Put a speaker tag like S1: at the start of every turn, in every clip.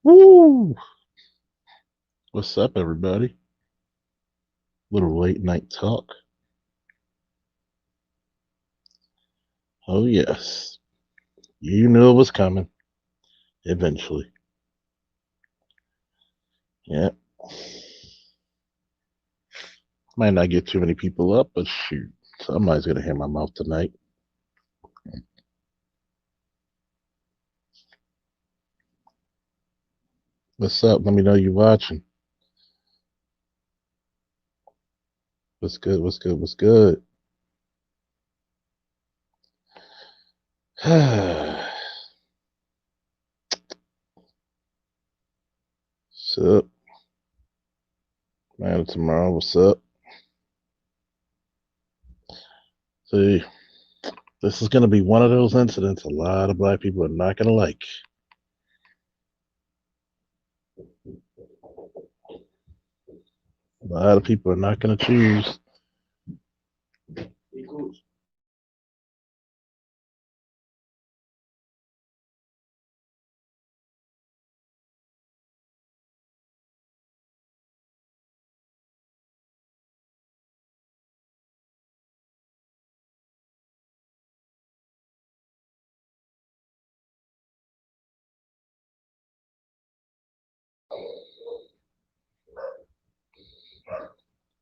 S1: Woo! What's up, everybody? Little late night talk. Oh, yes. You knew it was coming eventually. Yeah. Might not get too many people up, but shoot. Somebody's going to hear my mouth tonight. What's up? Let me know you're watching. What's good? What's good? What's good? What's up? Man, tomorrow. What's up? See, this is going to be one of those incidents a lot of black people are not going to like. A lot of people are not going to choose.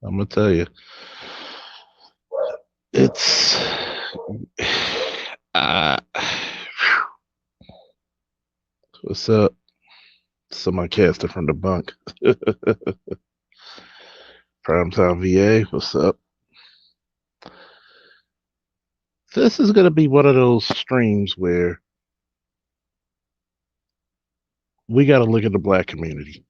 S1: I'm going to tell you. It's. Uh, what's up? So my cat's from the bunk. Primetime VA, what's up? This is gonna be one of those streams where we got to look at the black community.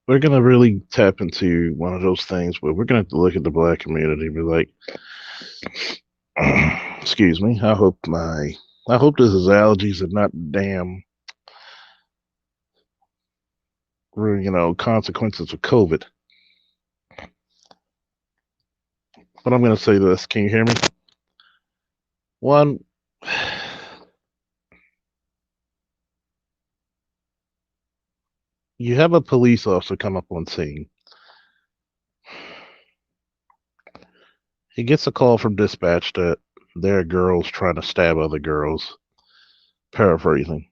S1: We're gonna really tap into one of those things where we're gonna have to look at the black community and be like, excuse me. I hope this is allergies and not damn consequences of COVID. But I'm gonna say this. Can you hear me? One, you have a police officer come up on scene. He gets a call from dispatch that there are girls trying to stab other girls. Paraphrasing.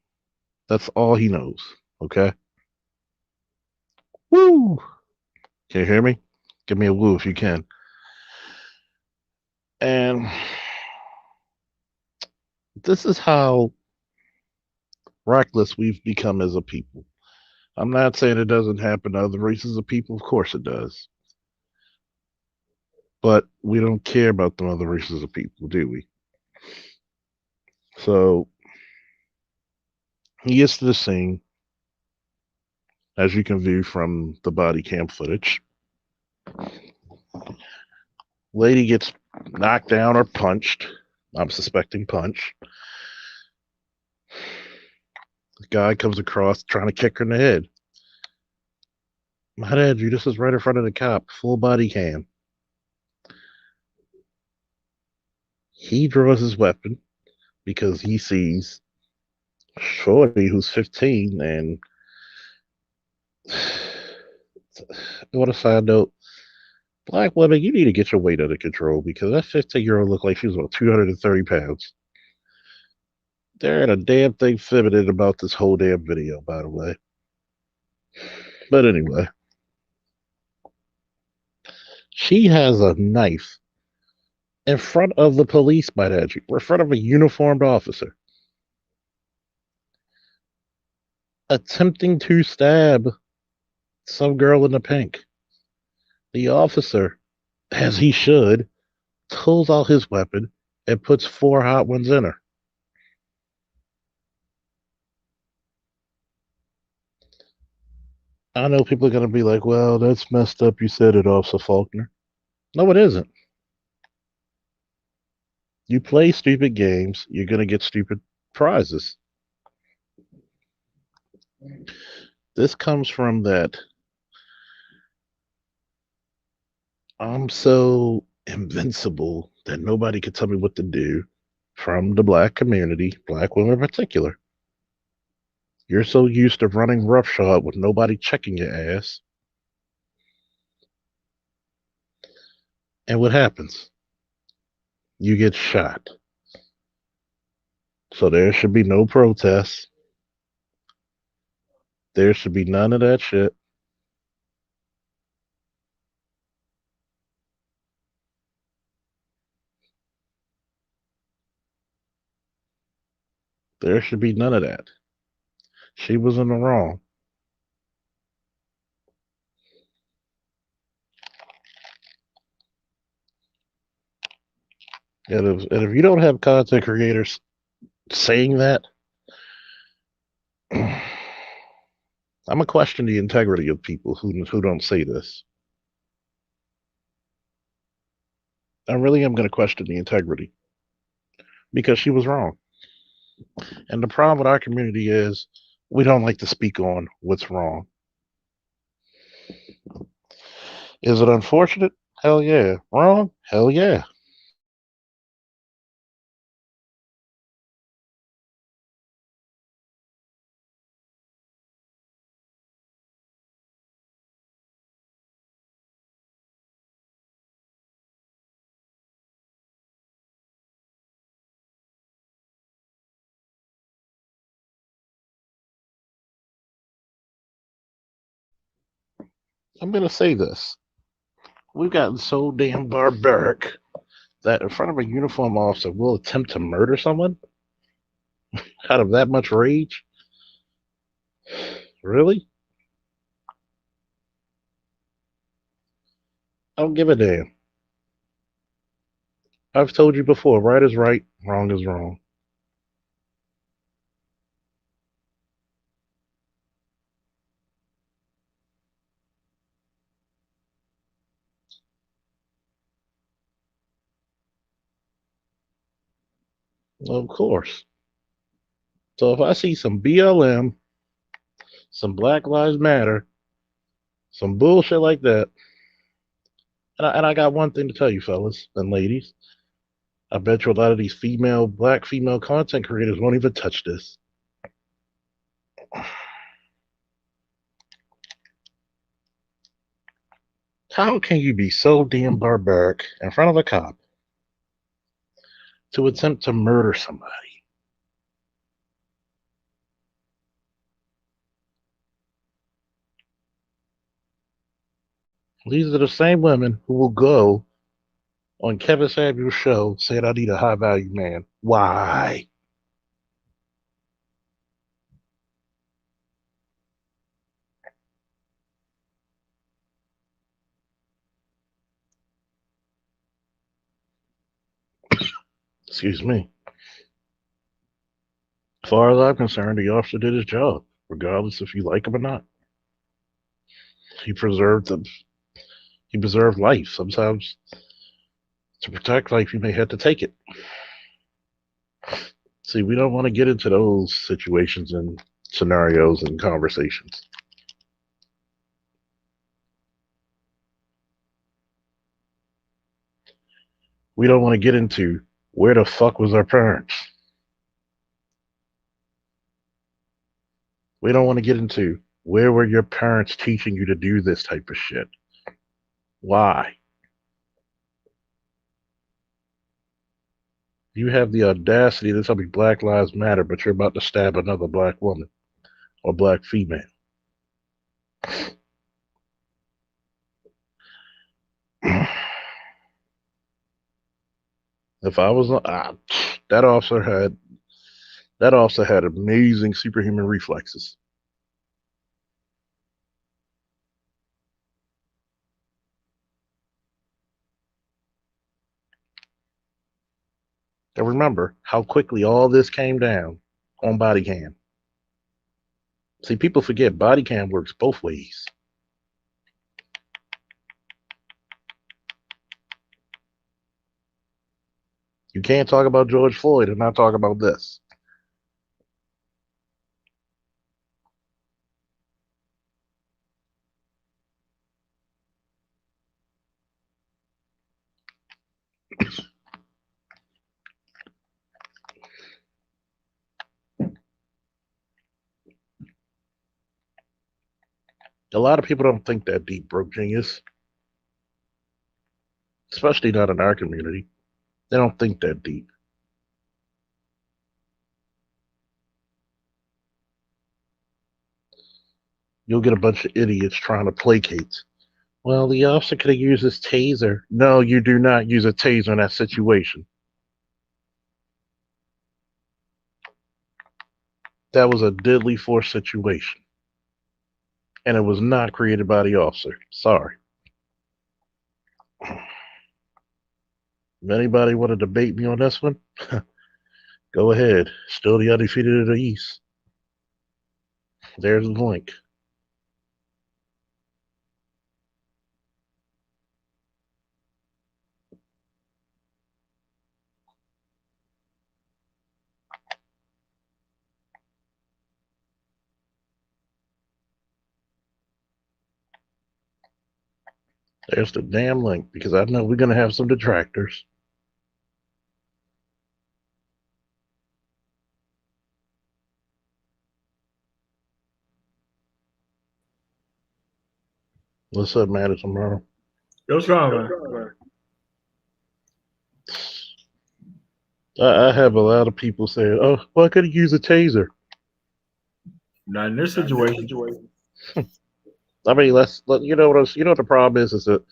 S1: That's all he knows. Okay. Woo! Can you hear me? Give me a woo if you can. And this is how reckless we've become as a people. I'm not saying it doesn't happen to other races of people. Of course it does. But we don't care about the other races of people, do we? So he gets to the scene, as you can view from the body cam footage. Lady gets knocked down or punched. I'm suspecting punch. The guy comes across trying to kick her in the head. My dad, you, this is right in front of the cop, full body cam. He draws his weapon because he sees Shorty, who's 15, and what a side note. Black women, you need to get your weight under control because that 15-year-old looked like she was about 230 pounds. There ain't a damn thing feminine about this whole damn video, by the way. But anyway, she has a knife in front of the police, by that, in front of a uniformed officer, attempting to stab some girl in the pink. The officer, as he should, pulls out his weapon and puts four hot ones in her. I know people are going to be like, well, that's messed up. You said it, Officer Faulkner. No, it isn't. You play stupid games, you're going to get stupid prizes. This comes from that I'm so invincible that nobody can tell me what to do from the black community, black women in particular. You're so used to running roughshod with nobody checking your ass. And what happens? You get shot. So there should be no protests. There should be none of that shit. There should be none of that. She was in the wrong. And if you don't have content creators saying that, I'm gonna question the integrity of people who don't say this. I really am gonna question the integrity because she was wrong. And the problem with our community is we don't like to speak on what's wrong. Is it unfortunate? Hell yeah. Wrong? Hell yeah. I'm gonna say this. We've gotten so damn barbaric that in front of a uniformed officer will attempt to murder someone out of that much rage. Really? I don't give a damn. I've told you before, right is right, wrong is wrong. Of course. So if I see some BLM, some Black Lives Matter, some bullshit like that, and I got one thing to tell you, fellas and ladies. I bet you a lot of these black female content creators won't even touch this. How can you be so damn barbaric in front of a cop to attempt to murder somebody? These are the same women who will go on Kevin Samuel's show saying, I need a high value man. Why? Excuse me. As far as I'm concerned, the officer did his job, regardless if you like him or not. He preserved the he preserved life. Sometimes to protect life, you may have to take it. See, we don't want to get into those situations and scenarios and conversations. We don't want to get into where the fuck was our parents. We don't want to get into where were your parents teaching you to do this type of shit. Why? You have the audacity to tell me Black Lives Matter, but you're about to stab another black woman or black female. If I was that officer had that officer had amazing superhuman reflexes. And remember how quickly all this came down on body cam. See, people forget body cam works both ways. You can't talk about George Floyd and not talk about this. A lot of people don't think that deep, broke genius, especially not in our community. They don't think that deep. You'll get a bunch of idiots trying to placate. Well, the officer could have used his taser. No, you do not use a taser in that situation. That was a deadly force situation. And it was not created by the officer. Sorry. If anybody want to debate me on this one, go ahead. Still the undefeated of the East. There's the link. There's the damn link because I know we're going to have some detractors. What's up, Madison Merle?
S2: What's wrong, man?
S1: I have a lot of people saying, "Oh, why could he use a taser?"
S2: Not in this situation.
S1: I mean, you know what the problem is that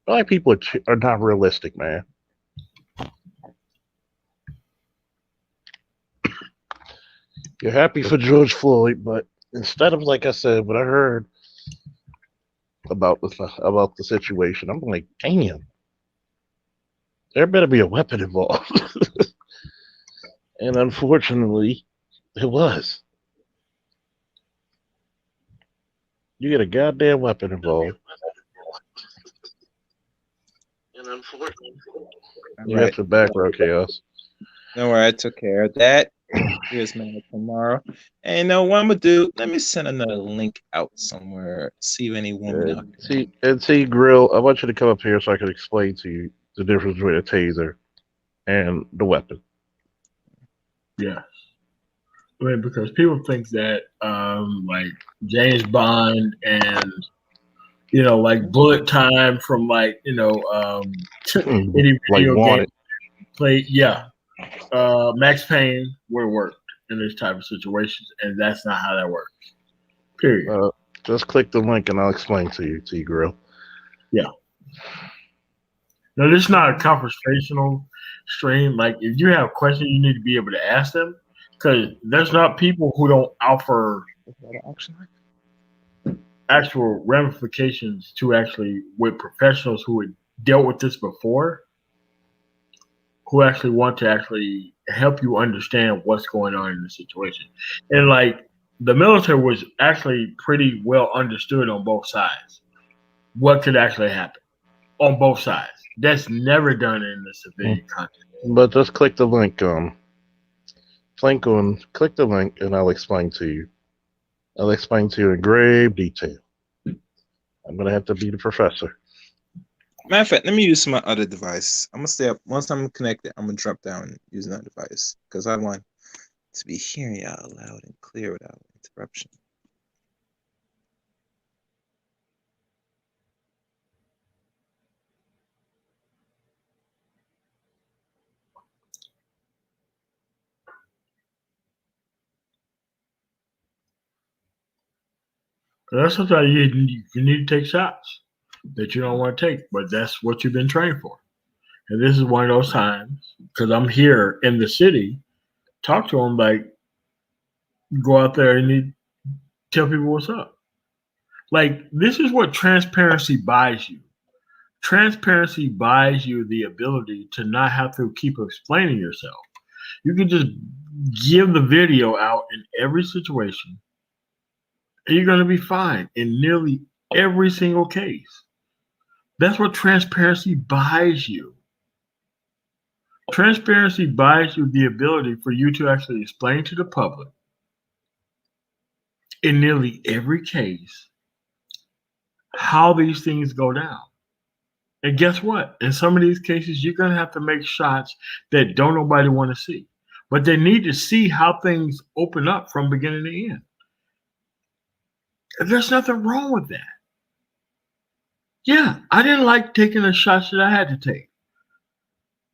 S1: black people are not realistic, man. You're happy for George Floyd, but instead of, like I said, when I heard about the situation, I'm like, damn, there better be a weapon involved. And unfortunately, it was. You get a goddamn weapon involved. And unfortunately, you got your background chaos.
S3: No worry, I took care of that. Here's man tomorrow. And you know what I'm gonna do? Let me send another link out somewhere. See if any woman out there.
S1: See, Grill, I want you to come up here so I can explain to you the difference between a taser and the weapon.
S2: Yeah. I mean, because people think that like James Bond and like Bullet Time from like any video game play, Max Payne would work in this type of situations, and that's not how that works. Period.
S1: Just click the link and I'll explain to you, T Grill.
S2: Yeah. No, this is not a conversational stream. Like, if you have questions, you need to be able to ask them, because there's not people who don't offer actual ramifications to actually with professionals who had dealt with this before, who actually want to actually help you understand what's going on in the situation. And like the military was actually pretty well understood on both sides. What could actually happen on both sides? That's never done in the civilian context.
S1: But just click the link. Click the link, and I'll explain to you. I'll explain to you in grave detail. I'm gonna have to be the professor.
S3: Matter of fact, let me use my other device. I'm gonna stay up. Once I'm connected, I'm gonna drop down and use that device because I want to be hearing y'all loud and clear without interruption.
S2: That's sometimes you need to take shots that you don't want to take, but that's what you've been trained for. And this is one of those times, because I'm here in the city, talk to them like, go out there and tell people what's up. Like, this is what transparency buys you. Transparency buys you the ability to not have to keep explaining yourself. You can just give the video out in every situation, and you're going to be fine in nearly every single case. That's what transparency buys you. Transparency buys you the ability for you to actually explain to the public in nearly every case how these things go down. And guess what? In some of these cases, you're going to have to make shots that don't nobody want to see. But they need to see how things open up from beginning to end. And there's nothing wrong with that. Yeah, I didn't like taking the shots that I had to take.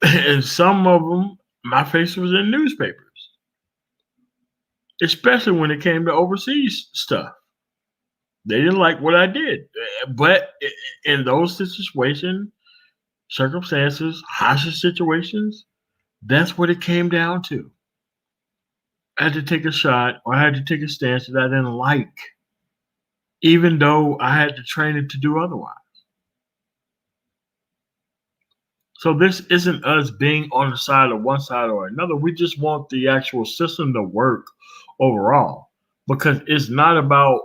S2: And some of them, my face was in newspapers, especially when it came to overseas stuff. They didn't like what I did. But in those circumstances, hostage situations, that's what it came down to. I had to take a shot, or I had to take a stance that I didn't like, even though I had the training to do otherwise. So this isn't us being on the side of one side or another. We just want the actual system to work overall, because it's not about,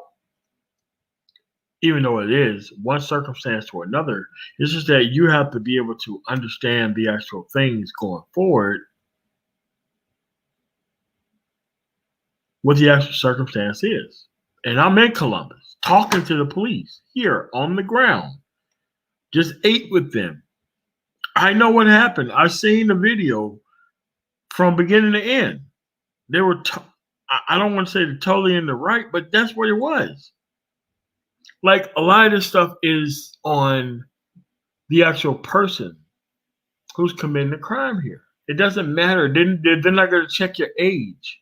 S2: even though it is, one circumstance to another. It's just that you have to be able to understand the actual things going forward, what the actual circumstance is. And I'm in Columbus talking to the police here on the ground, just ate with them. I know what happened. I've seen the video from beginning to end. They were, I don't want to say they're totally in the right, but that's what it was. Like, a lot of this stuff is on the actual person who's committing the crime here. It doesn't matter. They're not going to check your age.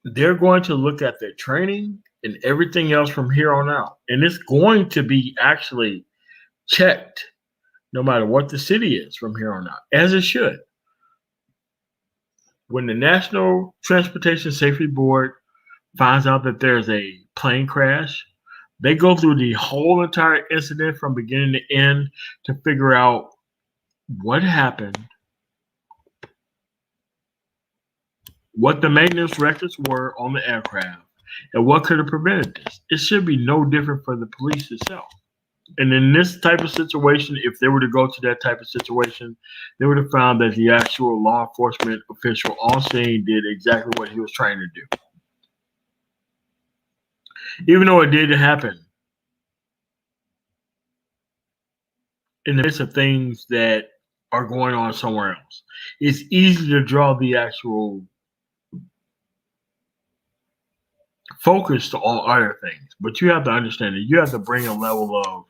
S2: They're going to look at their training and everything else from here on out. And it's going to be actually checked no matter what the city is from here on out, as it should. When the National Transportation Safety Board finds out that there's a plane crash, they go through the whole entire incident from beginning to end to figure out what happened, what the maintenance records were on the aircraft, and what could have prevented this. It should be no different for the police itself. And in this type of situation, if they were to go to that type of situation, they would have found that the actual law enforcement official on scene did exactly what he was trying to do. Even though it did happen in the midst of things that are going on somewhere else, it's easy to draw the actual focus to all other things. But you have to understand that you have to bring a level of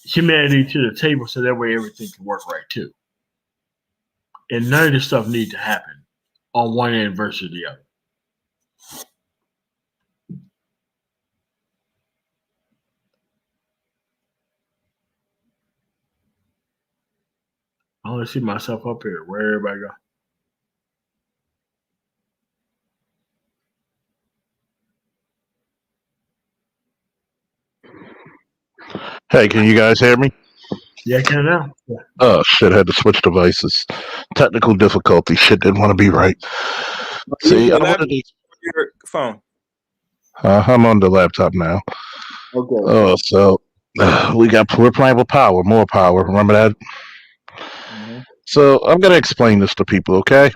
S2: humanity to the table so that way everything can work right too. And none of this stuff needs to happen on one end versus the other. I only see myself up here. Where everybody go?
S1: Hey, can you guys hear me?
S2: Yeah, I can now. Yeah.
S1: Oh shit! I had to switch devices. Technical difficulty. Shit didn't want to be right. See, I wanted to.
S3: Your phone.
S1: I'm on the laptop now.
S3: Okay.
S1: Oh, so we're playing with power, more power. Remember that?
S3: Mm-hmm.
S1: So I'm gonna explain this to people, okay?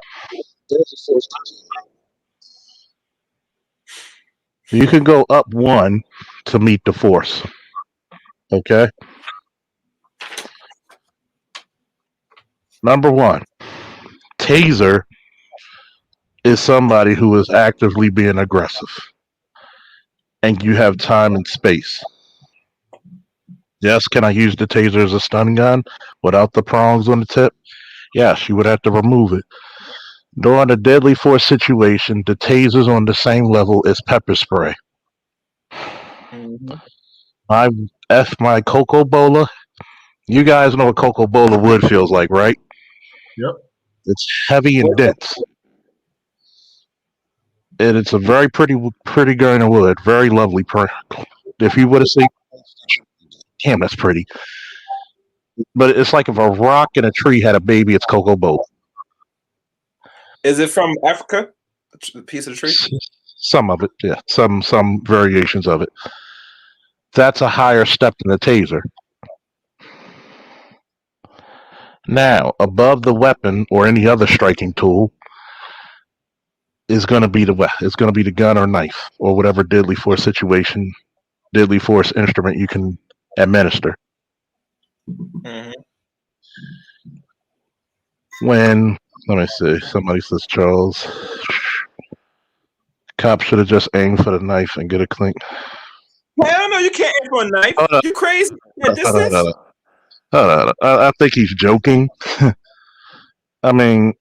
S1: You can go up one to meet the force. Okay. Number one, taser is somebody who is actively being aggressive, and you have time and space. Yes, can I use the taser as a stun gun without the prongs on the tip? Yes, you would have to remove it. During a deadly force situation, the taser is on the same level as pepper spray.
S3: Mm-hmm.
S1: I F my Cocoa Bola. You guys know what Cocoa Bola wood feels like, right?
S2: Yep.
S1: It's heavy and dense. And it's a very pretty grain of wood. Very lovely. If you would have seen damn, that's pretty. But it's like if a rock and a tree had a baby, it's Coco both.
S3: Is it from Africa? A piece of the tree?
S1: Some of it, yeah. Some variations of it. That's a higher step than the taser. Now, above the weapon or any other striking tool is going to be the gun or knife or whatever deadly force instrument you can administer.
S3: Mm-hmm.
S1: When, let me see, somebody says, Charles, cop should have just aimed for the knife and get a clink.
S3: Hell no, you can't aim for a knife. You crazy?
S1: I think he's joking. I mean,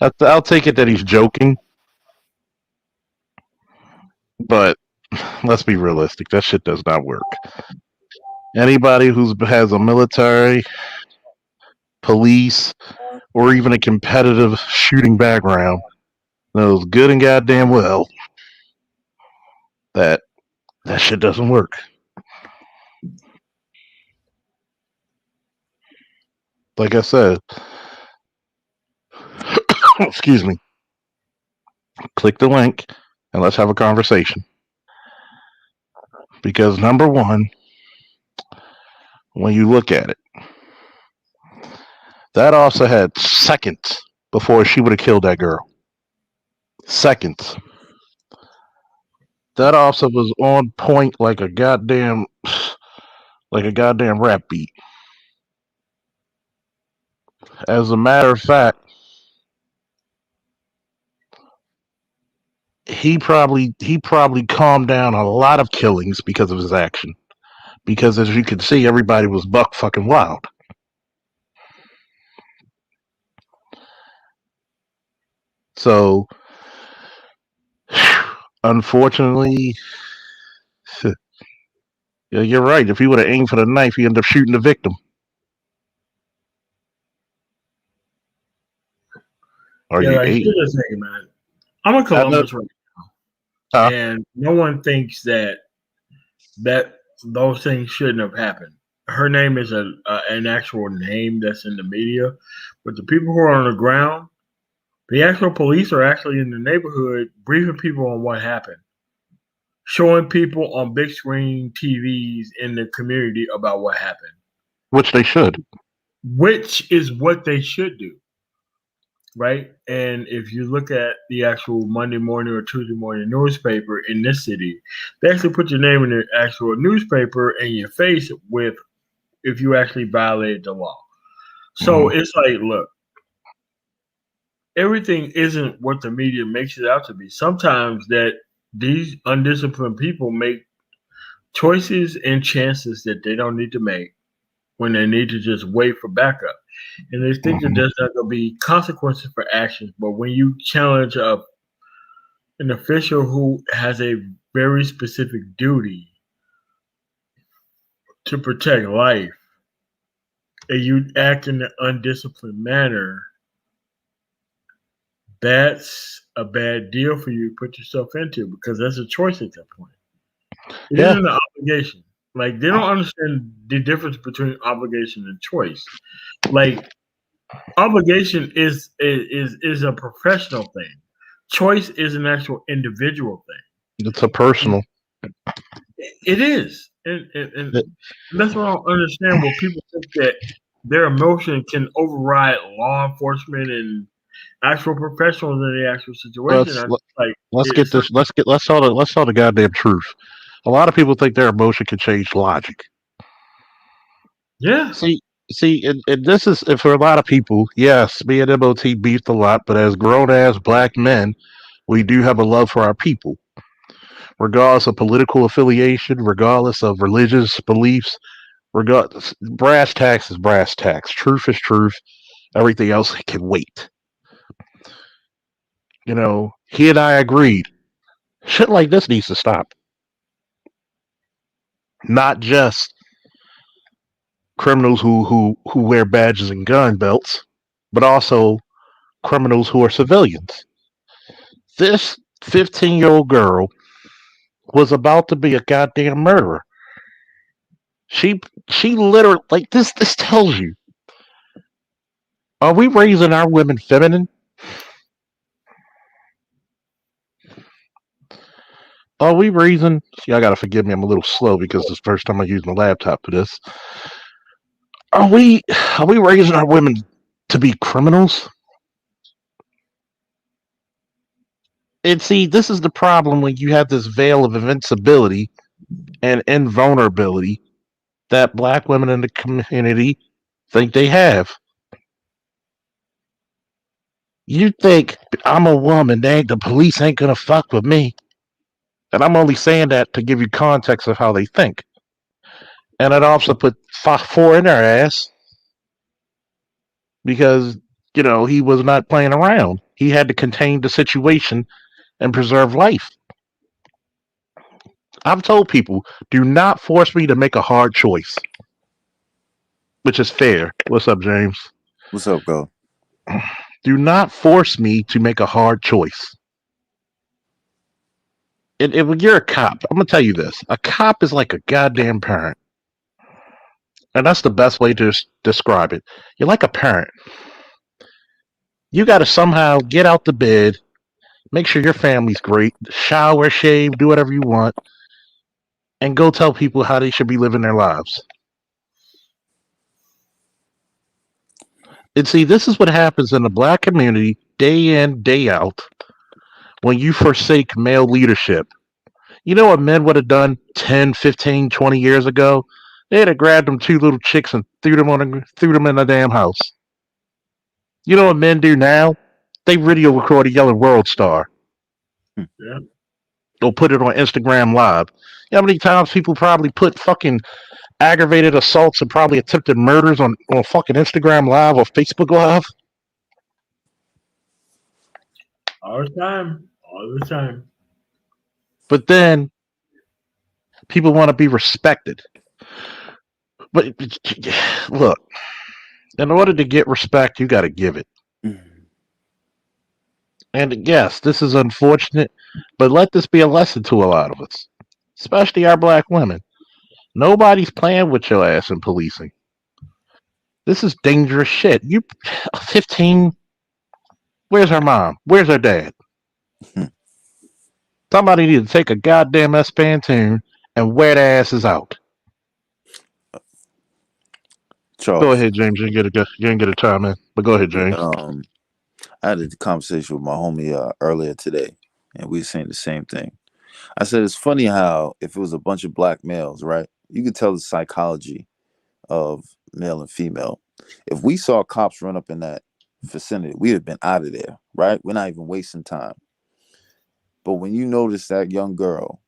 S1: I'll take it that he's joking. But let's be realistic. That shit does not work. Anybody who has a military, police, or even a competitive shooting background knows good and goddamn well that shit doesn't work. Like I said, excuse me, click the link and let's have a conversation. Because number one, when you look at it, that officer had seconds before she would have killed that girl. Seconds. That officer was on point like a goddamn rap beat. As a matter of fact, he probably calmed down a lot of killings because of his action. Because as you can see, everybody was buck fucking wild. So, unfortunately, you're right. If he would have aimed for the knife, he ended up shooting the victim.
S2: Here's the thing, man. I'm in Columbus right now, and no one thinks that those things shouldn't have happened. Her name is an actual name that's in the media, but the people who are on the ground, the actual police are actually in the neighborhood briefing people on what happened, showing people on big screen TVs in the community about what happened.
S1: Which they should.
S2: Which is what they should do. Right? And if you look at the actual Monday morning or Tuesday morning newspaper in this city, they actually put your name in the actual newspaper and your face with if you actually violated the law. So it's like, look, everything isn't what the media makes it out to be. Sometimes that these undisciplined people make choices and chances that they don't need to make when they need to just wait for backup. And they think that there's not going to be consequences for actions. But when you challenge an official who has a very specific duty to protect life, and you act in an undisciplined manner, that's a bad deal for you to put yourself into because that's a choice at that point. It isn't an obligation. Like, they don't understand the difference between obligation and choice. Like, obligation is a professional thing. Choice is an actual individual thing.
S1: It's a personal.
S2: It is. And that's what I don't understand where people think that their emotion can override law enforcement and actual professionals in the actual situation.
S1: Let's tell the goddamn truth. A lot of people think their emotion can change logic.
S2: Yeah.
S1: See, and this is for a lot of people. Yes, me and MOT beefed a lot, but as grown ass black men, we do have a love for our people, regardless of political affiliation, regardless of religious beliefs. Regardless, brass tacks is brass tacks. Truth is truth. Everything else can wait. You know, he and I agreed. Shit like this needs to stop. Not just criminals who wear badges and gun belts, but also criminals who are civilians. This 15-year-old girl was about to be a goddamn murderer. She literally like this tells you. Are we raising our women feminine? Are we raising? See, I gotta forgive me. I'm a little slow because it's the first time I use my laptop for this. Are we raising our women to be criminals? And see, this is the problem when you have this veil of invincibility and invulnerability that black women in the community think they have. You think I'm a woman, the police ain't gonna fuck with me. And I'm only saying that to give you context of how they think. And I'd also put four in their ass because, he was not playing around. He had to contain the situation and preserve life. I've told people, do not force me to make a hard choice, which is fair. What's up, James?
S4: What's up, bro?
S1: Do not force me to make a hard choice. If you're a cop, I'm going to tell you this. A cop is like a goddamn parent. And that's the best way to describe it. You're like a parent. You got to somehow get out the bed, make sure your family's great, shower, shave, do whatever you want, and go tell people how they should be living their lives. And see, this is what happens in the black community day in, day out when you forsake male leadership. You know what men would have done 10, 15, 20 years ago? They'd have grabbed them two little chicks and threw them in the damn house. You know what men do now? They video record a yelling World Star.
S2: Yeah.
S1: They'll put it on Instagram Live. You know how many times people probably put fucking aggravated assaults and probably attempted murders on fucking Instagram Live or Facebook Live?
S2: All the time.
S1: But then people want to be respected. But look, in order to get respect, you got to give it. And yes, this is unfortunate, but let this be a lesson to a lot of us, especially our black women. Nobody's playing with your ass in policing. This is dangerous shit. You 15, where's her mom? Where's her dad? Somebody need to take a goddamn S-Pantone and wear their asses out.
S4: Charles.
S1: Go ahead, James. You didn't get a time in, but go ahead, James.
S4: I had a conversation with my homie earlier today, and we were saying the same thing. I said it's funny how if it was a bunch of black males, right, you could tell the psychology of male and female. If we saw cops run up in that vicinity, we'd have been out of there, right? We're not even wasting time. But when you notice that young girl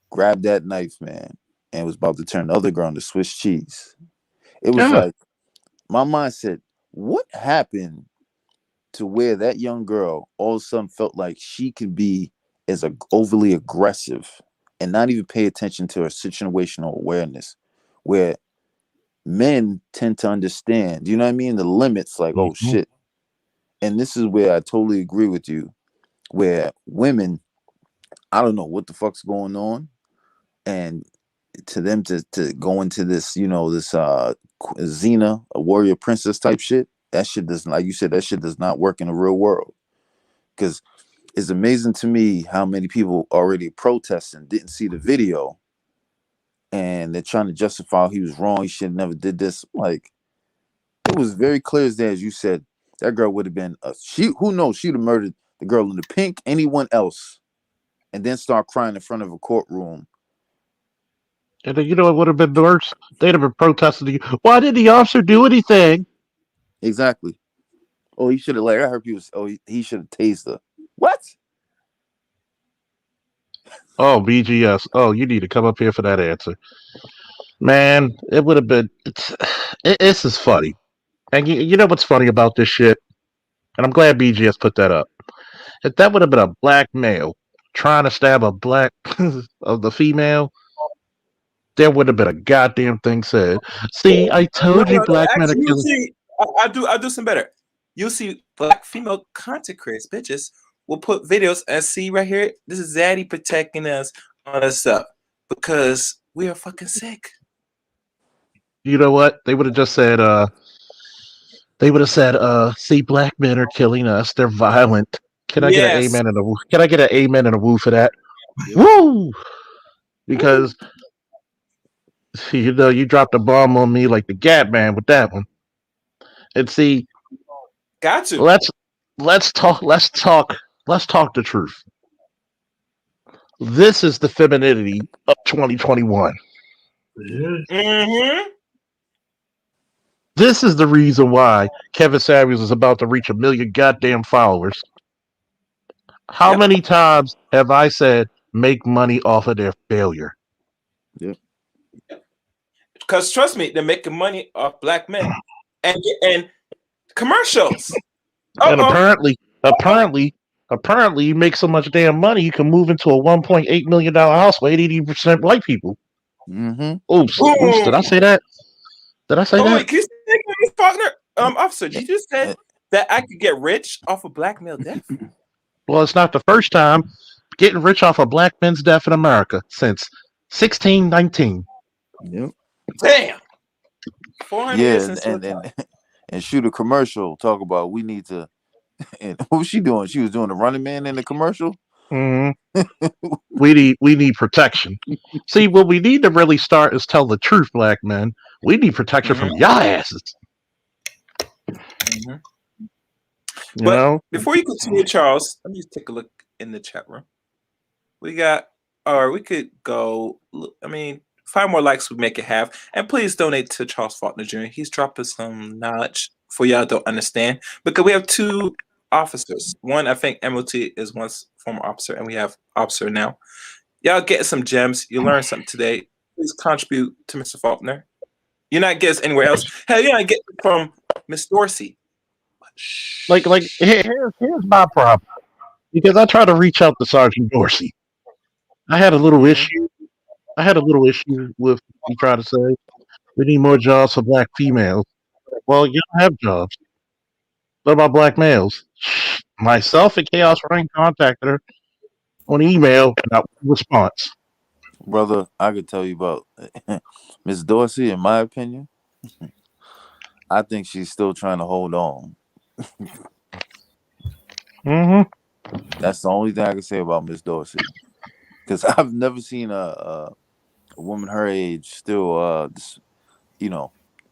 S4: grabbed that knife, man, and was about to turn the other girl into Swiss cheese, it was like, my mind said, what happened to where that young girl all of a sudden felt like she could be as overly aggressive and not even pay attention to her situational awareness, where men tend to understand, you know what I mean? The limits, like, oh shit. And this is where I totally agree with you, where women, I don't know what the fuck's going on. And to them to go into this, this Xena, a warrior princess type shit, that shit doesn't, like you said, that shit does not work in the real world. Because it's amazing to me how many people already protesting didn't see the video, and they're trying to justify he was wrong, he should have never did this. Like, it was very clear as day, as you said, that girl would have been who knows, she'd have murdered the girl in the pink, anyone else, and then start crying in front of a courtroom.
S1: And then, you know what would have been worse? They'd have been protesting. Why didn't the officer do anything?
S4: Exactly. Oh, he should have, like, I heard people say, oh, he should have tased her. What?
S1: Oh, BGS. Oh, you need to come up here for that answer. Man, it would have been. This is funny. And you know what's funny about this shit? And I'm glad BGS put that up. If that would have been a black male trying to stab a black of the female, there would have been a goddamn thing said. See, I told you black men are killing.
S3: See, I do some better. You'll see black female content creators, bitches, will put videos and see right here, this is Zaddy protecting us on us up because we are fucking sick.
S1: You know what? They would have just said, see, black men are killing us. They're violent. Can I get an
S3: Yes.
S1: amen and a woo? Can I get an amen and a woo for that?
S3: Yep.
S1: Woo! Because you dropped a bomb on me like the Gap Man with that one. And see,
S3: Got to.
S1: let's talk the truth. This is the femininity of 2021.
S3: Mm-hmm.
S1: This is the reason why Kevin Samuels is about to reach 1 million goddamn followers. How
S3: Yep.
S1: many times have I said make money off of their failure?
S3: Because trust me, they're making money off black men and commercials.
S1: And apparently, you make so much damn money, you can move into a $1.8 million house with 80% white people.
S4: Mm-hmm.
S1: Oops, did I say that? Did I say that?
S3: Wait, can you say Ms. Faulkner? Officer, you just said that I could get rich off of black male death?
S1: Well, it's not the first time getting rich off of black men's death in America since 1619.
S4: Yep.
S3: Damn. 400 years
S4: and shoot a commercial. Talk about we need to. And what was she doing? She was doing the Running Man in the commercial.
S1: Mm-hmm. we need protection. See, what we need to really start is tell the truth, black men. We need protection from y'all asses.
S3: Mm-hmm.
S1: You know?
S3: Before you continue, Charles, let me just take a look in the chat room. We could go. I mean, 5 more likes would make it half. And please donate to Charles Faulkner Jr. He's dropping some knowledge for y'all don't understand. Because we have 2 officers. One, I think MOT is once former officer, and we have officer now. Y'all get some gems. You learned something today. Please contribute to Mr. Faulkner. You're not getting anywhere else. Hell, you're not getting from Miss Dorsey.
S1: Like here's my problem. Because I try to reach out to Sergeant Dorsey. I had a little issue with you trying to say we need more jobs for black females. Well, you don't have jobs. What about black males? Myself and Chaos Rain contacted her on email without response.
S4: Brother, I could tell you about Miss Dorsey, in my opinion. I think she's still trying to hold on.
S1: Mm-hmm.
S4: That's the only thing I can say about Miss Dorsey. Because I've never seen a woman her age still,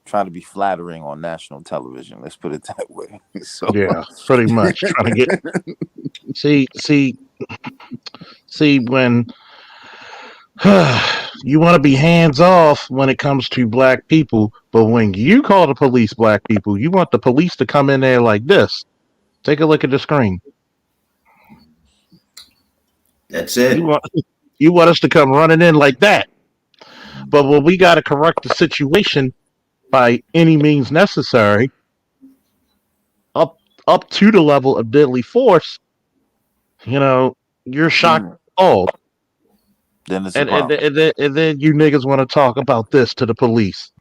S4: trying to be flattering on national television. Let's put it that way. So
S1: yeah, pretty much trying to get. See when you want to be hands off when it comes to black people, but when you call the police black people, you want the police to come in there like this. Take a look at the screen.
S5: That's it.
S1: You want us to come running in like that. But when we got to correct the situation by any means necessary, up to the level of deadly force, you're shocked all.
S4: Then it's
S1: and then you niggas want to talk about this to the police.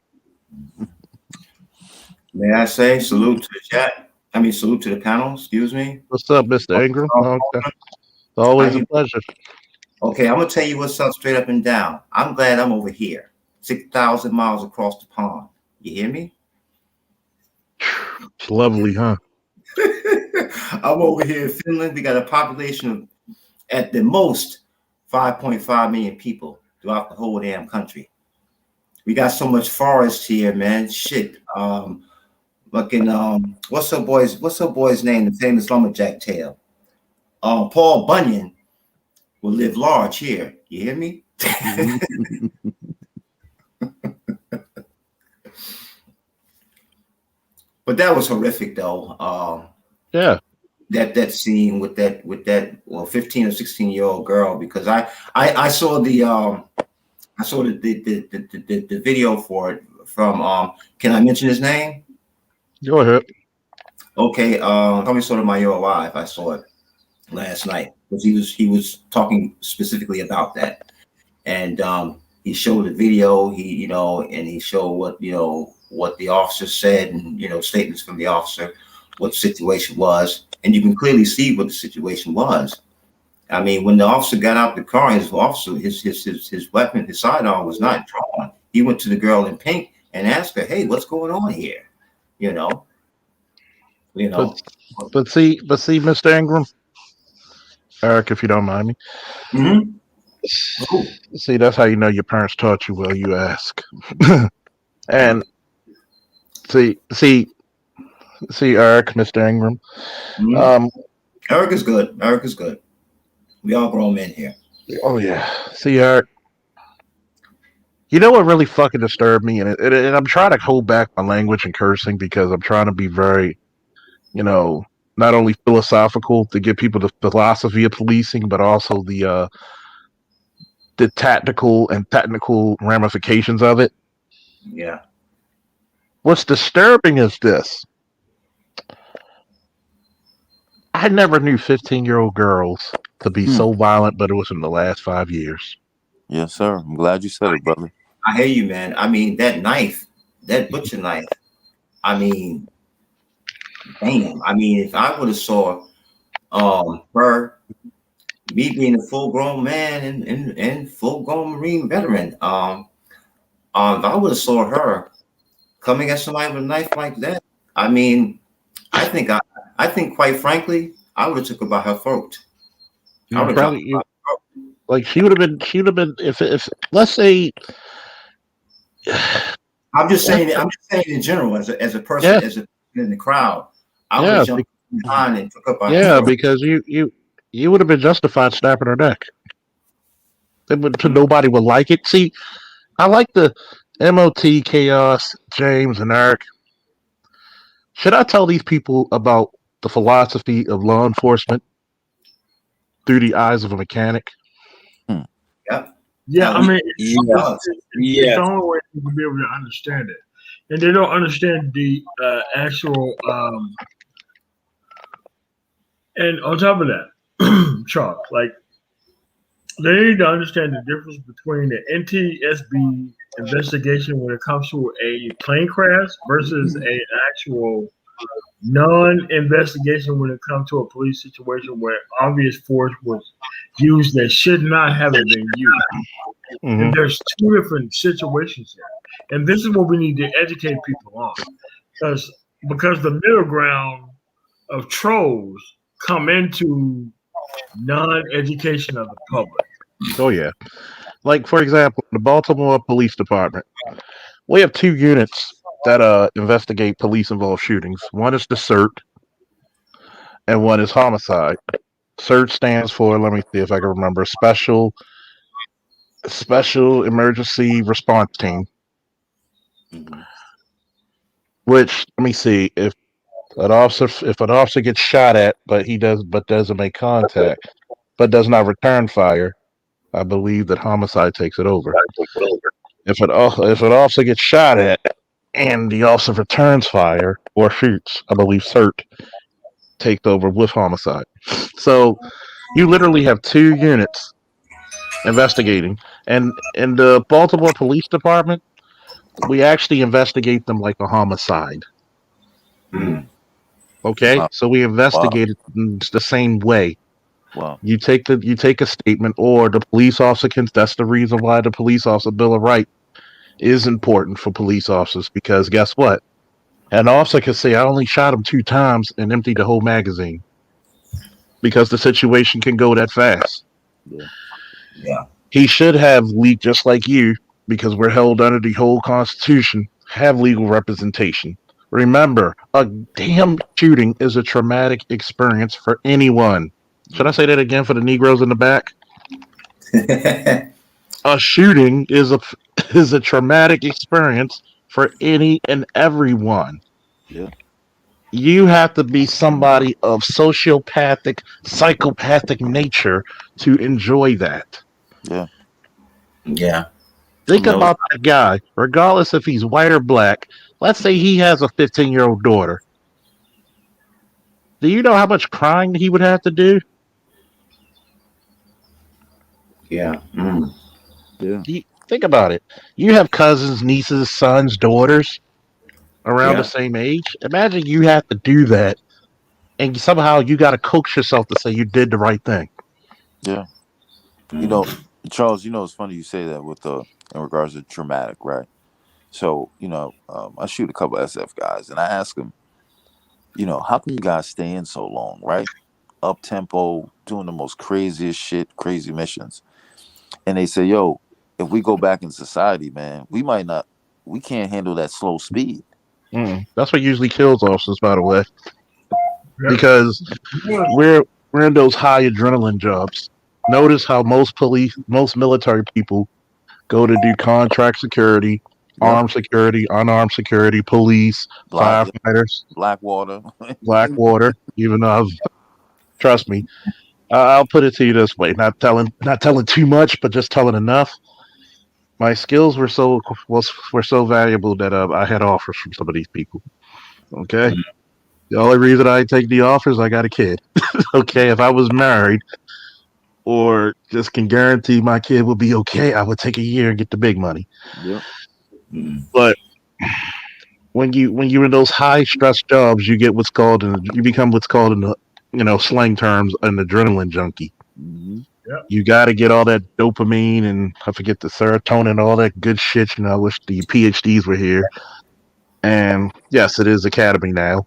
S5: May I say salute to the chat? I mean, salute to the panel. Excuse me.
S1: What's up, Mr. Ingram? Okay. It's always a pleasure.
S5: Okay, I'm gonna tell you what's up, straight up and down. I'm glad I'm over here, 6,000 miles across the pond. You hear me?
S1: It's lovely, huh?
S5: I'm over here in Finland. We got a population of, at the most, 5.5 million people throughout the whole damn country. We got so much forest here, man. Shit. What's her boy's name? The famous lumberjack tale. Paul Bunyan will live large here. You hear me? But that was horrific, though.
S1: Yeah.
S5: That scene with that 15 or 16-year-old girl, because I saw the video for it from can I mention his name?
S1: Go ahead.
S5: Okay, Tommy Sotomayor Live. I saw it last night because he was talking specifically about that, and he showed the video. And he showed what the officer said, and statements from the officer, what the situation was, and you can clearly see what the situation was. I mean, when the officer got out the car, his weapon, his sidearm was not drawn. He went to the girl in pink and ask her, "Hey, what's going on here?" You know, you know.
S1: But see, Mr. Ingram, Eric, if you don't mind me.
S5: Mhm.
S1: See, that's how you know your parents taught you well. You ask, and see, Eric, Mr. Ingram.
S5: Mhm.
S1: Um,
S5: Eric is good. Eric is good. We all grown men here.
S1: oh yeah. See, Eric. You know what really fucking disturbed me, and I'm trying to hold back my language and cursing because I'm trying to be very, not only philosophical to give people the philosophy of policing, but also the tactical and technical ramifications of it.
S5: Yeah.
S1: What's disturbing is this: I never knew 15-year-old girls to be so violent, but it was in the last 5 years.
S4: Yes, sir. I'm glad you said it, brother.
S5: I hear you, man. I mean, that knife, that butcher knife. I mean, damn. I mean, if I would have saw her, me being a full grown man and full grown Marine veteran, if I would have saw her coming at somebody with a knife like that, I mean, I think quite frankly, I would have took her by her throat. I would have dropped
S1: Probably, like she would have been if let's say,
S5: I'm just saying in general, as a person,
S1: yeah,
S5: as a in the crowd, I would
S1: yeah,
S5: have jumped behind and took up by her
S1: yeah,
S5: throat.
S1: because you would have been justified snapping her neck. Nobody would like it. See, I like the MOT, Chaos, James, and Eric. Should I tell these people about the philosophy of law enforcement through the eyes of a mechanic?
S5: Yep.
S2: Yeah, I mean,
S3: Yeah.
S2: it's the only way you can be able to understand it, and they don't understand the actual. And on top of that, Charles, like they need to understand the difference between the NTSB investigation when it comes to a plane crash versus an actual non-investigation when it comes to a police situation where obvious force was used that should not have been used.
S1: Mm-hmm.
S2: And there's two different situations here. And this is what we need to educate people on. Because the middle ground of trolls come into non-education of the public.
S1: Oh yeah. Like for example, the Baltimore Police Department. We have two units that investigate police involved shootings. One is the CERT and one is homicide. CERT stands for, let me see if I can remember, Special Emergency Response Team. Which, let me see, if an officer gets shot at but doesn't make contact but does not return fire, I believe that homicide takes it over. If an officer gets shot at and the officer returns fire or shoots, I believe CERT takes over with homicide. So you literally have two units investigating, and in the Baltimore Police Department, we actually investigate them like a homicide. Okay,
S4: Wow.
S1: so we investigate it in the same way.
S4: Wow.
S1: You take a statement, or the police officer can. That's the reason why the police officer Bill of Rights is important for police officers, because guess what? An officer can say, "I only shot him 2 times" and empty the whole magazine, because the situation can go that fast.
S5: Yeah.
S1: He should have just like you, because we're held under the whole Constitution, have legal representation. Remember, a damn shooting is a traumatic experience for anyone. Should I say that again for the Negroes in the back? A shooting is a traumatic experience for any and everyone.
S4: Yeah.
S1: You have to be somebody of sociopathic, psychopathic nature to enjoy that.
S4: Yeah.
S5: Yeah.
S1: Think about that guy, regardless if he's white or black. Let's say he has a 15-year-old daughter. Do you know how much crying he would have to do?
S5: Yeah.
S4: Yeah.
S1: Think about it. You have cousins, nieces, sons, daughters around the same age. Imagine you have to do that, and somehow you got to coax yourself to say you did the right thing.
S4: Yeah. You know, Charles, it's funny you say that with in regards to traumatic, right? So, I shoot a couple SF guys and I ask them, how can you guys stay in so long, right? Up tempo, doing the most craziest shit, crazy missions. And they say, yo, if we go back in society, man, we can't handle that slow speed.
S1: That's what usually kills officers, by the way,
S2: Yeah.
S1: because we're in those high adrenaline jobs. Notice how most military people go to do contract security,
S4: Yep.
S1: armed security, unarmed security, police, firefighters,
S4: Blackwater.
S1: Blackwater. Even though trust me, I'll put it to you this way: not telling too much, but just telling enough. My skills were so valuable that I had offers from some of these people. Okay, the only reason I take the offers, I got a kid. Okay, if I was married or just can guarantee my kid will be okay, I would take a year and get the big money.
S4: Yep.
S1: But when you're in those high stress jobs, you become what's called in the slang terms an adrenaline junkie.
S4: Mm-hmm.
S2: Yep.
S1: You got to get all that dopamine and I forget the serotonin, all that good shit. I wish the PhDs were here. And yes, it is Academy now.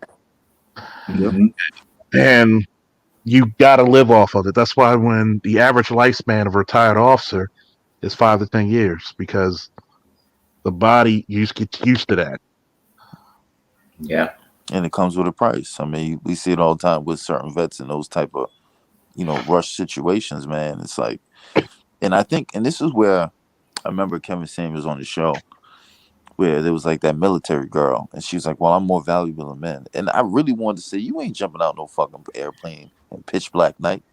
S5: Mhm.
S1: And you got to live off of it. That's why when the average lifespan of a retired officer is 5 to 10 years, because the body gets used to that.
S5: Yeah.
S4: And it comes with a price. I mean, we see it all the time with certain vets in those type of, rush situations, man. It's like, and I think, and this is where I remember Kevin Samuels on the show, where there was like that military girl, and she was like, "Well, I'm more valuable than men." And I really wanted to say, you ain't jumping out no fucking airplane in pitch black night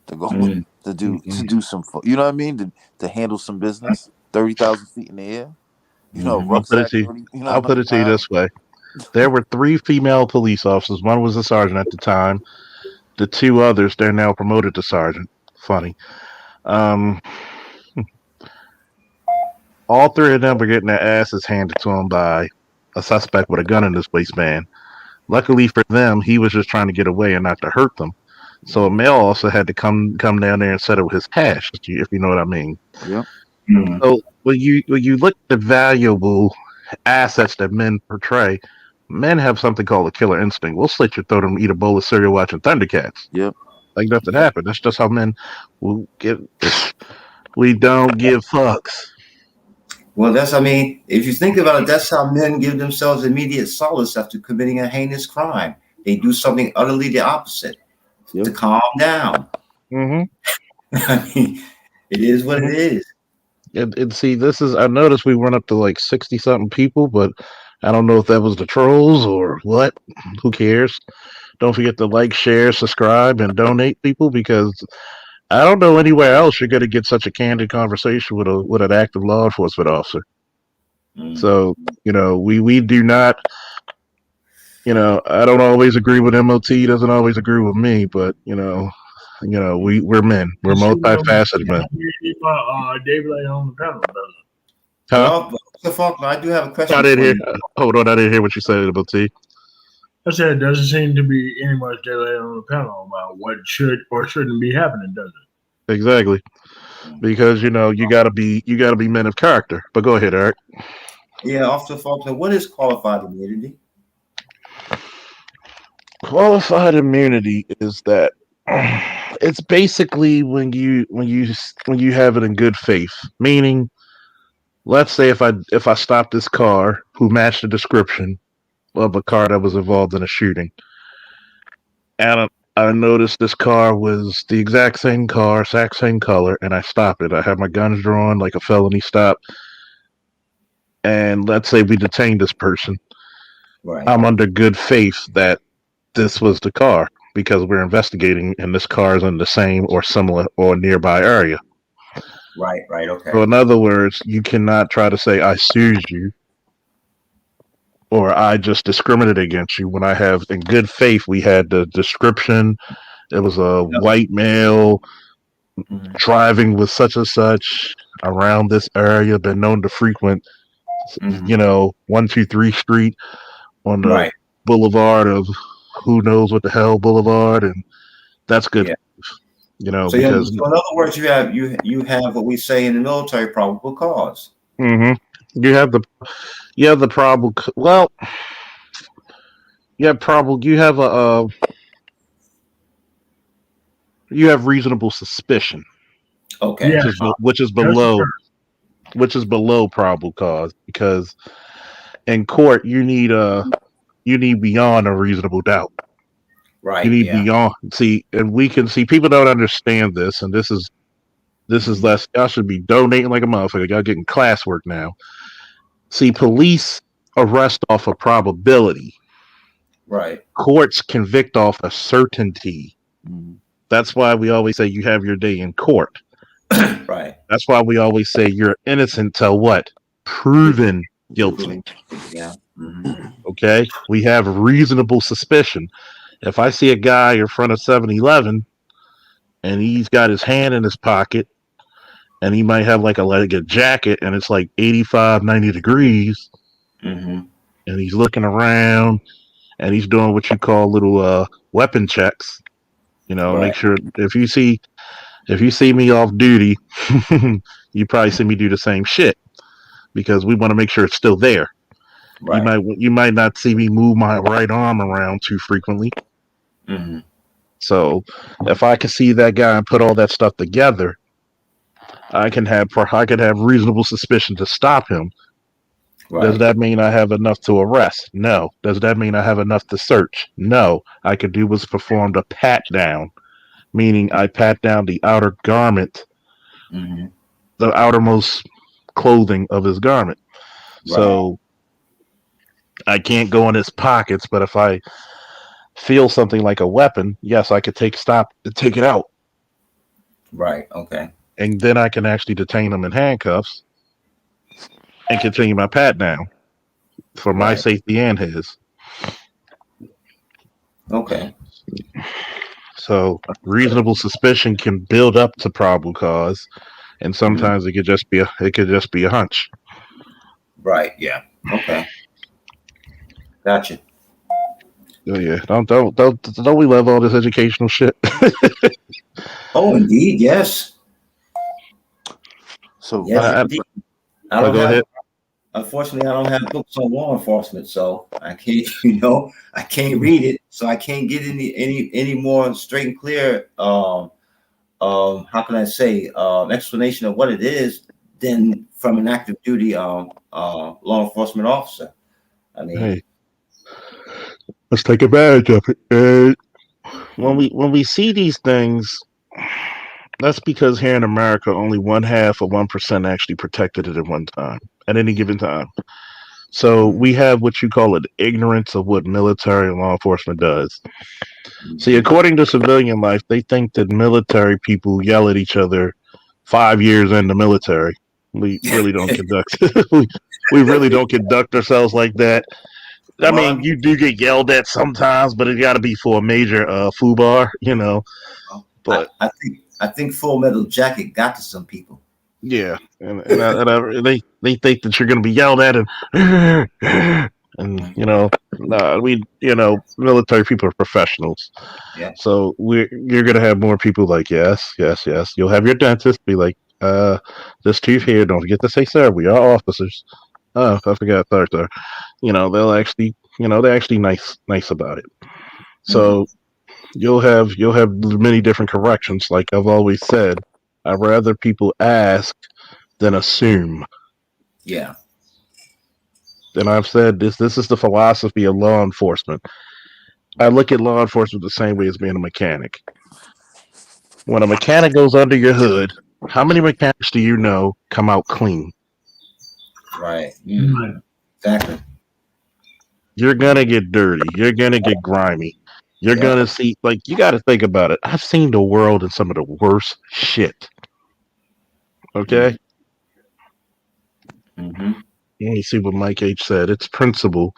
S4: to go to do some, you know what I mean, to handle some business, 30,000 feet in the air.
S1: I'll put it to you this way: there were 3 female police officers. One was a sergeant at the time. The 2 others, they're now promoted to sergeant. Funny. All 3 of them were getting their asses handed to them by a suspect with a gun in his waistband. Luckily for them, he was just trying to get away and not to hurt them. So a male also had to come down there and settle his cash, if you know what I mean.
S4: Yep.
S1: So when you look at the valuable assets that men portray, men have something called a killer instinct. We'll slit your throat and eat a bowl of cereal watching Thundercats.
S4: Yep.
S1: Like nothing happened. That's just how men will get. We don't give fucks.
S5: Well, if you think about it, that's how men give themselves immediate solace after committing a heinous crime. They do something utterly the opposite to calm down.
S1: Mm-hmm.
S5: I mean, it is what it is.
S1: And see, I noticed we went up to like 60-something people, but I don't know if that was the trolls or what. Who cares? Don't forget to like, share, subscribe, and donate, people, because I don't know anywhere else you're going to get such a candid conversation with an active law enforcement officer. So, we do not, I don't always agree with MOT, doesn't always agree with me, but, we're men. We're multifaceted men.
S2: David on the panel, brother.
S1: Huh?
S5: Well, Mr. Faulkner, I do have a question.
S1: I didn't hear. Hold on, I didn't hear what you said about T.
S2: I said it doesn't seem to be any much daylight on the panel about what should or shouldn't be happening, does it?
S1: Exactly, because you got to be men of character. But go ahead, Eric.
S5: Yeah, Officer Faulkner, what is qualified immunity?
S1: Qualified immunity is that it's basically when you have it in good faith. Meaning, let's say if I stop this car who matched the description of a car that was involved in a shooting, and I noticed this car was the exact same car, exact same color, and I stop it. I have my guns drawn like a felony stop, and let's say we detain this person.
S5: Right.
S1: I'm under good faith that this was the car because we're investigating and this car is in the same or similar or nearby area.
S5: Right, okay.
S1: So in other words, you cannot try to say I sued you or I just discriminated against you when I have in good faith we had the description. It was a white male driving with such and such around this area, been known to frequent 123 Street on the boulevard of who knows what the hell boulevard, and that's good.
S5: So in other words, you have what we say in the military, probable cause.
S1: Mm-hmm. You have the probable. Well, you have probable. You have reasonable suspicion,
S5: Okay.
S2: Yeah,
S1: which is
S2: that's
S1: below probable cause, because in court you need beyond a reasonable doubt. You
S5: Right.
S1: need
S5: Yeah.
S1: beyond, see, and we can see people don't understand this, and this is less. Y'all should be donating like a motherfucker. Y'all getting classwork now. See, police arrest off of probability.
S5: Right.
S1: Courts convict off a certainty.
S4: Mhm.
S1: That's why we always say you have your day in court.
S5: Right.
S1: That's why we always say you're innocent till what? Proven guilty.
S5: Yeah.
S1: Okay? We have reasonable suspicion. If I see a guy in front of 7-Eleven and he's got his hand in his pocket and he might have like a jacket and it's like 85, 90 degrees
S5: Mm-hmm.
S1: and he's looking around and he's doing what you call little weapon checks. Make
S5: Right.
S1: sure if you see me off duty, you probably see me do the same shit because we want to make sure it's still there.
S5: Right.
S1: You might not see me move my right arm around too frequently.
S5: Mm-hmm.
S1: So if I can see that guy and put all that stuff together, I can have reasonable suspicion to stop him.
S5: Right.
S1: Does that mean I have enough to arrest? No. Does that mean I have enough to search? No. I could do what's performed a pat down, meaning I pat down the outer garment,
S5: Mm-hmm.
S1: the outermost clothing of his garment.
S5: Right.
S1: So I can't go in his pockets, but if I feel something like a weapon, yes, I could take it out.
S5: Right. Okay.
S1: And then I can actually detain him in handcuffs and continue my pat down for my
S5: Right.
S1: safety and his.
S5: Okay.
S1: So reasonable suspicion can build up to probable cause, and sometimes it could just be a hunch.
S5: Right. Yeah. Okay. Gotcha.
S1: Oh, yeah, don't we love all this educational shit?
S5: Oh, indeed. Yes.
S4: So
S5: Yes. Indeed. I don't
S1: go
S5: have.
S1: ahead.
S5: Unfortunately, I don't have books on law enforcement, so I can't. I can't read it, so I can't get any more straight and clear. How can I say? Explanation of what it is than from an active duty law enforcement officer. I mean,
S1: Hey, let's take advantage of it. And when we see these things, that's because here in America, only 1/2 of 1% actually protected it at any given time. So we have what you call an ignorance of what military and law enforcement does. See, according to civilian life, they think that military people yell at each other 5 years in the military. We really don't conduct. we really don't conduct ourselves like that. I mean, you do get yelled at sometimes, but it got to be for a major foobar, But
S5: I think Full Metal Jacket got to some people.
S1: yeah, and they think that you're going to be yelled at and military people are professionals.
S5: Yeah.
S1: So you're going to have more people like yes. You'll have your dentist be like, this tooth here, don't forget to say sir. We are officers. Oh, I forgot, sorry, sir. They'll actually, they're actually nice about it. So you'll have many different corrections. Like I've always said, I'd rather people ask than assume.
S5: Yeah.
S1: And I've said this is the philosophy of law enforcement. I look at law enforcement the same way as being a mechanic. When a mechanic goes under your hood, how many mechanics do you know come out clean?
S5: Right.
S2: Right.
S5: Exactly.
S1: You're gonna get dirty. You're gonna get grimy. You're gonna see, like, you got to think about it. I've seen the world in some of the worst shit. Okay?
S5: Mm-hmm.
S1: Let me see what Mike H said. It's principle.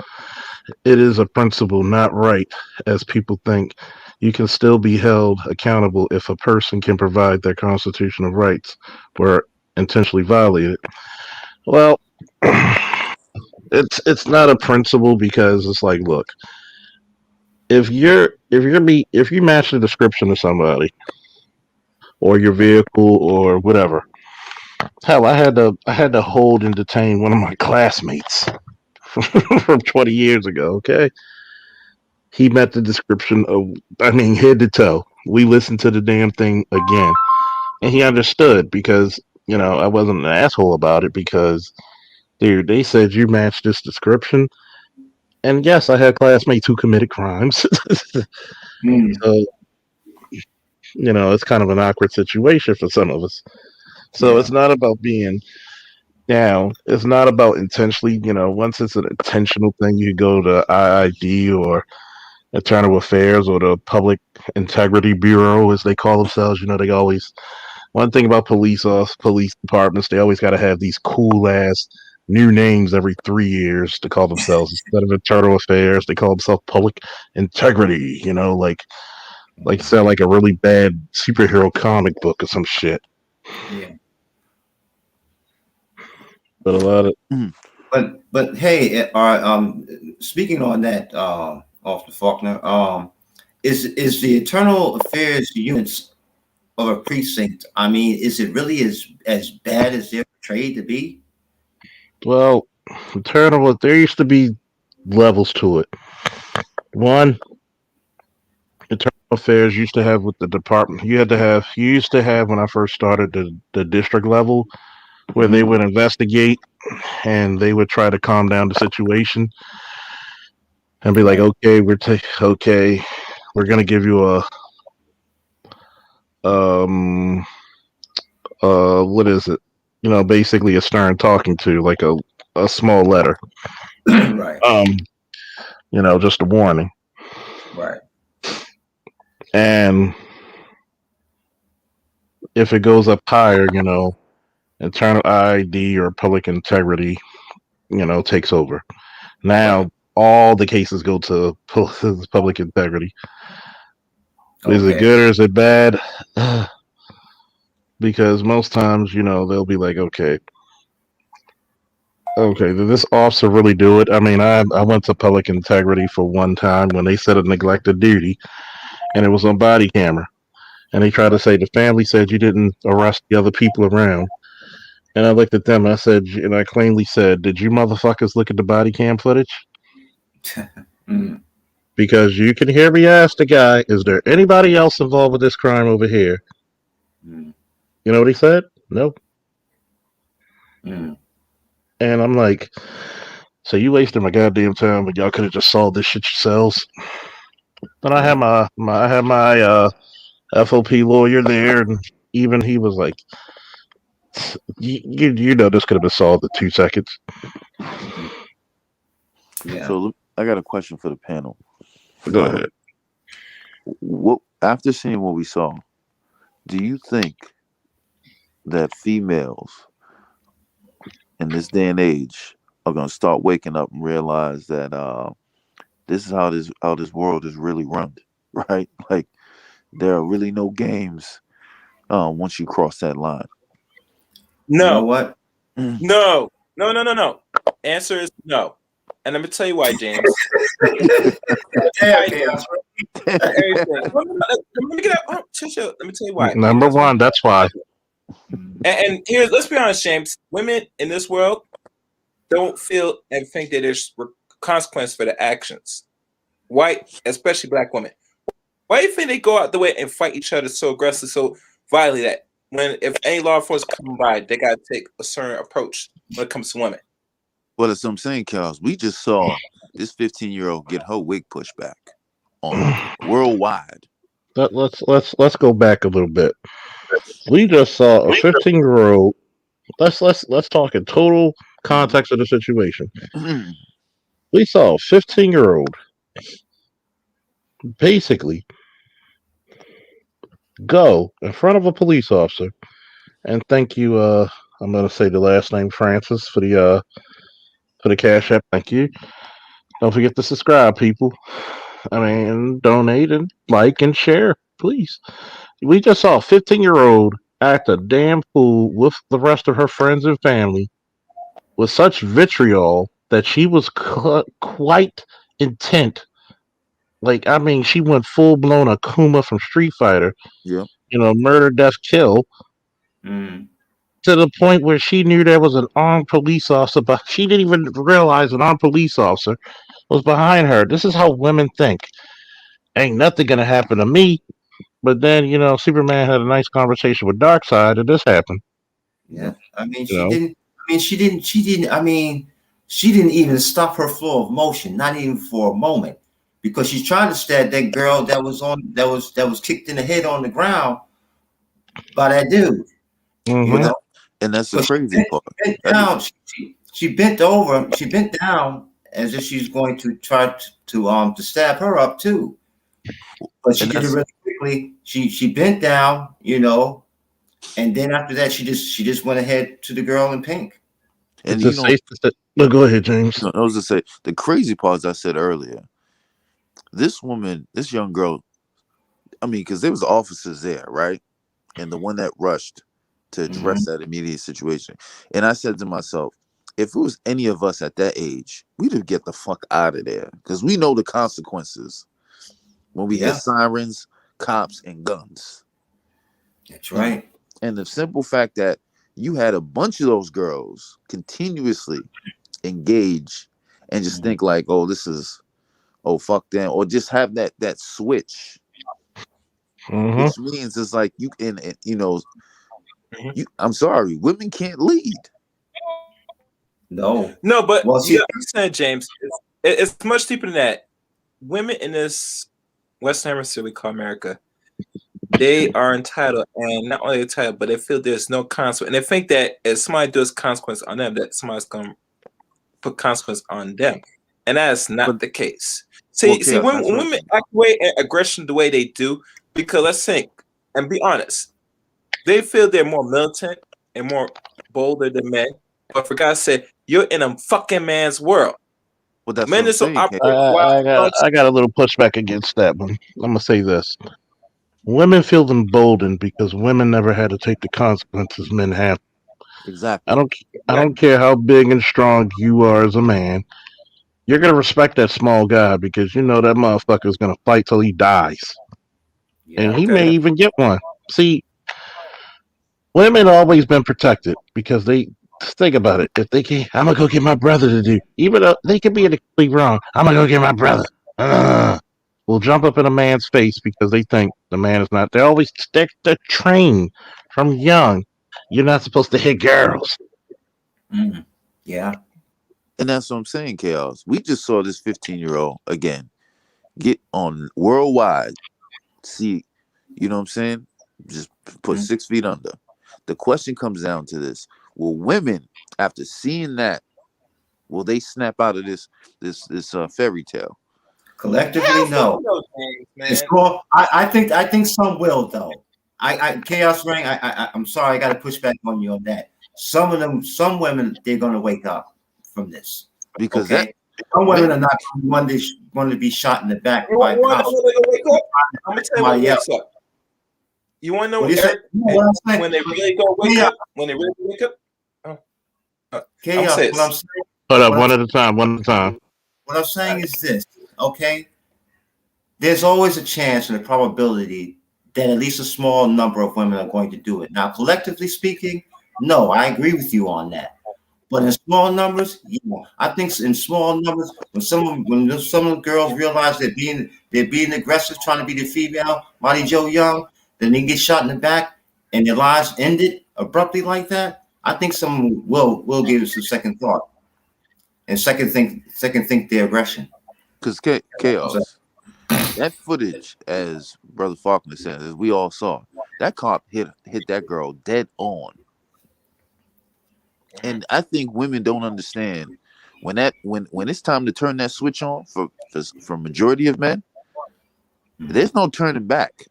S1: It is a principle, not right, as people think. You can still be held accountable if a person can provide their constitutional rights were intentionally violated. Well, it's not a principle because it's like, look, if you match the description of somebody or your vehicle or whatever, Hell, I had to hold and detain one of my classmates from 20 years ago. Okay, he met the description of, I mean, head to toe. We listened to the damn thing again, and he understood because I wasn't an asshole about it because, dude, they said you matched this description, and yes, I had classmates who committed crimes.
S5: Mm.
S1: So it's kind of an awkward situation for some of us. So
S5: Yeah.
S1: it's not about being down. It's not about intentionally. Once it's an intentional thing, you go to IID or Internal Affairs or the Public Integrity Bureau, as they call themselves. They always, one thing about police departments, they always got to have these cool ass new names every 3 years to call themselves. Instead of Internal Affairs, they call themselves Public Integrity. Like sound like a really bad superhero comic book or some shit.
S5: Yeah.
S1: But a lot of
S5: But hey, speaking on that, Officer Faulkner, is the internal affairs units of a precinct? I mean, is it really as bad as they're portrayed to be?
S1: well, Internal, there used to be levels to it. One, Internal Affairs used to have with the department. You used to have when I first started the district level where they would investigate and they would try to calm down the situation and be like, okay, we're gonna give you um what is it? Basically a stern talking to, like a small letter.
S5: Right.
S1: Just a warning.
S5: Right.
S1: And if it goes up higher, internal ID or public integrity, takes over. Now all the cases go to public integrity. Is it
S5: Okay.
S1: good or is it bad? Because most times, they'll be like, okay, did this officer really do it? I mean, I went to public integrity for one time when they said a neglected duty, and it was on body camera. And they tried to say the family said you didn't arrest the other people around. And I looked at them and I plainly said, did you motherfuckers look at the body cam footage?
S5: Mm.
S1: Because you can hear me ask the guy, is there anybody else involved with this crime over here?
S5: Mm.
S1: You know what he said? No.
S5: Mm.
S1: And I'm like, so you wasted my goddamn time, but y'all could have just solved this shit yourselves. But I had my FOP lawyer there, and even he was like, this could have been solved in 2 seconds.
S5: Yeah.
S4: So I got a question for the panel.
S1: Go ahead.
S4: What, after seeing what we saw, do you think that females in this day and age are going to start waking up and realize that this is how this world is really run, right? Like there are really no games once you cross that line.
S5: You know
S3: No,
S5: what?
S3: no. Answer is no. And let me tell you why, James.
S5: Chaos.
S3: Everything. Let me get out. Let me tell you why.
S1: Number one, that's why.
S3: And here, let's be honest, James. Women in this world don't feel and think that there's consequence for their actions. White, especially black women. Why do you think they go out the way and fight each other so aggressively, so violently that when if any law enforcement come by, they gotta take a certain approach when it comes to women?
S4: Well, that's what I'm saying, Charles. We just saw this 15-year-old get her wig pushed back on worldwide.
S1: Let's go back a little bit. We just saw a 15-year-old. Let's talk in total context of the situation. We saw a 15-year-old basically go in front of a police officer, and thank you. I'm gonna say the last name Francis for the cash app. Thank you. Don't forget to subscribe, people. I mean, donate and like and share, please. We just saw a 15-year-old act a damn fool with the rest of her friends and family with such vitriol that she was quite intent. Like, I mean, she went full blown Akuma from Street Fighter.
S4: Yeah.
S1: Murder, death, kill.
S5: Mm.
S1: to the point where she knew there was an armed police officer, but she didn't even realize an armed police officer was behind her. This is how women think. Ain't nothing gonna happen to me. But then, Superman had a nice conversation with Darkseid, and this happened.
S5: Yeah. I mean,
S1: You know,
S5: she didn't even stop her flow of motion, not even for a moment, because she tried to stab that girl that was kicked in the head on the ground by that dude.
S1: Mhm.
S4: And that's the
S5: So
S4: crazy part.
S5: bent down. She bent over. She bent down as if she's going to try to stab her up too. But she
S4: And
S5: did it
S4: that's
S5: really quickly. She bent down, and then after that she just went ahead to the girl in pink.
S4: and
S1: It's a safe. No, go ahead, James.
S4: I was to say the crazy part, as I said earlier, this woman, this young girl, I mean, because there was officers there, right? And the one that rushed to address that immediate situation. And I said to myself, if it was any of us at that age, we'd have get the fuck out of there. Because we know the consequences when we hear sirens, cops, and guns.
S5: That's right.
S4: And the simple fact that you had a bunch of those girls continuously engage and just think like, oh, this is, oh, fuck them, or just have that switch, which means it's like you can, I'm sorry, women can't lead.
S5: No,
S3: but
S5: well, see,
S3: you understand, James. It's much deeper than that. Women in this Western Hemisphere we call America, they are entitled, and not only entitled, but they feel there's no consequence, and they think that if somebody does consequence on them, that somebody's going to put consequence on them, and that's not the case. See, when women activate aggression the way they do, because let's think and be honest, they feel they're more militant and more bolder than men. But for God's sake, you're in a fucking man's world.
S4: Well, that's
S3: men
S4: what I'm saying,
S1: I got a little pushback against that one. I'm gonna say this: women feel emboldened because women never had to take the consequences men have.
S4: Exactly.
S1: I don't care how big and strong you are as a man. You're gonna respect that small guy because you know that motherfucker's gonna fight till he dies, and he may even get one. See, women always been protected because they think about it. If they can, I'm gonna go get my brother to do, even though they could be in the complete wrong. I'm gonna go get my brother. Will jump up in a man's face because they think the man is not. They're trained from young. You're not supposed to hit girls.
S5: Yeah.
S4: And that's what I'm saying, Chaos. We just saw this 15-year-old again get on worldwide. See, you know what I'm saying? Just put 6 feet under. The question comes down to this: will women, after seeing that, will they snap out of this fairy tale?
S5: Collectively, no. I think some will though. Chaos Ring. I'm sorry, I got to push back on you on that. Some women, they're going to wake up from this
S4: because
S5: some women are not going to be shot in the back by cops.
S3: I'm gonna tell you what's up. You want to know when they really go wake up? When they really wake up?
S5: Chaos. What I'm saying.
S1: Hold up, one at a time.
S5: What I'm saying is this, okay? There's always a chance and a probability that at least a small number of women are going to do it. Now, collectively speaking, no, I agree with you on that. But in small numbers, yeah, I think in small numbers, when some of the girls realize they're being aggressive, trying to be the female, Mighty Joe Young, then they get shot in the back and their lives ended abruptly like that. I think some will give us a second thought and second think their aggression.
S4: Because Chaos, that footage, as Brother Faulkner said, as we all saw, that cop hit that girl dead on. And I think women don't understand when it's time to turn that switch on for majority of men, there's no turning back.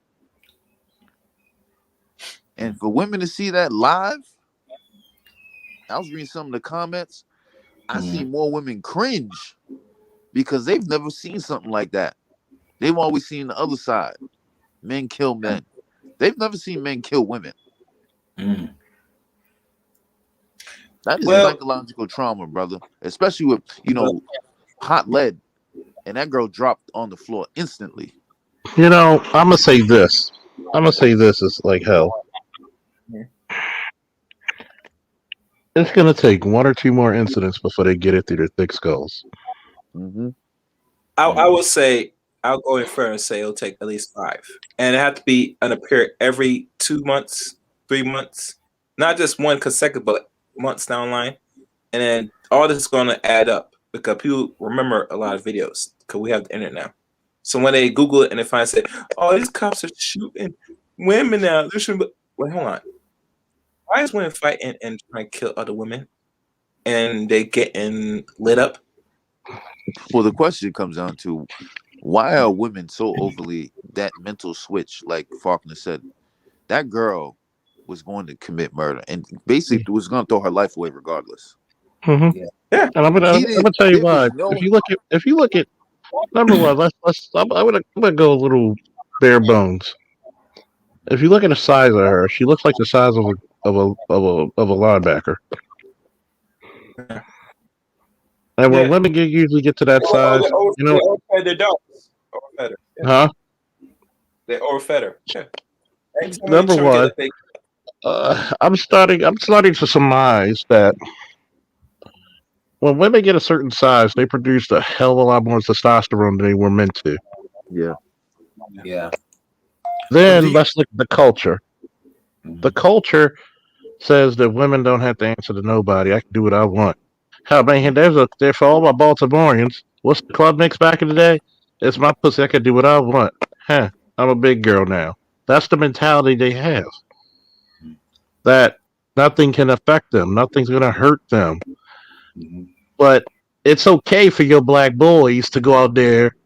S4: And for women to see that live, I was reading some of the comments. I see more women cringe because they've never seen something like that. They've always seen the other side. Men kill men. They've never seen men kill women. That is psychological trauma, brother. Especially with, hot lead. And that girl dropped on the floor instantly.
S1: I'm going to say this. It's like hell. It's gonna take one or two more incidents before they get it through their thick skulls.
S4: Hmm.
S3: I will say I'll go in further and say it'll take at least 5, and it have to be on a period every 2 months, 3 months, not just one consecutive, but months down the line, and then all this is going to add up because people remember a lot of videos because we have the internet now. So when they Google it and they find say, "Oh, these cops are shooting women now," they're shooting. Wait, hold on. Why is women fighting and trying to kill other women, and they getting lit up?
S4: Well, the question comes down to why are women so overly that mental switch? Like Faulkner said, that girl was going to commit murder and basically was going to throw her life away regardless.
S1: Mm-hmm.
S3: Yeah.
S1: And I'm gonna tell you
S4: There was
S1: why.
S4: no-
S1: If you look at number one, I'm gonna go a little bare bones. If you look at the size of her, she looks like the size of a linebacker. And when
S3: Yeah.
S1: women usually get to that size, you know,
S3: they overfed their dogs. Overfed her. Yeah.
S1: huh?
S3: They overfed her. Yeah. Anytime they
S1: Number
S3: try to get
S1: one,
S3: a thing-
S1: I'm starting to surmise that when women get a certain size, they produce a hell of a lot more testosterone than they were meant to.
S4: Yeah.
S5: Yeah.
S1: Then let's look at the culture.
S5: Mhm.
S1: The culture says that women don't have to answer to nobody. I can do what I want. Hell, man, there's for all my Baltimoreans. What's the club mix back in the day? It's my pussy. I can do what I want. Huh? I'm a big girl now. That's the mentality they have. That nothing can affect them. Nothing's gonna hurt them.
S5: Mhm.
S1: But it's okay for your black boys to go out there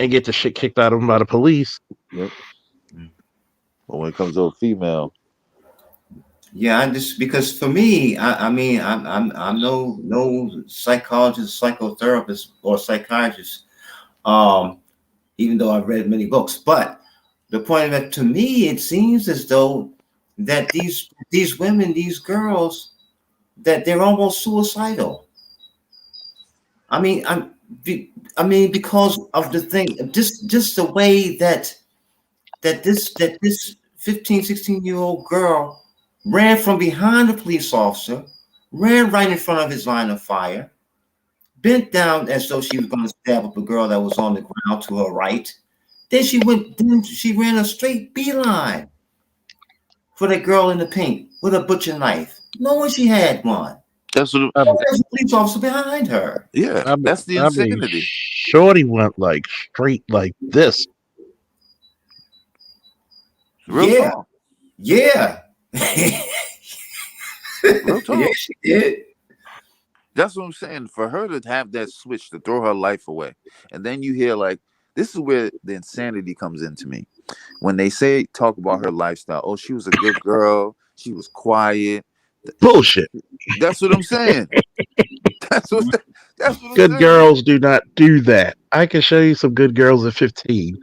S1: and get the shit kicked out of them by the police.
S4: But when it comes to a female,
S5: Yeah, I just because for me, I mean, I'm no psychologist, psychotherapist, or psychiatrist. Even though I've read many books, but the point of it, to me, it seems as though that these women, these girls, that they're almost suicidal. I mean, I mean, because of the thing, just the way that this 15, 16-year-old girl ran from behind the police officer, ran right in front of his line of fire, bent down as though she was going to stab up a girl that was on the ground to her right. Then she ran a straight beeline for that girl in the pink with a butcher knife, knowing she had one.
S4: that's what.
S1: I,
S5: There's a police officer behind her.
S4: Yeah,
S1: I mean,
S4: that's the
S1: I mean,
S4: insanity.
S1: Shorty went like straight like this.
S4: Real
S5: Yeah.
S4: talk.
S5: Yeah.
S4: Real talk.
S5: Yeah, she did.
S4: That's what I'm saying. For her to have that switch to throw her life away, and then you hear like this is where the insanity comes into me. When they talk about her lifestyle, oh, she was a good girl, she was quiet.
S1: Bullshit.
S4: That's what I'm saying. That's what I'm
S1: Good
S4: saying.
S1: girls do not do that. I can show you some good girls at 15.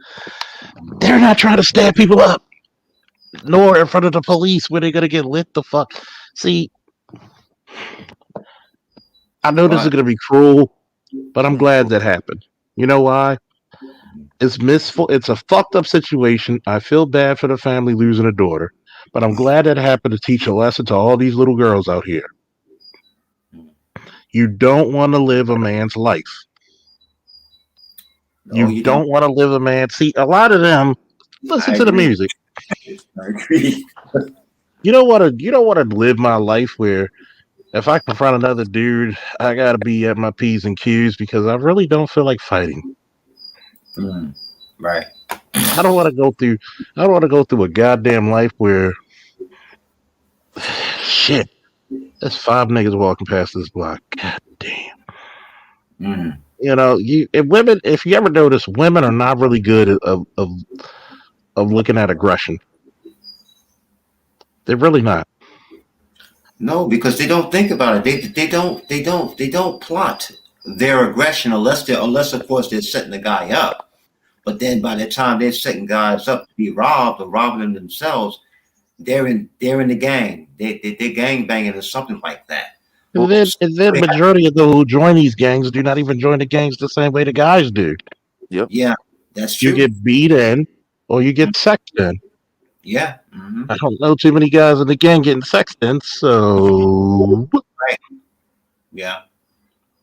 S1: They're not trying to stab people up, nor in front of the police where they're gonna get lit the fuck. See, I know this is gonna be cruel, but I'm glad that happened. You know why? It's a fucked up situation. I feel bad for the family losing a daughter, but I'm glad that happened to teach a lesson to all these little girls out here. You don't want to live a man's life. You don't want to live a man. See, a lot of them listen to the music.
S5: I agree.
S1: You don't want to live my life where if I confront another dude, I gotta be at my P's and Q's because I really don't feel like fighting.
S5: Right.
S1: I don't want to go through a goddamn life where shit. There's 5 niggas walking past this block. God damn. You know, if you ever notice, women are not really good of looking at aggression. They're really not.
S5: No, because they don't think about it. They don't plot their aggression unless of course they're setting the guy up. But then by the time they're setting guys up to be robbed or robbing them themselves, they're in the gang. They're gang banging or something like that.
S1: And then majority of those who join these gangs do not even join the gangs the same way the guys do.
S4: Yep.
S5: Yeah, that's true.
S1: You get beat in or you get sexed in.
S5: Yeah.
S1: I don't know too many guys in the gang getting sexting, so
S5: Yeah.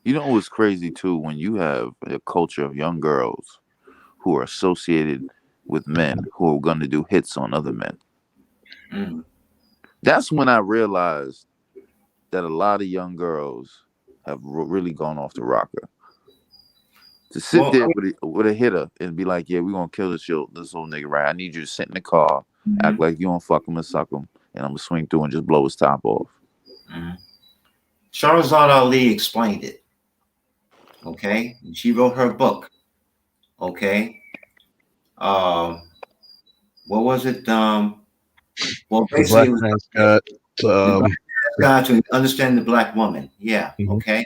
S4: You know what's crazy too? When you have a culture of young girls who are associated with men who are going to do hits on other men.
S5: Mm.
S4: That's when I realized that a lot of young girls have really gone off the rocker. To sit
S5: Well,
S4: there with a hitter and be like, "Yeah, we're gonna kill this old nigga, right? I need you to sit in the car, act like you don't fuck him and suck him, and I'm gonna swing through and just blow his top off."
S5: Shahrazad Ali explained it. Okay, she wrote her book. Okay, what was it? Well,
S1: the
S5: basically,
S1: black
S5: it was
S1: man's got
S5: the black guy to understand the black woman. Yeah.
S1: Mhm.
S5: Okay.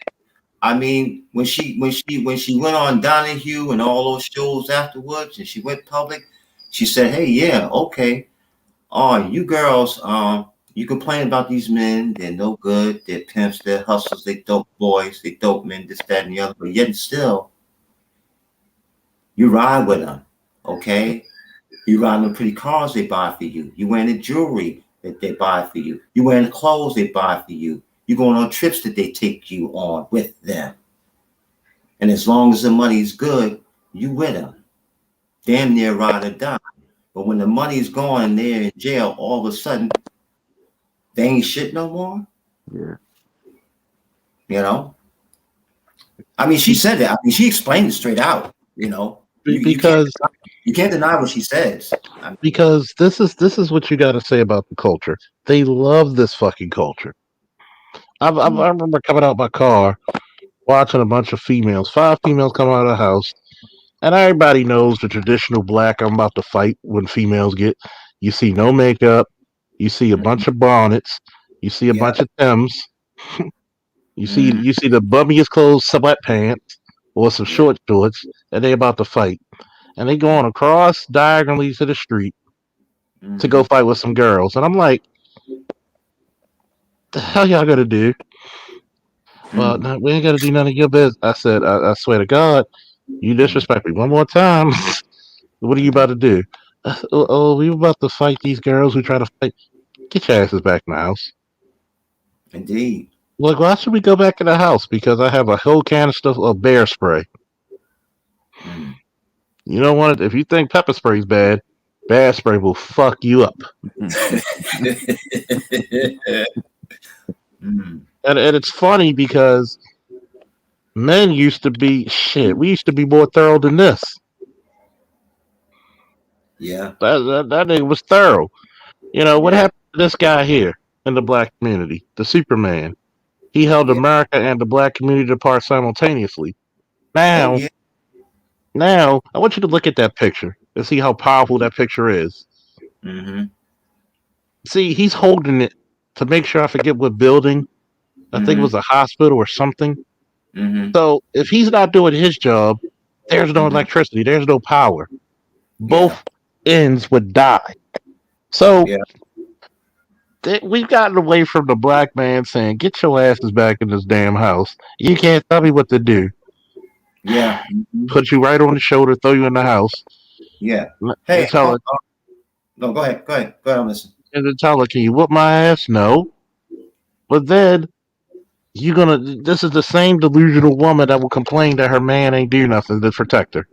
S5: I mean, when she went on Donahue and all those shows afterwards, and she went public, she said, "Hey, yeah, okay. Oh, you girls, you complain about these men, they're no good, they're pimps, they're hustlers, they dope boys, they dope men, this, that, and the other, but yet and still, you ride with them, okay? You ride in the pretty cars they buy for you. You wearing the jewelry that they buy for you. You wearing the clothes they buy for you. You going on trips that they take you on with them. And as long as the money's good, you with them. Damn near ride or die. But when the money's gone and they're in jail, all of a sudden, they ain't shit no more.
S4: Yeah.
S5: You know? I mean, she said that. I mean, she explained it straight out. You know,
S1: because
S5: you can't deny what she says. I mean,
S1: because this is what you got to say about the culture. They love this fucking culture. I remember coming out my car, watching a bunch of females, 5 females come out of the house, and everybody knows the traditional black I'm about to fight when females get. You see no makeup, you see a bunch of bonnets, you see a bunch of Timbs, you see the bummiest clothes, sweatpants, or some short shorts, and they about to fight. And they going across diagonally to the street to go fight with some girls. And I'm like, the hell y'all gonna do? Well, no, we ain't gotta do none of your business. I said, I swear to God, you disrespect me one more time. What are you about to do? Oh, we about to fight these girls who try to fight. Get your asses back in the house.
S5: Indeed.
S1: Like, why should we go back in the house? Because I have a whole canister of bear spray. You don't want it. If you think pepper spray's bad, bear spray will fuck you up. And it's funny because men used to be shit. We used to be more thorough than this.
S5: Yeah.
S1: That nigga was thorough. You know, what happened to this guy here in the black community? The Superman. He held America and the black community apart simultaneously. Now, now, I want you to look at that picture and see how powerful that picture is. See, he's holding it to make sure I forget what building. I think it was a hospital or something. So if he's not doing his job, there's no electricity, there's no power. Both ends would die. So we've gotten away from the black man saying, "Get your asses back in this damn house. You can't tell me what to do."
S5: Yeah.
S1: Put you right on the shoulder, throw you in the house.
S5: Yeah. Hey,
S1: tell her,
S5: no, go ahead. Go ahead. Go ahead. I'm listening.
S1: And then tell her, "Can you whoop my ass?" No. But then this is the same delusional woman that will complain that her man ain't do nothing to protect her.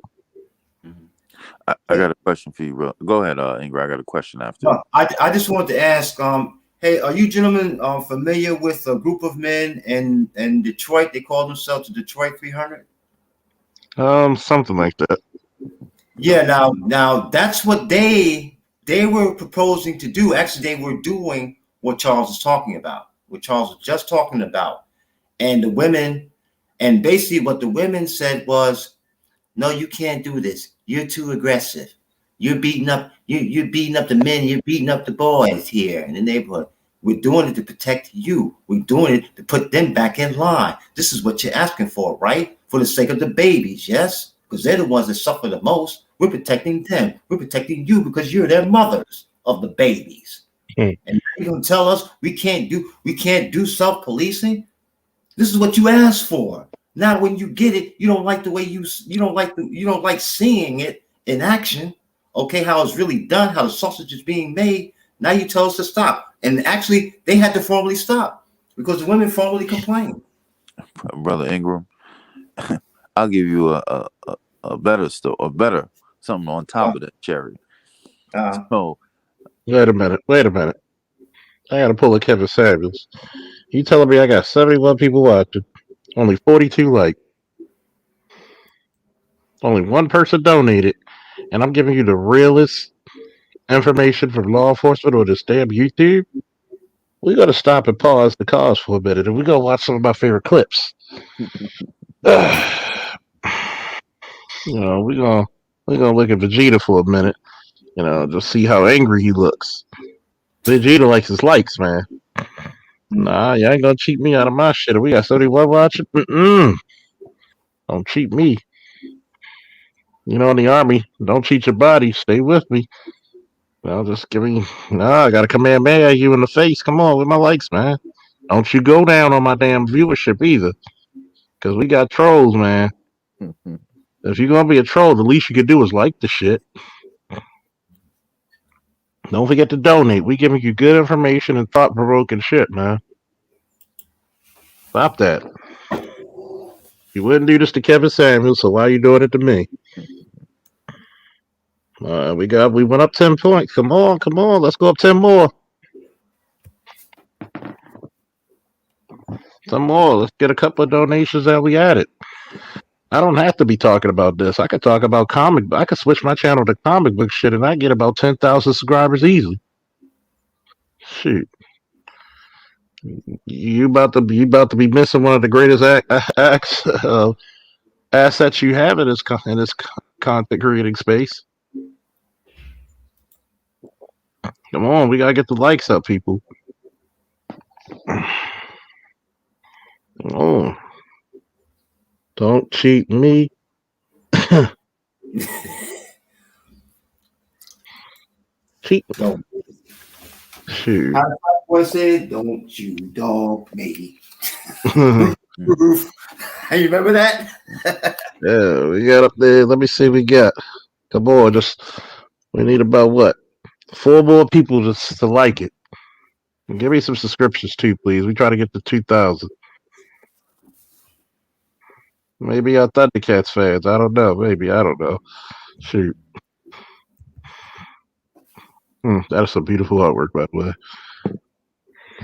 S4: I got a question for you, bro. Go ahead, Ingrid. I got a question after.
S5: I just wanted to ask, hey, are you gentlemen familiar with a group of men in Detroit? They call themselves the Detroit 300.
S1: Something like that.
S5: Yeah. Now that's what they were proposing to do. Actually, they were doing what Charles is talking about. What Charles was just talking about, and the women, and basically what the women said was, "No, you can't do this. You're too aggressive. You're beating up the men. You're beating up the boys here in the neighborhood. We're doing it to protect you. We're doing it to put them back in line. This is what you're asking for, right? For the sake of the babies, yes? Because they're the ones that suffer the most. We're protecting them. We're protecting you because you're their mothers of the babies. And you're gonna tell us we can't do self-policing? This is what you asked for. Now, when you get it, you don't like the way you don't like seeing it in action. okay, how it's really done, how the sausage is being made. Now you tell us to stop. And actually, they had to formally stop because the women formally complained.
S4: Brother Ingram, I'll give you a better story, or better something on top of that cherry. So
S1: Wait a minute. I gotta pull a Kevin Samuels. You telling me I got 71 people watching, only 42 like, only one person donated, and I'm giving you the realest information from law enforcement on this damn YouTube? We gotta stop and pause the cause for a minute, and we gotta watch some of my favorite clips. We're gonna look at Vegeta for a minute. Just see how angry he looks. Vegeta likes his likes, man. Nah, you ain't gonna cheat me out of my shit. We got 71 watching. Don't cheat me. In the army, don't cheat your body. Stay with me. Just give me. Nah, I got a command at you in the face. Come on, with my likes, man. Don't you go down on my damn viewership either. Because we got trolls, man. If you're gonna be a troll, the least you can do is like the shit. Don't forget to donate. We giving you good information and thought provoking shit, man. Stop that. You wouldn't do this to Kevin Samuels, so why are you doing it to me? We went up 10 points. Come on, let's go up 10 more. 10 more. Let's get a couple of donations that we added. I don't have to be talking about this. I could talk about I could switch my channel to comic book shit and I get about 10,000 subscribers easily. Shoot. You about to be missing one of the greatest assets you have in this content creating space. Come on, we gotta get the likes up, people. Oh, don't cheat me. Cheat.
S5: Don't.
S1: Shoot.
S5: How the boy said, "Don't you dog me." You remember that?
S1: Yeah, we got up there. Let me see what we got. Come on, we need about what? 4 more people just to like it. And give me some subscriptions too, please. We try to get to 2,000. Maybe our Thundercats fans. I don't know. Maybe. I don't know. Shoot. That is some beautiful artwork, by the way.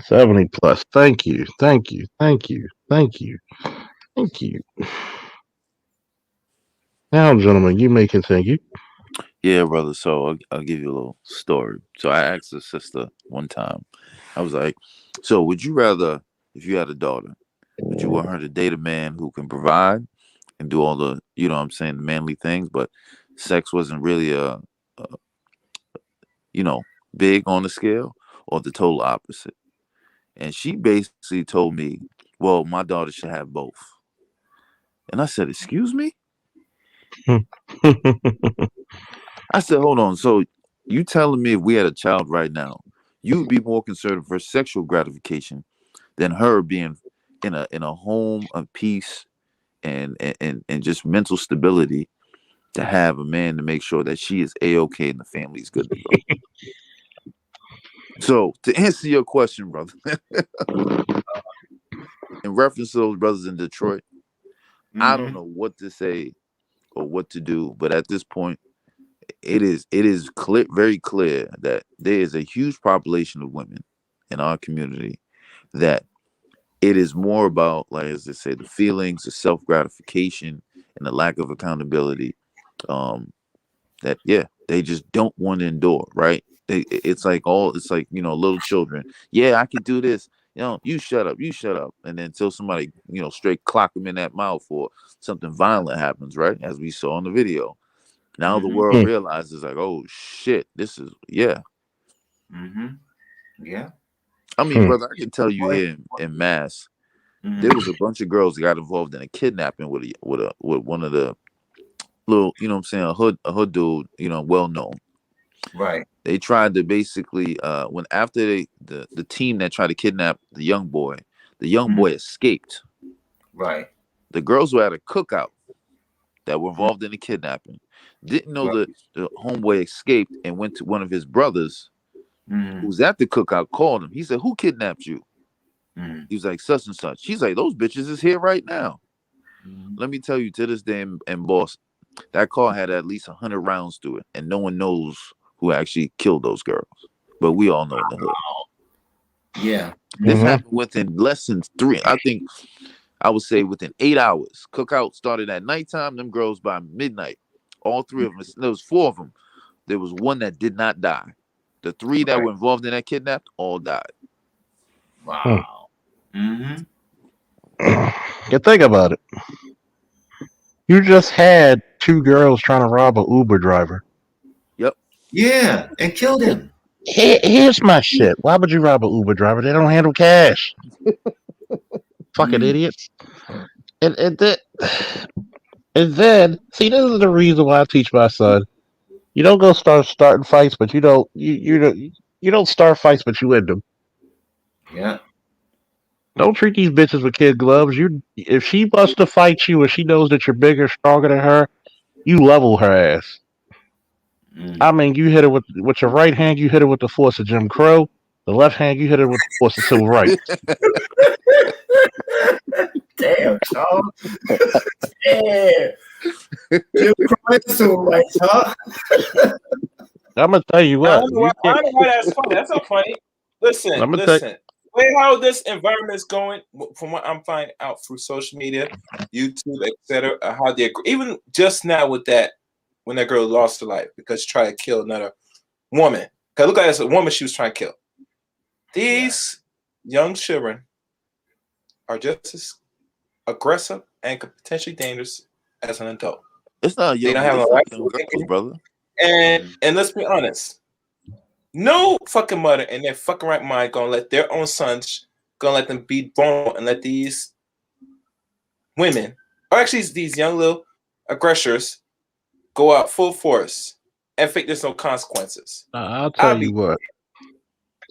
S1: 70 plus. Thank you. Now, gentlemen, you may continue.
S4: Yeah, brother. So I'll give you a little story. So I asked a sister one time. I was like, "So would you rather, if you had a daughter, would you want her to date a man who can provide and do all the, the manly things, but sex wasn't really big on the scale, or the total opposite?" And she basically told me, "Well, my daughter should have both." And I said, "Excuse me?" I said, "Hold on. So you telling me if we had a child right now, you would be more concerned for sexual gratification than her being in a home of peace and just mental stability, to have a man to make sure that she is A-okay and the family's good to go?" So to answer your question, brother, in reference to those brothers in Detroit, I don't know what to say or what to do, but at this point, it is clear, very clear, that there is a huge population of women in our community that it is more about, like, as they say, the feelings, the self-gratification, and the lack of accountability. That they just don't want to endure, right? It's like little children. Yeah, I can do this. You shut up, and then until somebody straight clock them in that mouth, or something violent happens, right? As we saw in the video. Now the world realizes, like, oh shit, this is
S5: Yeah.
S4: I mean, brother, I can tell you here in Mass, there was a bunch of girls that got involved in a kidnapping with one of the little, a hood dude, well known.
S5: Right.
S4: They tried to basically after the team that tried to kidnap the young boy escaped.
S5: Right.
S4: The girls were at a cookout. that were involved in the kidnapping. Didn't know the homeboy escaped and went to one of his brothers who was at the cookout, called him. He said, "Who kidnapped you?" He was like, "Such and such." He's like, "Those bitches is here right now." Let me tell you, to this day in Boston, that car had at least 100 rounds through it, and no one knows who actually killed those girls. But we all know in the hood.
S5: Yeah.
S4: This happened within less than I would say within 8 hours. Cookout started at nighttime. Them girls by midnight. All three of them. There was 4 of them. There was one that did not die. The 3 that were involved in that kidnap all died.
S5: Wow.
S1: You think about it. You just had 2 girls trying to rob an Uber driver.
S4: Yep.
S5: Yeah, and killed him.
S1: Here's my shit. Why would you rob an Uber driver? They don't handle cash. Fucking idiots. And then, see, this is the reason why I teach my son. You don't go starting fights, but you don't start fights, but you end them.
S5: Yeah.
S1: Don't treat these bitches with kid gloves. If she wants to fight you and she knows that you're bigger, stronger than her, you level her ass. I mean, you hit her with your right hand, you hit her with the force of Jim Crow. The left hand, you hit her with the force of civil rights.
S5: Damn, Charles. Yeah. Jim Crow civil rights, huh?
S1: I'm gonna tell you
S3: I
S1: what.
S3: don't know why that's funny. That's not funny. Listen. Wait, how this environment is going, from what I'm finding out through social media, YouTube, etc., how they even just now with that, when that girl lost her life because she tried to kill another woman. Because look at it as a woman she was trying to kill. These young children are just as aggressive and potentially dangerous as an adult.
S4: It's not young.
S3: They don't have a right
S4: girls, brother.
S3: And let's be honest. No fucking mother in their fucking right mind gonna let their own sons gonna let them be vulnerable and let these women, or actually these young little aggressors, go out full force and think there's no consequences.
S1: I'll tell you what.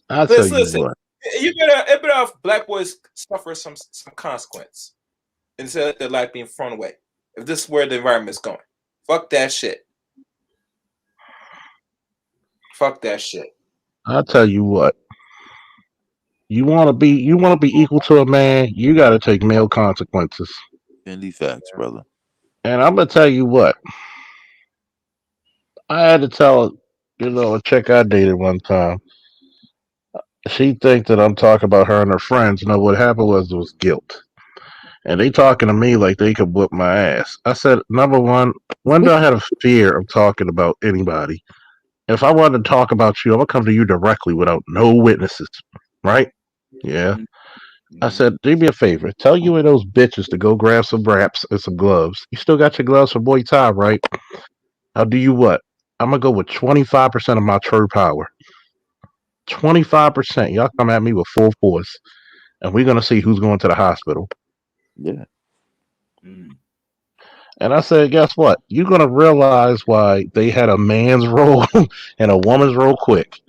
S1: Listen,
S3: you better have black boys suffer some consequence instead of their life being thrown away. If this is where the environment is going, fuck that shit. Fuck that shit.
S1: I'll tell you what. You want to be equal to a man, you got to take male consequences.
S4: Indeed facts, brother.
S1: And I'm gonna tell you what. I had to tell a chick I dated one time. She think that I'm talking about her and her friends. No, what happened was guilt. And they talking to me like they could whip my ass. I said, number one, when do I have a fear of talking about anybody? If I wanted to talk about you, I'm gonna come to you directly without no witnesses, right? Yeah. I said, do me a favor. Tell you and those bitches to go grab some wraps and some gloves. You still got your gloves for Muay Thai, right? I'll do you what? I'm gonna go with 25% of my true power. 25%. Y'all come at me with full force, and we're gonna see who's going to the hospital.
S4: Yeah.
S1: And I said, guess what? You're going to realize why they had a man's role and a woman's role quick.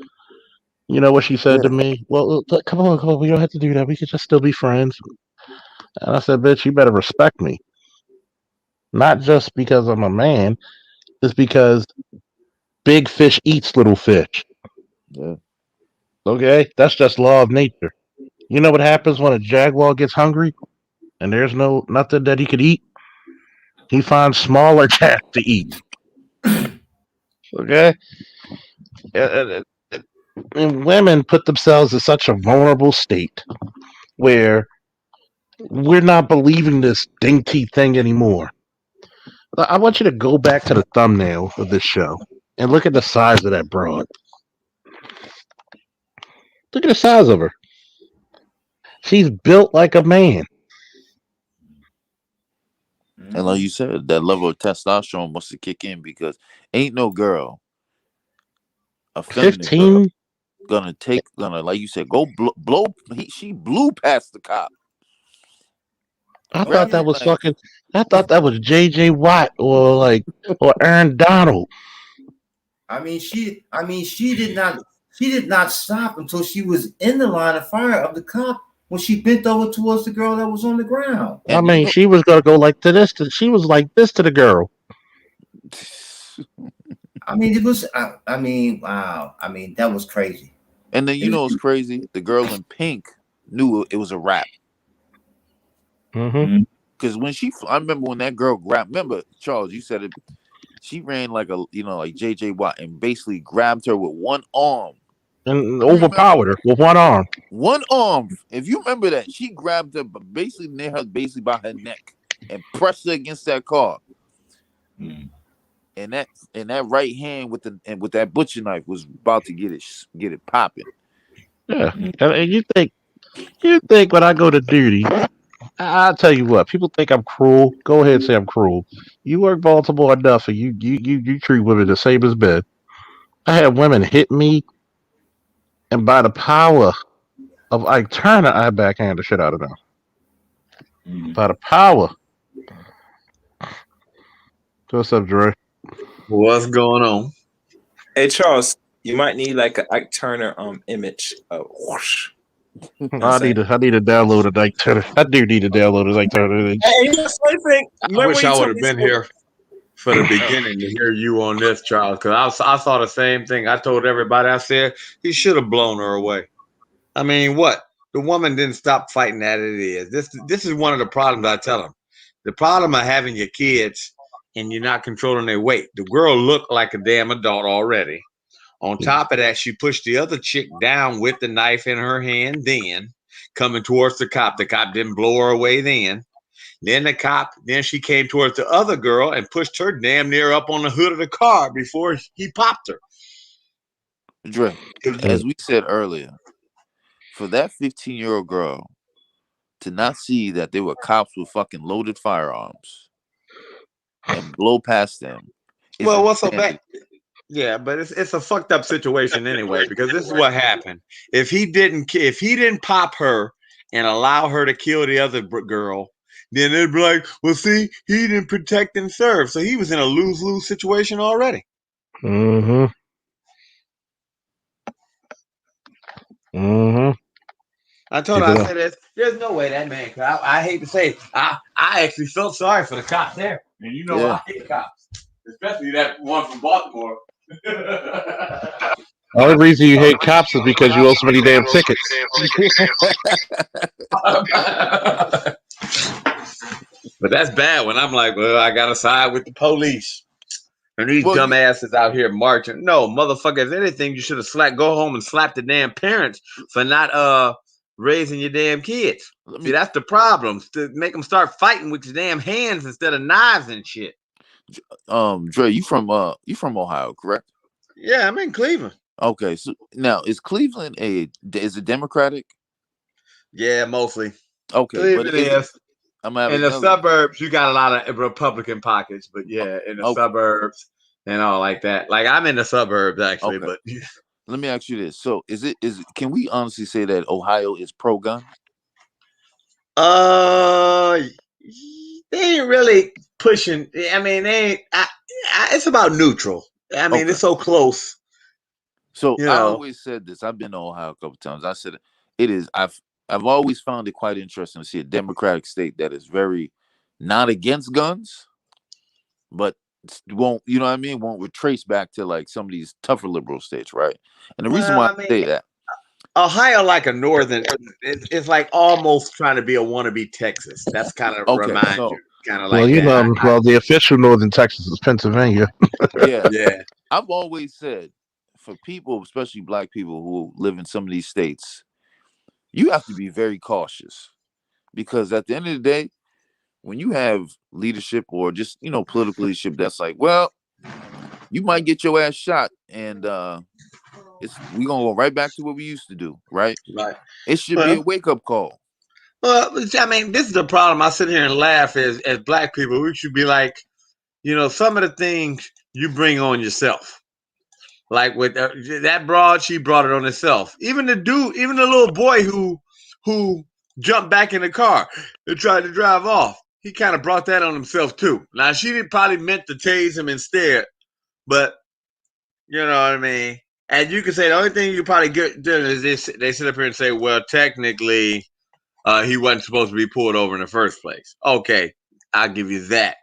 S1: You know what she said to me? Well, come on. We don't have to do that. We could just still be friends. And I said, bitch, you better respect me. Not just because I'm a man. It's because big fish eats little fish.
S4: Yeah.
S1: Okay? That's just law of nature. You know what happens when a jaguar gets hungry and there's nothing that he could eat? He finds smaller cats to eat. Okay? And women put themselves in such a vulnerable state where we're not believing this dainty thing anymore. I want you to go back to the thumbnail of this show and look at the size of that broad. Look at the size of her. She's built like a man.
S4: And like you said, that level of testosterone must have kick in because ain't no girl, a feminine
S1: 15
S4: girl, gonna like you said, go blow. She blew past the cop.
S1: I thought that was fucking. I thought that was J.J. Watt or Aaron Donald.
S5: I mean, she did not stop until she was in the line of fire of the cop when she bent over towards the girl that was on the ground.
S1: I mean, she was gonna go like to this. She was like this to the girl.
S5: I mean, it was. I mean, wow. I mean, that was crazy.
S4: And then you know what's crazy? The girl in pink knew it was a wrap.
S1: Mm-hmm.
S4: Because when I remember when that girl grabbed. Remember, Charles, you said it. She ran like like J.J. Watt and basically grabbed her with one arm.
S1: And overpowered her with one arm.
S4: One arm. If you remember that, she grabbed her basically near her, basically by her neck, and pressed her against that car.
S5: Mm.
S4: And that right hand with that butcher knife was about to get it popping.
S1: Yeah. And you think when I go to duty, I'll tell you what, people think I'm cruel. Go ahead and say I'm cruel. You work Baltimore enough and you treat women the same as men. I had women hit me, and by the power of Ike Turner, I backhand the shit out of them.
S5: Mm.
S1: By the power. What's up, Dre?
S6: What's going on?
S3: Hey Charles, you might need like an Ike Turner image. Whoosh.
S1: I need to download a Ike Turner. I do need to download a Ike Turner image.
S3: Hey, you know the funny thing?
S6: I wish I would have been here for the beginning to hear you on this, Charles, because I saw the same thing. I told everybody, I said he should have blown her away. I mean, what? The woman didn't stop fighting at it. This is one of the problems I tell them. The problem of having your kids and you're not controlling their weight. The girl looked like a damn adult already. On top of that, she pushed the other chick down with the knife in her hand, then coming towards the cop. The cop didn't blow her away then. Then she came towards the other girl and pushed her damn near up on the hood of the car before he popped her.
S4: Dre, as we said earlier, for that 15-year-old girl to not see that there were cops with fucking loaded firearms and blow past them.
S6: Well, what's so bad? Yeah, but it's a fucked up situation anyway, because this is what happened. If he didn't pop her and allow her to kill the other girl, then it'd be like, well, see, he didn't protect and serve. So he was in a lose-lose situation already.
S1: Mm-hmm. Mm-hmm.
S6: I told her, I said, there's no way that man, I hate to say it, I actually felt sorry for the cops there. And you know, I hate cops, especially that one from Baltimore.
S1: The only reason you hate cops is because you owe so many damn tickets.
S6: But that's bad when I'm like, well, I gotta side with the police. And these dumbasses out here marching. No, motherfucker, if anything, you should have go home and slap the damn parents for not raising your damn kids. See, that's the problem. To make them start fighting with your damn hands instead of knives and shit.
S4: Dre, you from Ohio, correct?
S6: Yeah, I'm in Cleveland.
S4: Okay, so now is Cleveland is it Democratic?
S6: Yeah, mostly.
S4: Okay,
S6: Cleveland is.
S4: In
S6: the suburbs, you got a lot of Republican pockets, but yeah, in the suburbs and all like that. Like I'm in the suburbs actually, but
S4: let me ask you this: so can we honestly say that Ohio is pro-gun?
S6: They ain't really pushing. I mean, they ain't. It's about neutral. I mean, it's so close.
S4: So I always said this. I've been to Ohio a couple times. I said it is. I've always found it quite interesting to see a Democratic state that is very not against guns, but won't, you know what I mean, won't retrace back to like some of these tougher liberal states, right? And the reason why I say that,
S6: Ohio, like a northern, it's like almost trying to be a wannabe Texas. That's kind of remind you, kind of like.
S1: Well, you know, the official northern Texas is Pennsylvania.
S6: Yeah.
S4: I've always said, for people, especially black people who live in some of these states, you have to be very cautious, because at the end of the day, when you have leadership or just, you know, political leadership that's like, well, you might get your ass shot, and we gonna go right back to what we used to do, right?
S6: Right.
S4: It should be a wake-up call.
S6: Well, I mean, this is the problem. I sit here and laugh as black people. We should be like, you know, some of the things you bring on yourself. Like with that broad, she brought it on herself. Even the little boy who jumped back in the car and tried to drive off, he kind of brought that on himself too. Now she probably meant to tase him instead, but you know what I mean. And you can say the only thing you probably get done is they sit up here and say, well, technically, he wasn't supposed to be pulled over in the first place. Okay, I'll give you that.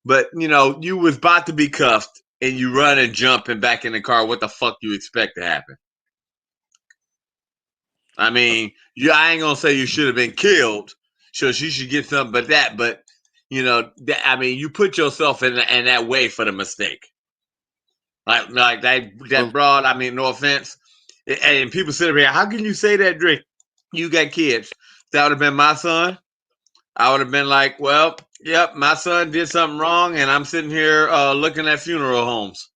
S6: But you was about to be cuffed, and you run and jump and back in the car. What the fuck you expect to happen? I mean, I ain't gonna say you should have been killed, so she should get something, but I mean, you put yourself in that way for the mistake. Like that broad. I mean, no offense, and people sit up here. How can you say that, Drake? You got kids. That would have been my son. I would have been like, well, yep, my son did something wrong, and I'm sitting here looking at funeral homes.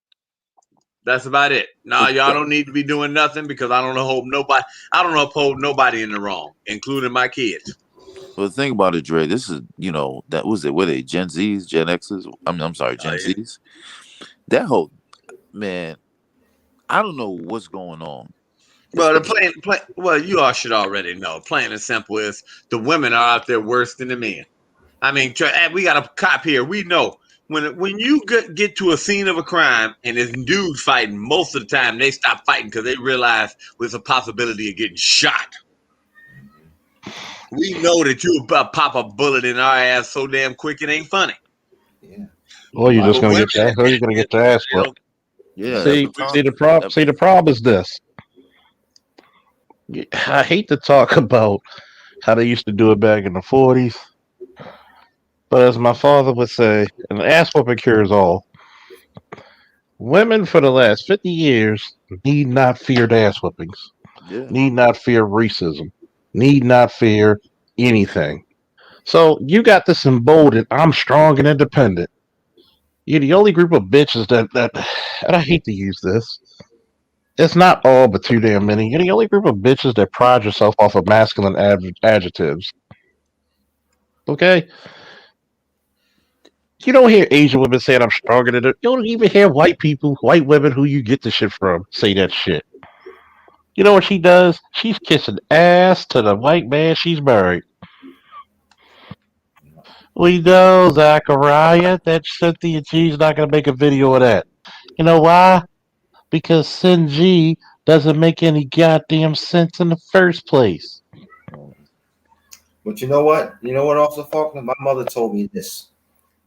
S6: That's about it. No, y'all don't need to be doing nothing because I don't uphold nobody in the wrong, including my kids.
S4: Well, the thing about it, Dre, this is, that was it. Were they Gen Zs, Gen Xs? I'm sorry, Gen Zs. That whole, man, I don't know what's going on.
S6: Well, well, you all should already know. Plain and simple is the women are out there worse than the men. I mean, we got a cop here. We know when you get to a scene of a crime and there's dudes fighting, most of the time they stop fighting because they realize there's a possibility of getting shot. We know that you pop a bullet in our ass so damn quick it ain't funny.
S5: Yeah.
S1: Well, you're just gonna get that. You're gonna get your ass whooped.
S4: Yeah.
S1: See the problem is this. I hate to talk about how they used to do it back in the 40s, but as my father would say, an ass whooping cures all. Women for the last 50 years need not fear ass whoopings, need not fear racism, need not fear anything. So you got this emboldened, I'm strong and independent. You're the only group of bitches that and I hate to use this. It's not all but too damn many. You're the only group of bitches that pride yourself off of masculine adjectives. Okay? You don't hear Asian women saying I'm stronger than her. You don't even hear white women who you get the shit from say that shit. You know what she does? She's kissing ass to the white man she's married. We know, Zachariah, that Cynthia G's not going to make a video of that. You know why? Because Sin G doesn't make any goddamn sense in the first place.
S5: But you know what? You know what also, Faulkner? My mother told me this.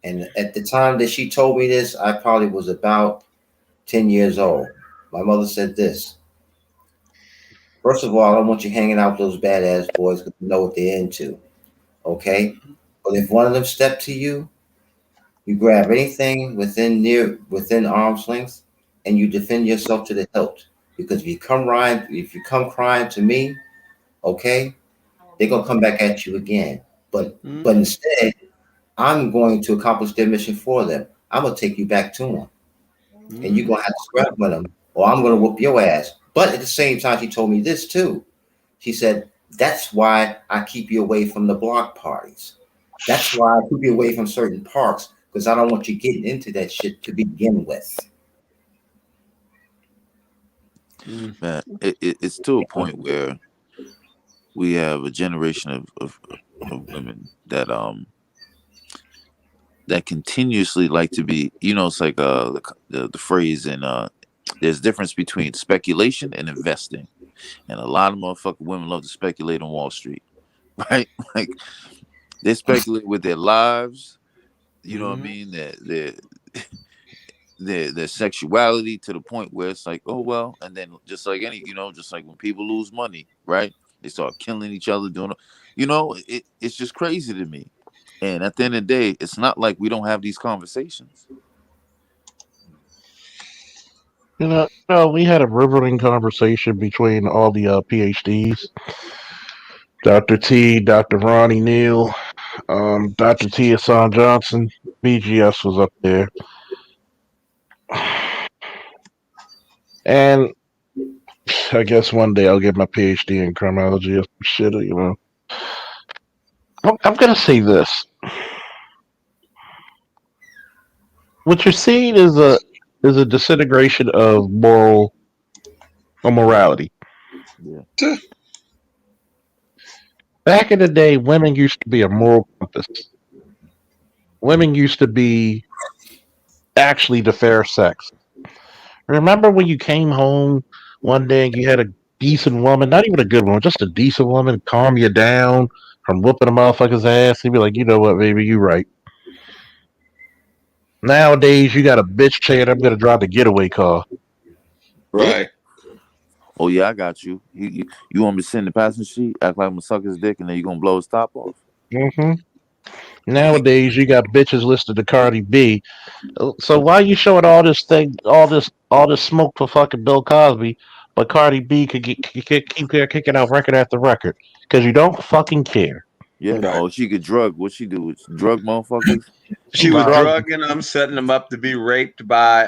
S5: And at the time that she told me this, I probably was about 10 years old. My mother said this. First of all, I don't want you hanging out with those badass boys because you know what they're into. Okay? But if one of them step to you, you grab anything within arm's length and you defend yourself to the hilt. Because if you come crying to me, okay, they're gonna come back at you again. But instead, I'm going to accomplish their mission for them. I'm gonna take you back to them, and you're gonna have to scrap with them, or I'm gonna whoop your ass. But at the same time, she told me this too. She said, "That's why I keep you away from the block parties. That's why I keep you away from certain parks because I don't want you getting into that shit to begin with."
S4: Man, it's to a point where we have a generation of women that that continuously like to be, it's like the phrase in there's a difference between speculation and investing, and a lot of motherfucking women love to speculate on Wall Street, right? Like they speculate with their lives, you know what I mean? Their sexuality to the point where it's like, oh well, and then just like just like when people lose money, right? They start killing each other, it's just crazy to me. And at the end of the day, it's not like we don't have these conversations.
S1: We had a riveting conversation between all the PhDs, Dr. T, Dr. Ronnie Neal, Dr. T. Hassan Johnson, BGS was up there. And I guess one day I'll get my PhD in criminology or some shit, I'm going to say this. What you're seeing is a disintegration of morality.
S4: Yeah.
S1: Back in the day, women used to be a moral compass. Women used to be actually the fair sex. Remember when you came home one day and you had a decent woman, not even a good woman, just a decent woman, calm you down from whooping a motherfucker's ass? He'd be like, you know what, baby, you right. Nowadays, you got a bitch saying, "I'm gonna drive the getaway car."
S6: Right.
S4: Oh yeah, I got you. You want me to sit in the passenger seat, act like I'm gonna suck his dick, and then you gonna blow his top off?
S1: hmm Nowadays, you got bitches listed to Cardi B. So why you showing all this smoke for fucking Bill Cosby, but Cardi B keep kicking out record after record because you don't fucking care.
S4: Yeah.
S6: Right.
S4: Oh, she could drug. What she do? Drug motherfuckers.
S6: She was
S1: Drug-
S6: drugging them, setting them up to be raped by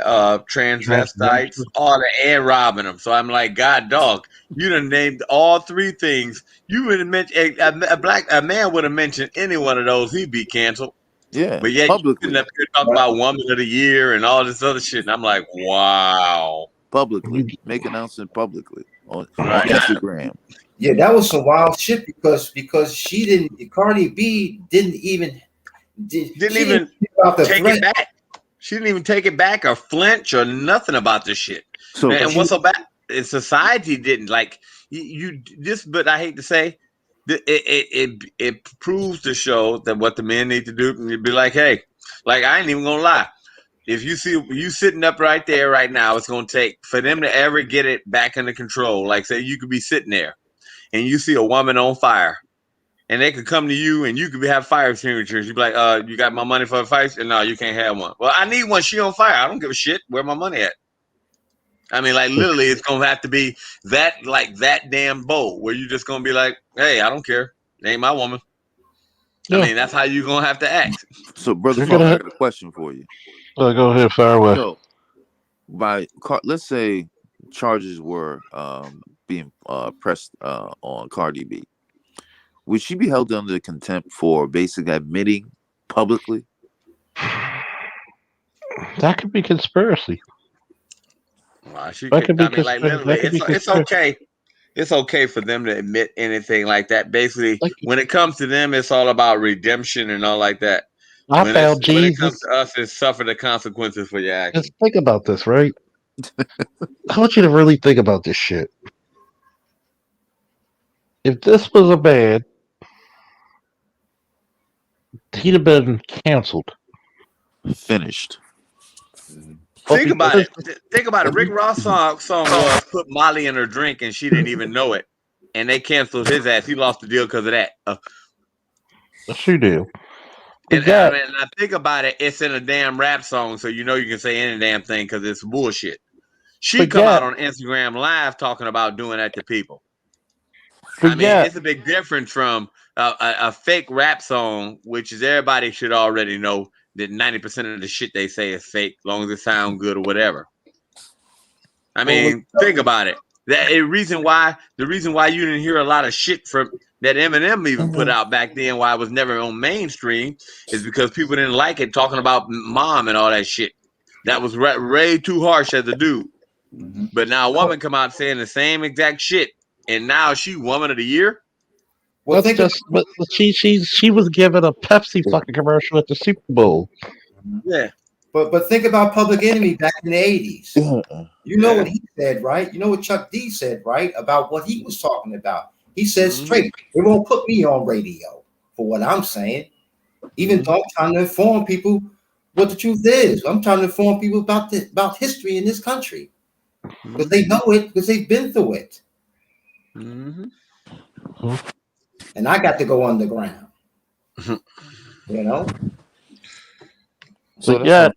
S6: transvestites, all that, and robbing them. So I'm like, God, dog, you done named all three things. You would have mentioned a man would have mentioned any one of those, he'd be canceled.
S4: Yeah.
S6: But yet you
S4: Publicly.
S6: sitting up here talking about woman of the year and all this other shit, and I'm like, wow.
S4: Publicly. Make announcement publicly on
S6: Right.
S4: Instagram.
S5: Yeah, that was some wild shit because Cardi B didn't even about the
S6: take
S5: threat.
S6: it back. She didn't even take it back or flinch or nothing about this shit.
S4: So
S6: And what's so bad? Society didn't like you. This, but I hate to say, it proves to show that what the men need to do. And you'd be like, hey, like I ain't even gonna lie. If you see you sitting up right there right now, it's gonna take for them to ever get it back under control. Like say you could be sitting there and you see a woman on fire. And they could come to you and you could have fire extinguishers. You'd be like, you got my money for a fire? And no, you can't have one. Well, I need one. She on fire. I don't give a shit. Where my money at? I mean, like literally, it's gonna have to be that damn bold where you just gonna be like, hey, I don't care. It ain't my woman.
S1: Yeah.
S6: I mean, that's how you gonna have to act.
S4: So brother,
S1: You're
S4: Funk,
S1: gonna-
S4: I got a question for you.
S1: Go ahead, fire away.
S4: So, let's say charges were being pressed on Cardi B. Would she be held under contempt for basically admitting publicly?
S1: That could be conspiracy.
S6: Well, she
S1: That
S6: could,
S1: could be
S6: I mean, like
S1: conspiracy.
S6: literally,
S1: That could be
S6: it's
S1: conspiracy.
S6: okay. It's okay for them to admit anything like that. Basically,
S1: Like-
S6: when it comes to them, it's all about redemption and all like that.
S1: I
S6: When
S1: found
S6: it
S1: Jesus.
S6: comes to us, it's suffer the consequences for your actions.
S1: Just think about this, right? I want you to really think about this shit. If this was a man, he'd have been canceled.
S4: Finished.
S6: Think about it. Think about it. Rick Ross' song was "Put Molly in Her Drink" and she didn't even know it, and they canceled his ass. He lost the deal because of that.
S1: Yes, you do.
S6: And
S1: Yeah.
S6: I mean, I think about it. It's in a damn rap song, so you know you can say any damn thing because it's bullshit. She
S1: But
S6: come
S1: yeah.
S6: out on Instagram Live talking about doing that to people.
S1: But
S6: I mean,
S1: yeah.
S6: it's a big difference from a fake rap song, which is everybody should already know that 90% of the shit they say is fake, long as it sounds good or whatever. I mean, think about it. The reason why you didn't hear a lot of shit from that Eminem even put out back then, why it was never on mainstream, is because people didn't like it talking about mom and all that shit. That was way too harsh as a dude.
S5: Mhm.
S6: But now a woman come out saying the same exact shit, and now she woman of the year.
S5: Well,
S1: That's
S5: think
S1: just. But she was given a Pepsi fucking commercial at the Super Bowl.
S6: Yeah.
S5: but think about Public Enemy back in the 80s. You know
S6: Yeah.
S5: what he said, right? You know what Chuck D said, right? About what he was talking about. He said
S6: Mhm.
S5: straight, they won't put me on radio for what I'm saying. Even though I'm trying to inform people what the truth is. I'm trying to inform people about history in this country. Because they know it, because they've been through it.
S6: Mhm.
S5: And I got to go underground. You know?
S4: So
S1: But yet,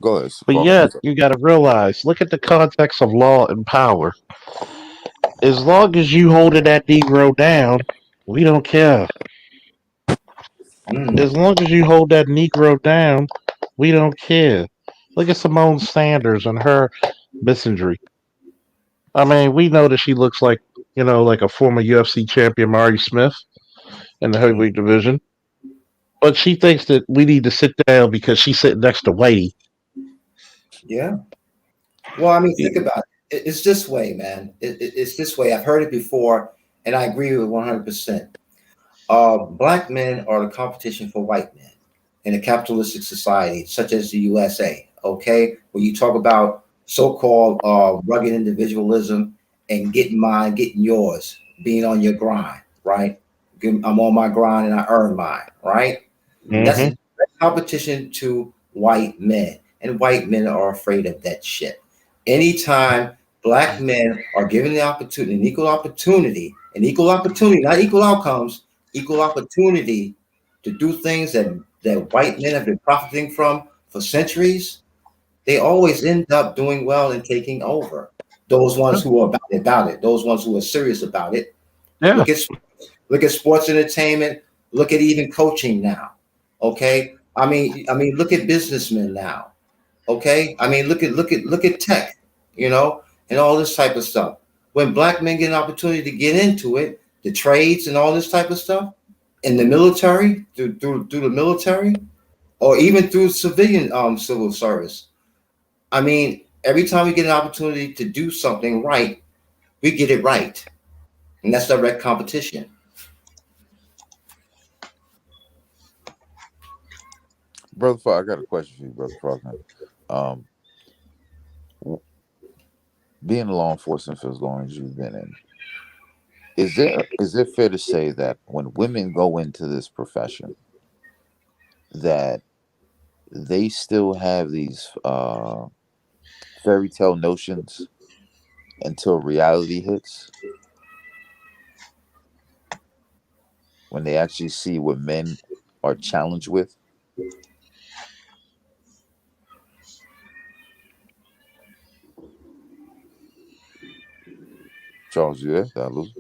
S4: go ahead.
S1: but yet, you got to realize. Look at the context of law and power. As long as you holding that Negro down, we don't care.
S5: Mm.
S1: As long as you hold that Negro down, we don't care. Look at Simone Sanders and her misandry. I mean, we know that she looks like, like a former UFC champion, Mari Smith, in the heavyweight division. But she thinks that we need to sit down because she's sitting next to Whitey.
S5: Yeah. Well, I mean, think about it. It's this way, man. It's this way. I've heard it before, and I agree with it 100%. Black men are the competition for white men in a capitalistic society such as the USA. Okay, when you talk about so-called rugged individualism and getting mine, getting yours, being on your grind, right? I'm on my grind and I earn mine, right? That's a competition to white men. and white men are afraid of that shit. Anytime black men are given the opportunity, not equal outcomes, equal opportunity to do things that white men have been profiting from for centuries, they always end up doing well and taking over. Those ones who are about it, those ones who are serious about it.
S1: Yeah.
S5: Look at sports entertainment. Look at even coaching now. Okay, I mean, look at businessmen now. Okay, I mean, look at tech, you know, and all this type of stuff. When black men get an opportunity to get into it, the trades and all this type of stuff, in the military, through the military, or even through civilian civil service. I mean, every time we get an opportunity to do something right, we get it right, and that's direct competition.
S4: Brother Frog, I got a question for you, Brother Frog. Being in law enforcement for as long as you've been in, is it fair to say that when women go into this profession, that they still have these fairy tale notions until reality hits? When they actually see what men are challenged with? Charles, you there? Did I lose?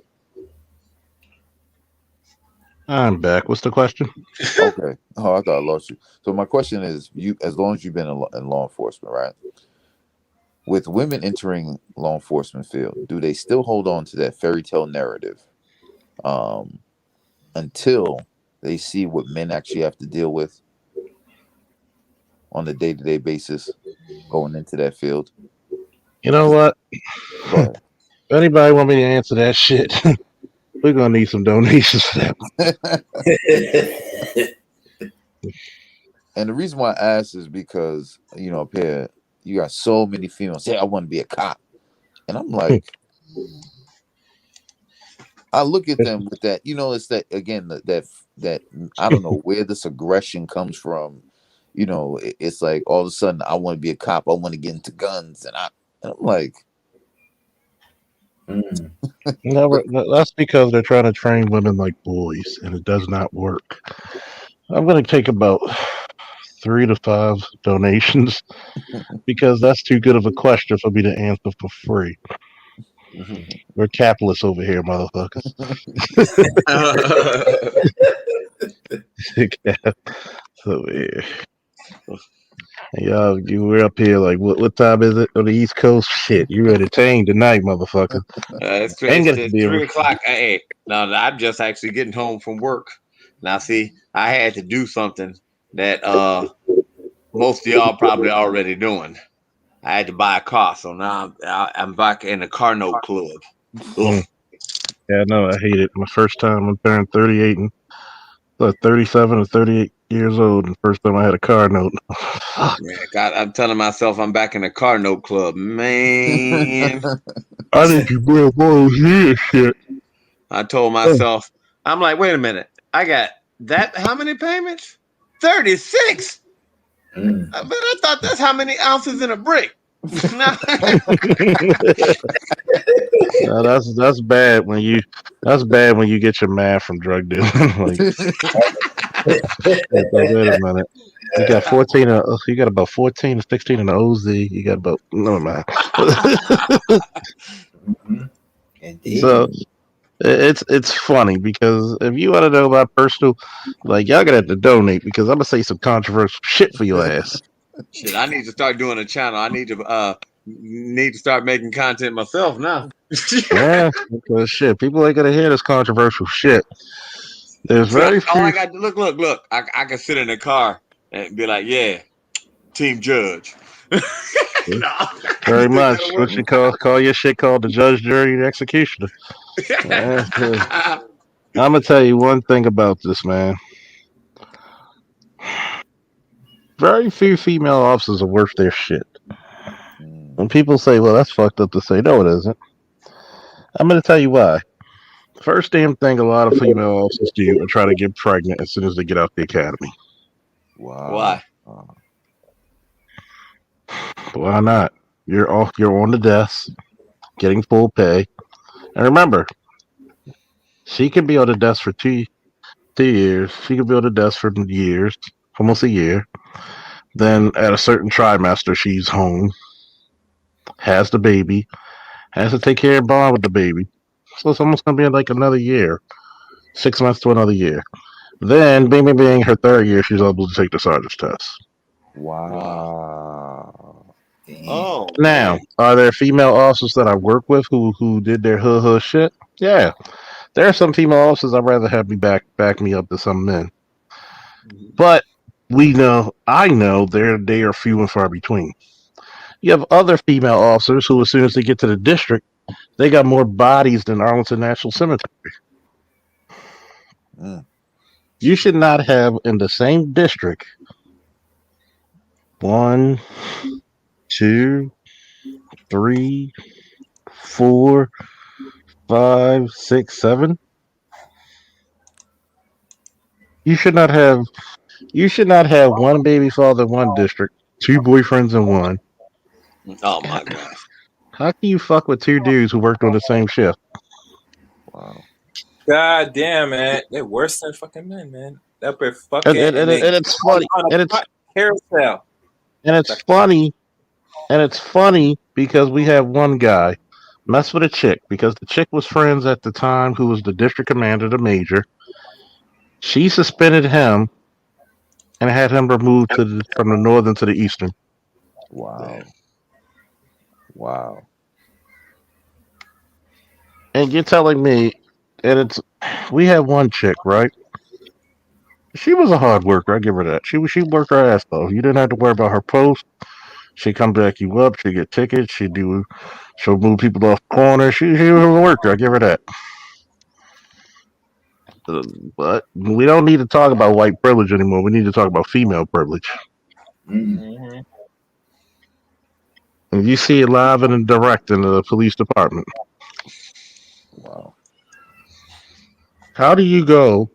S1: I'm back. What's the question?
S4: Okay. Oh, I thought I lost you. So my question is, you, as long as you've been in law enforcement, right? With women entering law enforcement field, do they still hold on to that fairy tale narrative until they see what men actually have to deal with on a day-to-day basis going into that field?
S1: You know what?
S4: Go ahead.
S1: If anybody want me to answer that shit, we're gonna need some donations for that.
S4: And the reason why I ask is because, you know, up here, you got so many females say, I want to be a cop. And I'm like, I look at them with that, you know, it's that, again, that I don't know where this aggression comes from. You know, it's like all of a sudden, I want to be a cop. I want to get into guns. And I'm like,
S1: No, that's because they're trying to train women like boys, and it does not work. I'm going to take about 3 to 5 donations because that's too good of a question for me to answer for free. We're capitalists over here, motherfuckers. So yeah, we're up here like what time is it on the East Coast? Shit, you entertained tonight, motherfucker.
S6: It's
S1: Ain't gonna
S6: 3
S1: be able-
S6: o'clock. Hey, now I'm just actually getting home from work. Now, see, I had to do something that most of y'all probably already doing. I had to buy a car, so now I'm back in the car note club. Ugh.
S1: Yeah, no, I hate it. My first time I'm turning 38 and 37 or 38 years old, and first time I had a car note.
S6: Yeah, God, I'm telling myself I'm back in the car note club, man.
S1: I need to bring more shit.
S6: I told myself, I'm like, wait a minute, I got that. How many payments? 36. But I thought that's how many ounces in a brick.
S1: No, that's bad when you get your math from drug dealing. Like, wait a minute. You got 14. You got about 14 to 16 in the OZ. You got about never mind. So it's funny because if you want to know my personal, like y'all gonna have to donate because I'm gonna say some controversial shit for your ass.
S6: Shit, I need to start doing a channel. I need to start making content myself now.
S1: Yeah, because shit, people ain't gonna hear this controversial shit. There's very few.
S6: All I got to look. I can sit in the car and be like, yeah, Team Judge. No.
S1: Very much. What you call your shit called the judge, jury, and executioner. I'm gonna tell you one thing about this, man. Very few female officers are worth their shit. When people say, well, that's fucked up to say, no, it isn't. I'm going to tell you why. First damn thing a lot of female officers do are try to get pregnant as soon as they get out the academy.
S4: Wow.
S6: Why?
S1: Why not? You're on the desk, getting full pay. And remember, she can be on the desk for 2 years. She can be on the desk for years, almost a year. Then at a certain trimester, she's home, has the baby, has to take care and bond with the baby. So it's almost gonna be like another year, 6 months to another year. Then, bing, bing, bing, her third year, she's able to take the sergeant's test.
S4: Wow.
S5: Damn.
S6: Oh,
S1: Now,
S6: man.
S1: are there female officers that I work with who did their hood shit? Yeah, there are some female officers I'd rather have me back me up than some men. But I know they are few and far between. You have other female officers who, as soon as they get to the district, they got more bodies than Arlington National Cemetery.
S4: Mm.
S1: You should not have in the same district 1, 2, 3, 4, 5, 6, 7. You should not have one baby father in one district, two boyfriends in one.
S6: Oh my God.
S1: How can you fuck with two dudes who worked on the same shift?
S4: Wow.
S3: God damn, man. They're worse than fucking men, man. They're fucking
S1: And it's funny.
S3: on a
S1: And it's
S3: carousel.
S1: and it's funny. And it's funny because we have one guy mess with a chick because the chick was friends at the time who was the district commander, the major. She suspended him and had him removed from the northern to the eastern.
S4: Wow. Wow.
S1: And you're telling me, we had one chick, right? She was a hard worker. I give her that. She worked her ass off. You didn't have to worry about her post. She come back you up. She get tickets. She'll move people off corners. She was a worker. I give her that. But we don't need to talk about white privilege anymore. We need to talk about female privilege.
S5: Mm.
S3: Mm-hmm.
S1: And you see it live and in direct in the police department.
S4: Wow.
S1: How do you go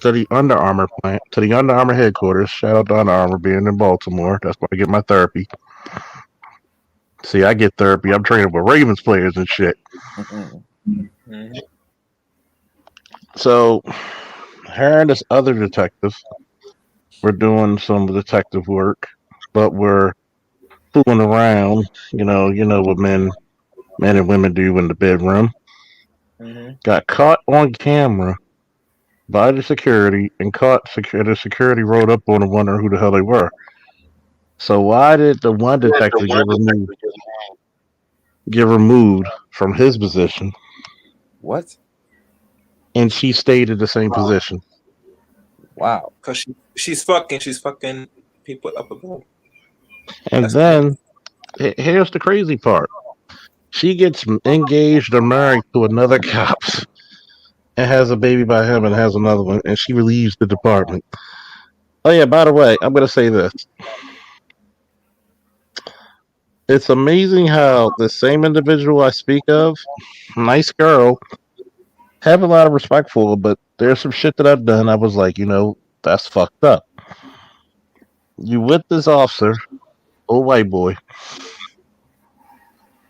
S1: to the Under Armour plant, to the Under Armour headquarters? Shout out to Under Armour being in Baltimore. That's where I get my therapy. See, I get therapy. I'm training with Ravens players and shit.
S3: Mm-hmm.
S1: So, her and this other detective, we're doing some detective work, but we're fooling around. You know what men and women do in the bedroom.
S3: Mm-hmm.
S1: Got caught on camera by the security and the security rolled up on them wondering who the hell they were. So why did the one detective get removed from his position
S4: What?
S1: and she stayed in the same position?
S4: Wow.
S3: Cause she's fucking people up above.
S1: And then here's the crazy part. She gets engaged or married to another cop and has a baby by him and has another one, and she leaves the department. Oh yeah, by the way, I'm gonna say this. It's amazing how the same individual I speak of, nice girl, have a lot of respect for her, but there's some shit that I've done. I was like, that's fucked up. You with this officer, old white boy,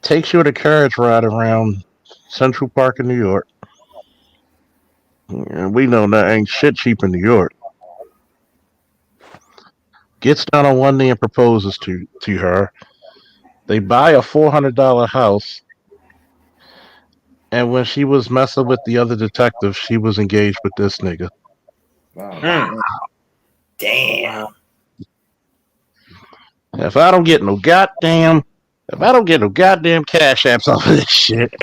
S1: takes you on a carriage ride around Central Park in New York. And we know that ain't shit cheap in New York. Gets down on one knee and proposes to her. They buy a $400 house. And when she was messing with the other detective, she was engaged with this nigga.
S4: Wow.
S5: Damn.
S1: If I don't get no goddamn cash apps off of this shit.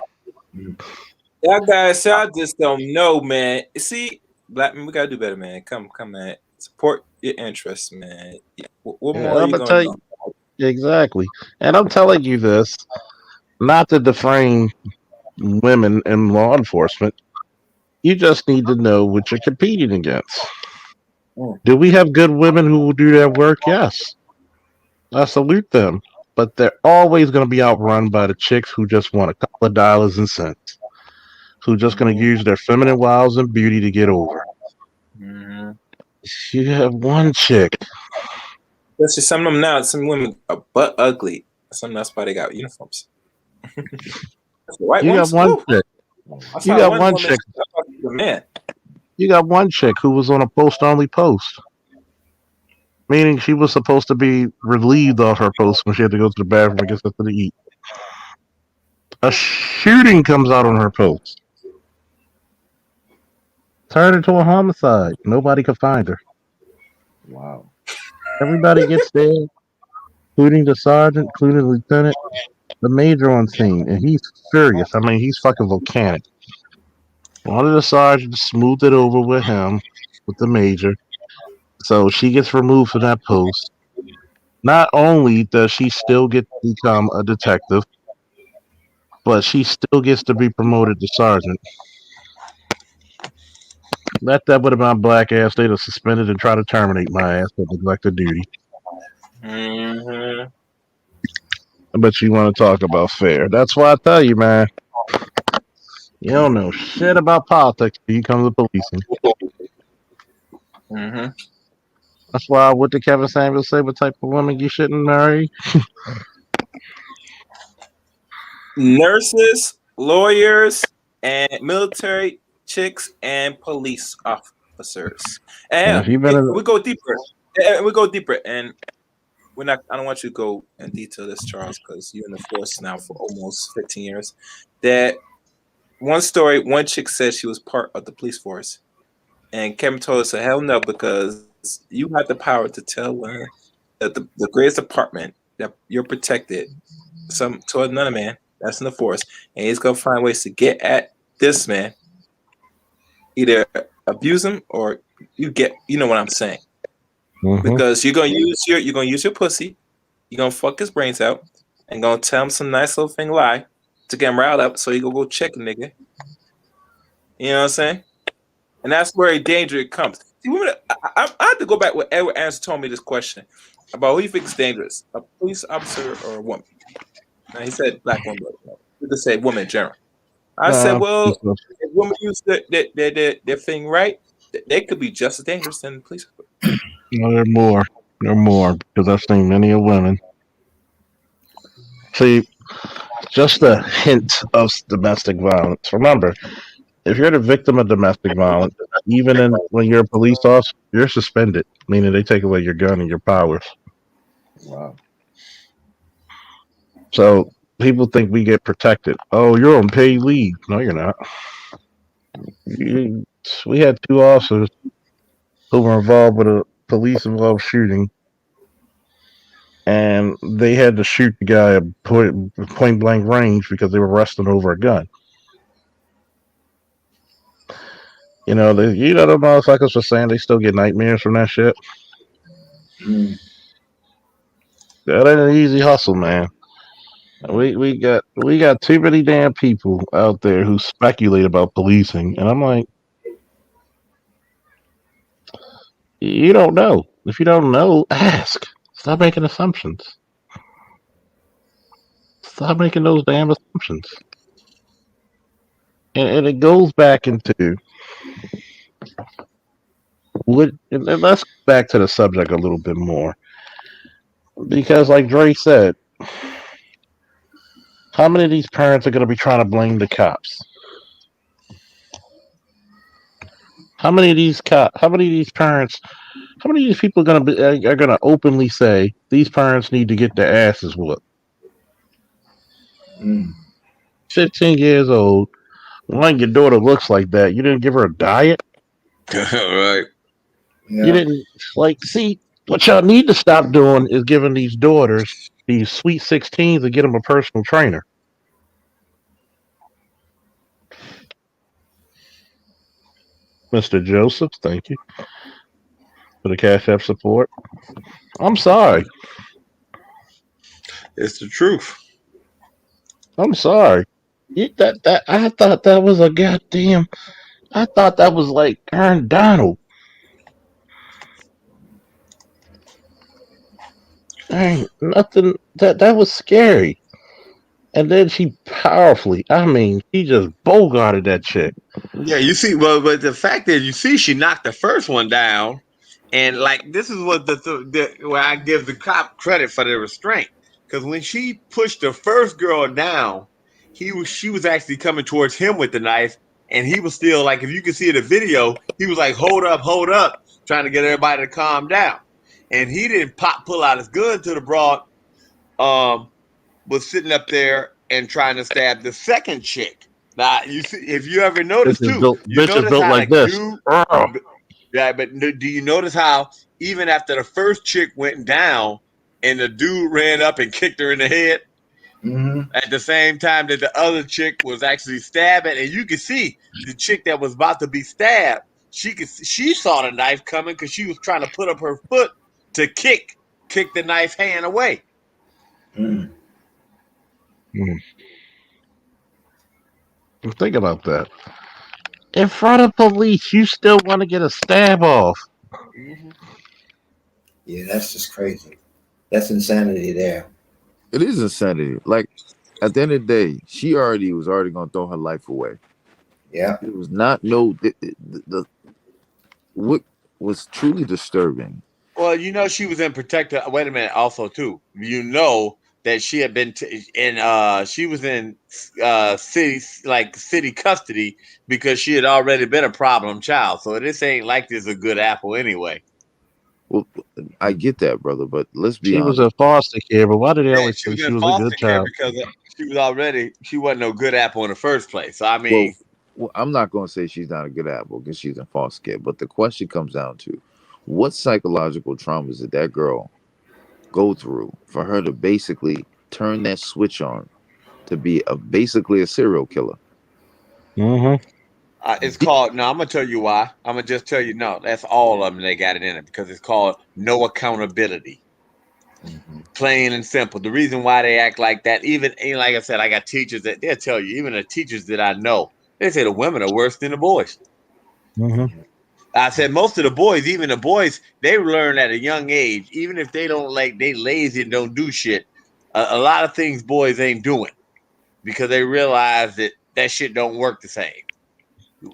S3: Y'all guys, y'all just don't know, man. See, black men, we gotta do better, man. Come, man. Support your interests, man. What more are
S1: I'm
S3: you
S1: gonna tell
S3: gonna
S1: you exactly. And I'm telling you this not to defame women in law enforcement. You just need to know what you're competing against. Do we have good women who will do that work? Yes. I salute them. But they're always going to be outrun by the chicks who just want a couple of dollars and cents. Who just going to use their feminine wiles and beauty to get over.
S3: Mm-hmm.
S1: You have one chick
S3: Especially some of them now. Some women are butt ugly. Some that's why they got uniforms. The white
S1: You
S3: ones.
S1: got one
S3: Woo.
S1: chick.
S3: I
S1: You
S3: saw
S1: got
S3: one
S1: one
S3: woman.
S1: chick.
S3: Man,
S1: You got one chick who was on a post-only post, meaning she was supposed to be relieved off her post when she had to go to the bathroom and get something to eat. A shooting comes out on her post. Turned into a homicide. Nobody could find her.
S4: Wow.
S1: Everybody gets there, including the sergeant, including the lieutenant, the major on scene, and he's furious. I mean, he's fucking volcanic. One of the sergeants smoothed it over with him, with the major, so she gets removed from that post. Not only does she still get to become a detective, but she still gets to be promoted to sergeant. That would have been black ass. They'd have suspended and tried to terminate my ass for neglect of duty.
S3: mm-hmm.
S1: But you want to talk about fair. That's why I tell you, man. You don't know shit about politics till you come to policing.
S3: Mm-hmm.
S1: That's why what did Kevin Samuels say? What type of woman you shouldn't marry?
S3: Nurses, lawyers, and military chicks and police officers.
S1: Now,
S3: And
S1: if you've been in,
S3: we go deeper. And we go deeper. And we're not. I don't want you to go in detail this, Charles, because you're in the force now for almost 15 years. That one story, one chick said she was part of the police force, and Kevin told us, "Hell no," because you have the power to tell women that the greatest department that you're protected to another man that's in the force, and he's gonna find ways to get at this man, either abuse him or you know what I'm saying, because you're gonna use your pussy, you're gonna fuck his brains out, and gonna tell him some nice little thing lie to get him riled up, so he go check a nigga. You know what I'm saying? And that's where a danger it comes. See, women, I have to go back with Edward Anderson told me this question about who you think is dangerous, a police officer or a woman. Now, he said black woman, but he just said woman in general. I said, well, if women use their thing right, they could be just as dangerous than the police.
S1: no, they're more. They're more because I've seen many of women. See, just a hint of domestic violence. Remember, if you're the victim of domestic violence, even when you're a police officer, you're suspended, meaning they take away your gun and your powers.
S4: Wow.
S1: So people think we get protected. Oh, you're on paid leave. No, you're not. We had 2 officers who were involved with a police-involved shooting, and they had to shoot the guy at point-blank range because they were wrestling over a gun. You know, the motherfuckers were saying they still get nightmares from that shit. That ain't an easy hustle, man. We got too many damn people out there who speculate about policing, and I'm like, you don't know. If you don't know, ask. Stop making assumptions. Stop making those damn assumptions. And it goes back into and let's go back to the subject a little bit more. Because like Dre said, how many of these parents are going to be trying to blame the cops? How many of these parents, how many of these people are going to openly say these parents need to get their asses whooped? 15 years old, when your daughter looks like that, you didn't give her a diet?
S6: Right.
S5: Yeah.
S1: You didn't, see, what y'all need to stop doing is giving these daughters these sweet 16s and get them a personal trainer. Mr. Joseph, thank you for the Cash App support. I'm sorry.
S6: It's the truth.
S1: I'm sorry. I thought that was a goddamn. I thought that was like Aaron Donald. Ain't nothing. That was scary. And then she powerfully. I mean, she just bogarted that chick.
S6: Yeah, you see, well, but the fact is, you see, she knocked the first one down, And like this is what where I give the cop credit for the restraint, because when she pushed the first girl down, she was actually coming towards him with the knife, and he was still like, if you can see the video, he was like, hold up, trying to get everybody to calm down, and he didn't pull out his gun to the broad, was sitting up there and trying to stab the second chick. Now you see, if you ever notice too, you
S1: Bitch is
S6: notice
S1: built
S6: how
S1: like
S6: the
S1: this.
S6: dude.
S1: Oh.
S6: Yeah, but do you notice how even after the first chick went down and the dude ran up and kicked her in the head, at the same time that the other chick was actually stabbing, and you could see the chick that was about to be stabbed, she saw the knife coming because she was trying to put up her foot to kick the knife hand away.
S1: Think about that. In front of police, you still want to get a stab off.
S5: Yeah, that's just crazy. That's insanity there.
S4: It is insanity. Like at the end of the day, she was already gonna throw her life away.
S5: Yeah.
S4: It was not what was truly disturbing.
S6: Well, you know, she was in protective. Wait a minute. Also, too, you know that she had been she was in city custody because she had already been a problem child. So this ain't like this a good apple anyway.
S4: Well, I get that, brother, but let's be
S1: She
S4: honest.
S1: was in foster care, but why did they always
S6: she
S1: say
S6: was
S1: she
S6: in
S1: was a
S6: foster
S1: good
S6: care
S1: child?
S6: because she wasn't no good apple in the first place. So I mean,
S4: well, I'm not going to say she's not a good apple because she's in foster care, but the question comes down to what psychological traumas did that girl go through for her to basically turn that switch on to be basically a serial killer?
S6: It's called. No, I'm gonna tell you why. I'm gonna just tell you. No, that's all of them. They got it in it because it's called no accountability. Plain and simple. The reason why they act like that, even like I said, I got teachers that they'll tell you. Even the teachers that I know, they say the women are worse than the boys. I said most of the boys, even the boys, they learn at a young age. Even if they don't they lazy and don't do shit. A lot of things boys ain't doing because they realize that shit don't work the same.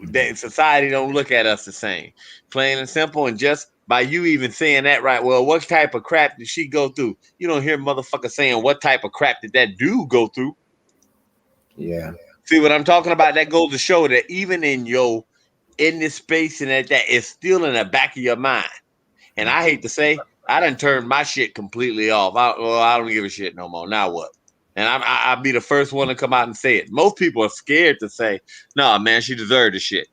S6: That society don't look at us the same. Plain and simple, and just by you even saying that, right? Well, what type of crap did she go through? You don't hear motherfuckers saying what type of crap did that dude go through.
S5: Yeah.
S6: See what I'm talking about? That goes to show that even in this space and that is still in the back of your mind. And I hate to say, I done turned my shit completely off. I don't give a shit no more. Now what? And I'll be the first one to come out and say it. Most people are scared to say, "No, man, she deserved the shit."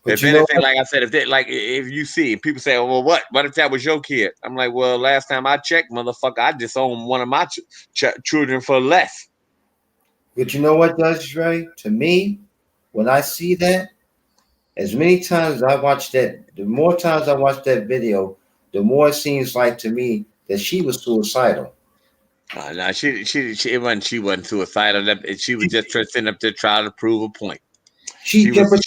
S6: But if anything, like I said, if you see people say, "Oh, well, what if that was your kid?" I'm like, "Well, last time I checked, motherfucker, I disowned one of my children for less."
S5: But you know what, Judge Ray? To me, when I see that, as many times as I watch that, the more times I watch that video, the more it seems like to me that she was suicidal.
S6: No, she wasn't suicidal. She was just sitting up there trying to prove a point. She was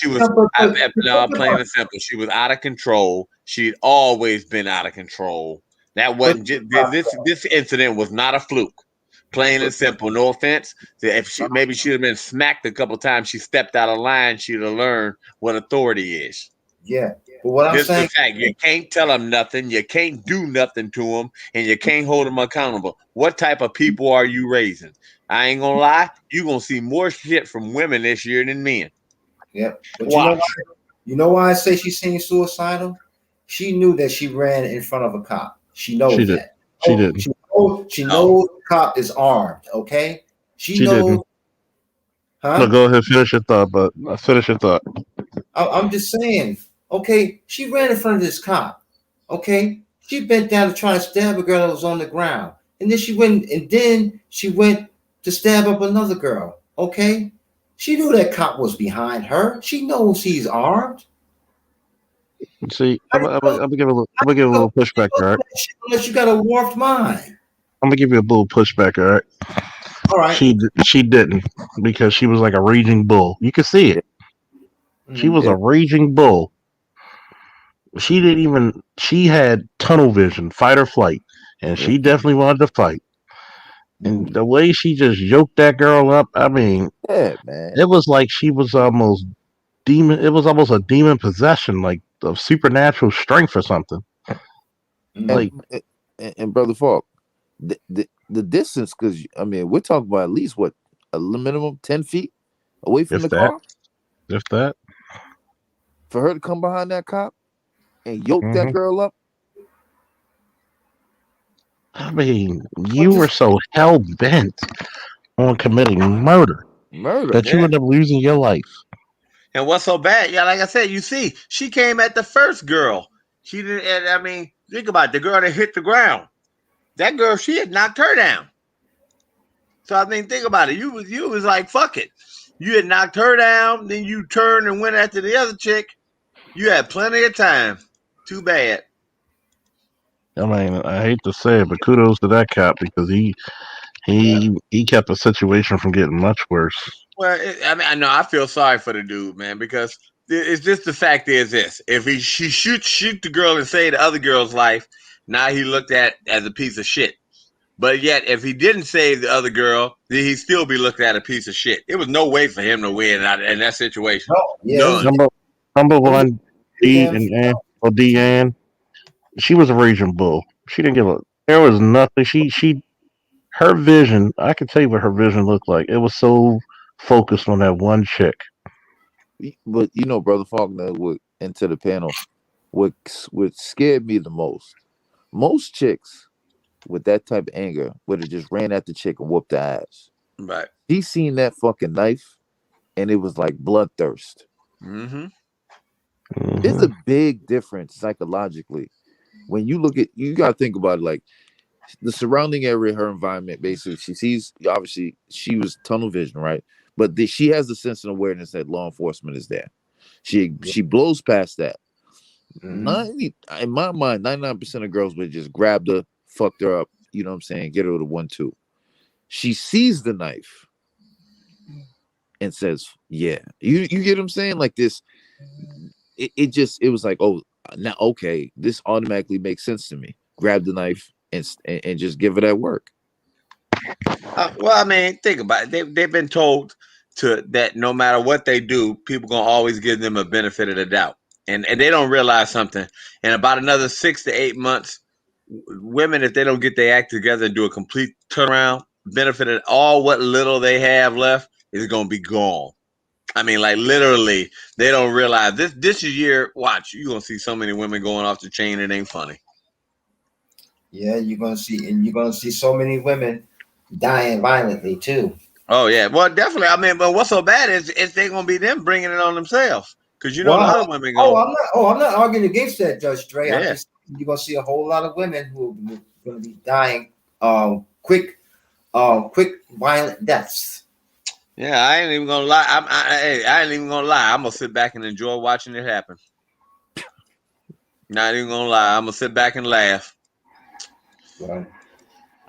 S6: plain and simple. She was out of control. She'd always been out of control. That wasn't just this incident was not a fluke. Plain and simple. No offense. If maybe she'd have been smacked a couple times, she stepped out of line, she'd have learned what authority is.
S5: Yeah. But what I'm saying,
S6: fact, you can't tell them nothing, you can't do nothing to them, and you can't hold them accountable. What type of people are you raising? I ain't gonna lie, you're gonna see more shit from women this year than men.
S5: Yeah. But you know why I say she seemed suicidal? She knew that she ran in front of a cop. She knows that.
S1: She didn't.
S5: She knows the cop is armed. Okay. She knows.
S1: Didn't.
S5: Huh?
S1: No, go ahead, finish your thought. But finish your thought.
S5: I'm just saying. Okay, she ran in front of this cop. Okay, she bent down to try to stab a girl that was on the ground, and then she went to stab up another girl. Okay, she knew that cop was behind her. She knows he's armed.
S1: See, I'm gonna give a little pushback, all right?
S5: Unless you got a warped mind.
S1: I'm gonna give you a little pushback, all right?
S5: All right.
S1: She didn't, because she was like a raging bull. You could see it. She was a raging bull. She had tunnel vision, fight or flight, and she definitely wanted to fight. And the way she just yoked that girl up, I mean,
S4: yeah, man,
S1: it was like she was almost demon. It was almost a demon possession, like of supernatural strength or something. Like,
S4: And Brother Falk, the distance, because I mean, we're talking about at least what a minimum 10 feet away from
S1: if
S4: the
S1: that,
S4: car
S1: if that.
S4: for her to come behind that cop and yoke that
S1: Mhm.
S4: girl up.
S1: I mean, you were so hell bent on committing murder
S4: Murder.
S1: that you
S6: Yeah.
S1: end up losing your life.
S6: And what's so bad? Yeah, like I said, you see, she came at the first girl. She didn't. And I mean, think about it, the girl that hit the ground. That girl, she had knocked her down. So I mean, think about it. You was like, fuck it. You had knocked her down, then you turned and went after the other chick. You had plenty of time. Too bad.
S1: I mean, I hate to say it, but kudos to that cop because he kept the situation from getting much worse.
S6: Well, I mean, I know I feel sorry for the dude, man, because it's just the fact is this: if she shoot the girl and save the other girl's life, now he looked at as a piece of shit. But yet, if he didn't save the other girl, then he'd still be looked at a piece of shit. It was no way for him to win in that situation.
S5: No, yeah,
S6: None.
S1: Number one, Deanne, she was a raging bull. She didn't give a. There was nothing. Her vision. I can tell you what her vision looked like. It was so focused on that one chick.
S4: But you know, Brother Faulkner would into the panel. What scared me the most chicks with that type of anger would have just ran at the chick and whooped her ass.
S6: Right.
S4: He seen that fucking knife, and it was like bloodthirst.
S6: Mm-hmm.
S4: There's a big difference psychologically when you look at. You got to think about it like the surrounding area, her environment. Basically, she sees. Obviously, she was tunnel vision, right? But she has the sense and awareness that law enforcement is there. She blows past that. 90, in my mind, 99% of girls would just grabbed her, fucked her up. You know what I'm saying? Get her with a 1-2. She sees the knife and says, "Yeah." You get what I'm saying? Like this. It was like, oh, now okay, this automatically makes sense to me. Grab the knife and just give it at work.
S6: Well, I mean, think about it. They've been told that no matter what they do, people gonna always give them a benefit of the doubt, and they don't realize something. In about another 6 to 8 months, women, if they don't get their act together and do a complete turnaround, benefit of all what little they have left is gonna be gone. I mean, like literally, they don't realize this year. Watch, you're gonna see so many women going off the chain. It ain't funny.
S5: Yeah, you're gonna see so many women dying violently too.
S6: Oh yeah, well definitely. I mean, but what's so bad is they're gonna be them bringing it on themselves because the other women go.
S5: I'm not arguing against that, Judge Dre.
S6: Yeah.
S5: I'm just you're gonna see a whole lot of women who are gonna be dying quick violent deaths.
S6: Yeah, I ain't even gonna lie. I ain't even gonna lie. I'm gonna sit back and enjoy watching it happen. Not even gonna lie. I'm gonna sit back and laugh.
S5: Well,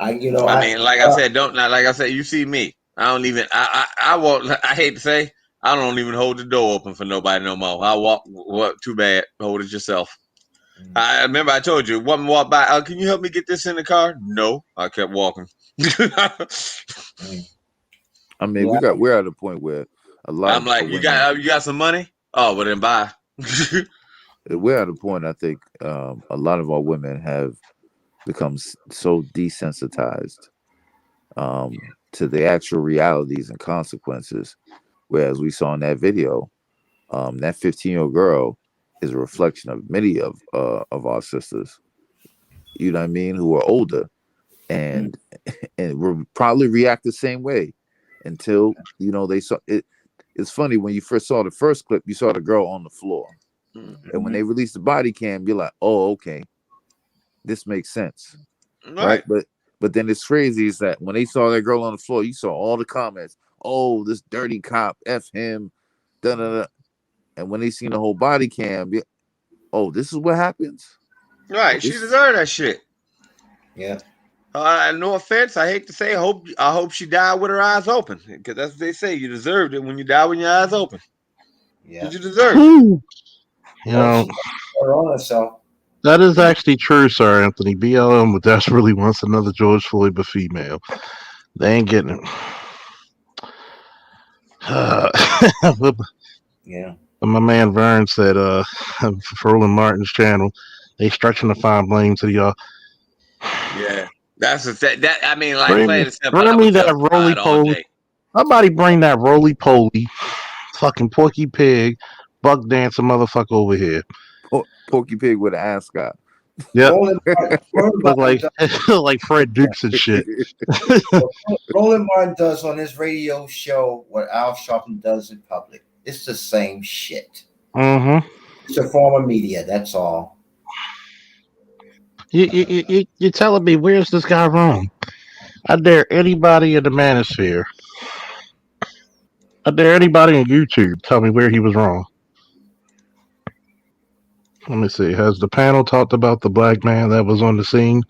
S6: I mean, like I said, like I said, you see me. I don't even. I won't. I hate to say, I don't even hold the door open for nobody no more. I walk. What? Too bad. Hold it yourself. I remember I told you. Woman walked by. Can you help me get this in the car? No. I kept walking.
S4: I mean, we're at a point where a lot.
S6: I'm like, you got some money? Oh, well then bye.
S4: We're at a point. I think a lot of our women have become so desensitized to the actual realities and consequences. Whereas we saw in that video, that 15-year-old girl is a reflection of many of our sisters. You know what I mean? Who are older and will probably react the same way until they saw it. It's funny when you first saw the first clip, you saw the girl on the floor, and when they released the body cam, you're like, "Oh, okay, this makes sense." Right? But then it's crazy is that when they saw that girl on the floor, you saw all the comments. Oh, this dirty cop, F him, da da da. And when they seen the whole body cam, oh, this is what happens.
S6: Right, she deserved that shit.
S5: Yeah.
S6: No offense, I hate to say, I hope she died with her eyes open, because that's what they say. You deserved it when you die with your eyes open.
S5: Yeah,
S6: did you deserve it?
S1: You know,
S5: on herself.
S1: That is actually true, Sir Anthony. BLM desperately wants another George Floyd, but female. They ain't getting it.
S5: Yeah.
S1: My man Vern said, for Roland Martin's channel, They stretching to find blame to the
S6: Yeah, that's that. I mean, like
S1: bring
S6: plain
S1: me,
S6: and simple. I
S1: bring me
S6: was
S1: that roly
S6: justified all
S1: poly.
S6: day.
S1: Somebody bring that roly poly, fucking Porky Pig, buck dancing motherfucker over here.
S4: Porky Pig with an ascot.
S1: Yep,
S5: Roland
S1: look
S5: Martin
S1: like like Fred Dukes and shit.
S5: Roland Martin does on his radio show what Al Sharpton does in public. It's the same shit.
S1: Mm-hmm.
S5: It's a form of media. That's all.
S1: You're telling me where's this guy wrong? I dare anybody in the manosphere. I dare anybody on YouTube tell me where he was wrong. Let me see. Has the panel talked about the black man that was on the scene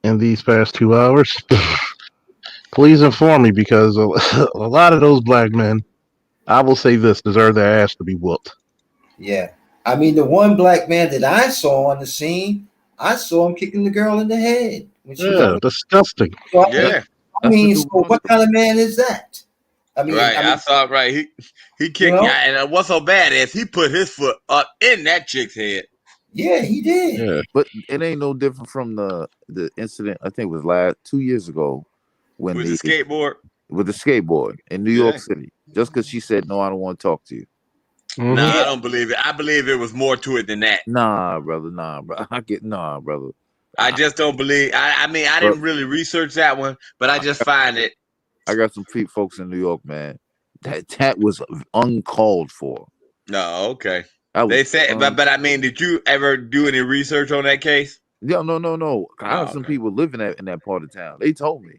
S1: in these past 2 hours? Please inform me because a lot of those black men, I will say this, deserve their ass to be whooped.
S5: Yeah. I mean, the one black man that I saw on the scene, I saw him kicking the girl in the head. When she was
S1: Yeah, disgusting.
S5: so
S6: Yeah,
S5: I mean,
S4: That's
S5: so
S4: the new
S5: what kind of man is that? I mean,
S6: right. I saw it. Right. He kicked,
S5: know?
S6: and what's so bad is he put his foot up in that chick's head.
S5: Yeah, he did.
S1: Yeah.
S4: But it ain't no different from the incident. I think it was 2 years ago when
S6: With the skateboard.
S4: with the skateboard in New York City. Just because she said no, I don't want to talk to you.
S1: Mhm.
S6: Nah, I don't believe it. I believe it was more to it than that.
S4: Nah, brother. Nah, bro. Brother.
S6: I just don't believe. I mean, I didn't really research that one, but I just find it.
S4: I got some folks in New York, man. That was uncalled for.
S6: No, okay.
S4: That
S6: They
S4: was
S6: said, but I mean, did you ever do any research on that case?
S4: yeah, no. I have some
S6: okay.
S4: people living in that part of town. They told me.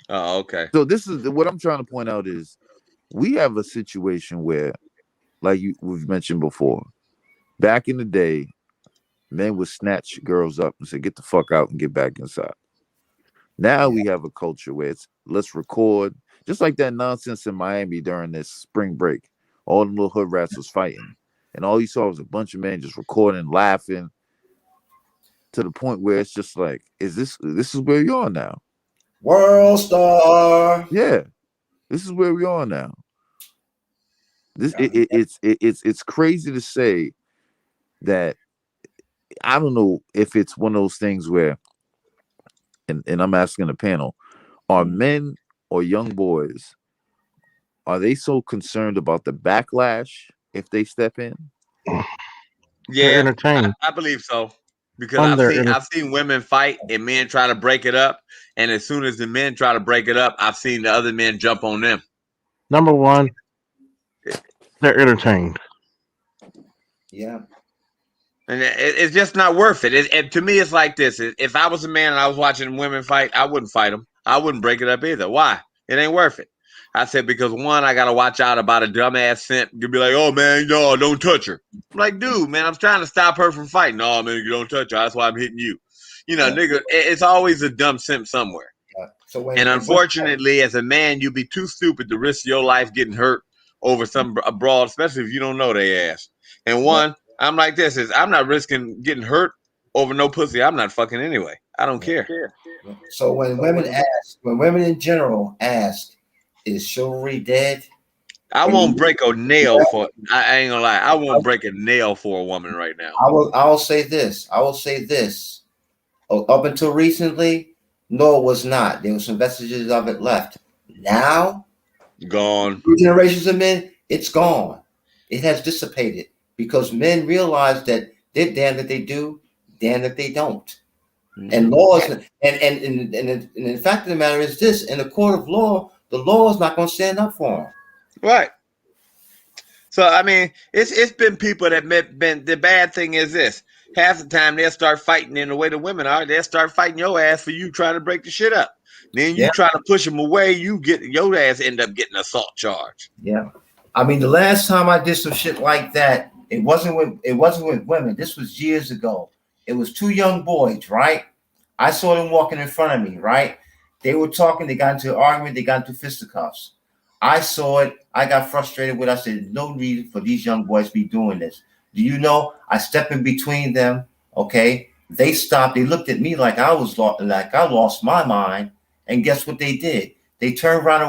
S6: Oh, okay.
S4: So this is what I'm trying to point out is we have a situation where, like we've mentioned before, back in the day, men would snatch girls up and say, "Get the fuck out and get back inside." Now we have a culture where it's let's record, just like that nonsense in Miami during this spring break. All the little hood rats was fighting, and all you saw was a bunch of men just recording, laughing, to the point where it's just like, is this is where you are now?
S5: World star.
S4: Yeah, this is where we are now. This it's crazy to say that. I don't know if it's one of those things where, and I'm asking the panel, are men or young boys, are they so concerned about the backlash if they step in?
S1: They're
S6: Yeah,
S1: entertained.
S6: I believe so because I've seen women fight and men try to break it up, and as soon as the men try to break it up, I've seen the other men jump on them.
S1: Number one, they're entertained.
S5: Yeah.
S6: And it's just not worth it. And to me, it's like this: if I was a man and I was watching women fight, I wouldn't fight them. I wouldn't break it up either. Why? It ain't worth it. I said because one, I gotta watch out about a dumbass simp. You'd be like, "Oh man, no, don't touch her." I'm like, dude, man, I'm trying to stop her from fighting. No, man, you don't touch her. That's why I'm hitting you. You know, nigga, it's always a dumb simp somewhere.
S5: Yeah. So
S6: and unfortunately, as a man, you'd be too stupid to risk your life getting hurt over some broad, especially if you don't know their ass. And one. I'm like this: I'm not risking getting hurt over no pussy. I'm not fucking anyway. I don't care.
S5: So when women in general ask, "Is chivalry dead?"
S6: I won't break a nail for. I ain't gonna lie. I won't break a nail for a woman right now.
S5: I will say this. Up until recently, no, it was not. There were some vestiges of it left. Now,
S6: gone.
S5: Generations of men, it's gone. It has dissipated. Because men realize that they're damned if they do, damned if they don't. Mm-hmm. And laws, and the fact of the matter is this: in the court of law, the law is not going to stand up for them.
S6: Right. So I mean, it's been people that been. The bad thing is this: half the time they'll start fighting in the way the women are. They'll start fighting your ass for you trying to break the shit up. Then you try to push them away, you get your ass end up getting an assault charge.
S5: Yeah. I mean, the last time I did some shit like that. It wasn't with women. This was years ago. It was two young boys, right? I saw them walking in front of me, right? They were talking. They got into an argument. They got into fisticuffs. I saw it. I got frustrated with it. I said, no need for these young boys to be doing this. Do you know? I stepped in between them. Okay. They stopped. They looked at me like I lost my mind. And guess what they did? They turned right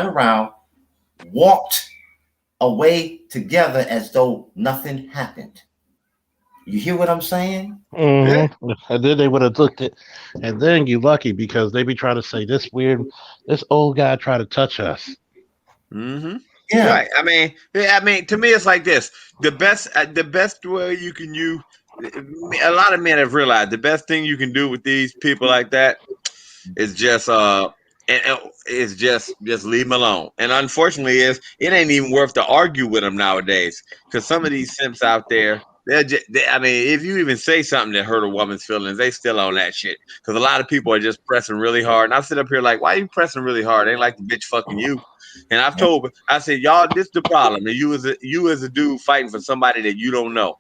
S5: around, walked away together as though nothing happened. You hear what I'm saying?
S1: Mm-hmm. And then they would have looked at, and then you lucky because they be trying to say this old guy tried to touch us.
S6: Mm-hmm.
S5: Yeah.
S6: Right. I mean, to me, it's like this: the best way you can use. A lot of men have realized the best thing you can do with these people like that is just is just leave them alone. And unfortunately, it ain't even worth to argue with them nowadays because some of these simps out there. I mean, if you even say something that hurt a woman's feelings, they still on that shit. Because a lot of people are just pressing really hard. And I sit up here like, why are you pressing really hard? Ain't like the bitch fucking you. And I said, y'all, this the problem. And you as a dude fighting for somebody that you don't know.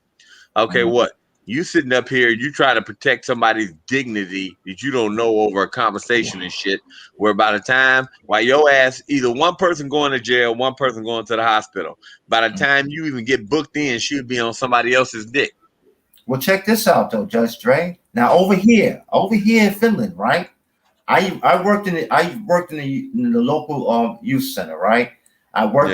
S6: Okay, what? You sitting up here, you trying to protect somebody's dignity that you don't know over a conversation and shit. Where by the time, while your ass, either one person going to jail, one person going to the hospital. By the time you even get booked in, she'll be on somebody else's dick.
S5: Well, check this out though, Judge Dre. Now over here in Finland, right? I worked in the local youth center, right? I worked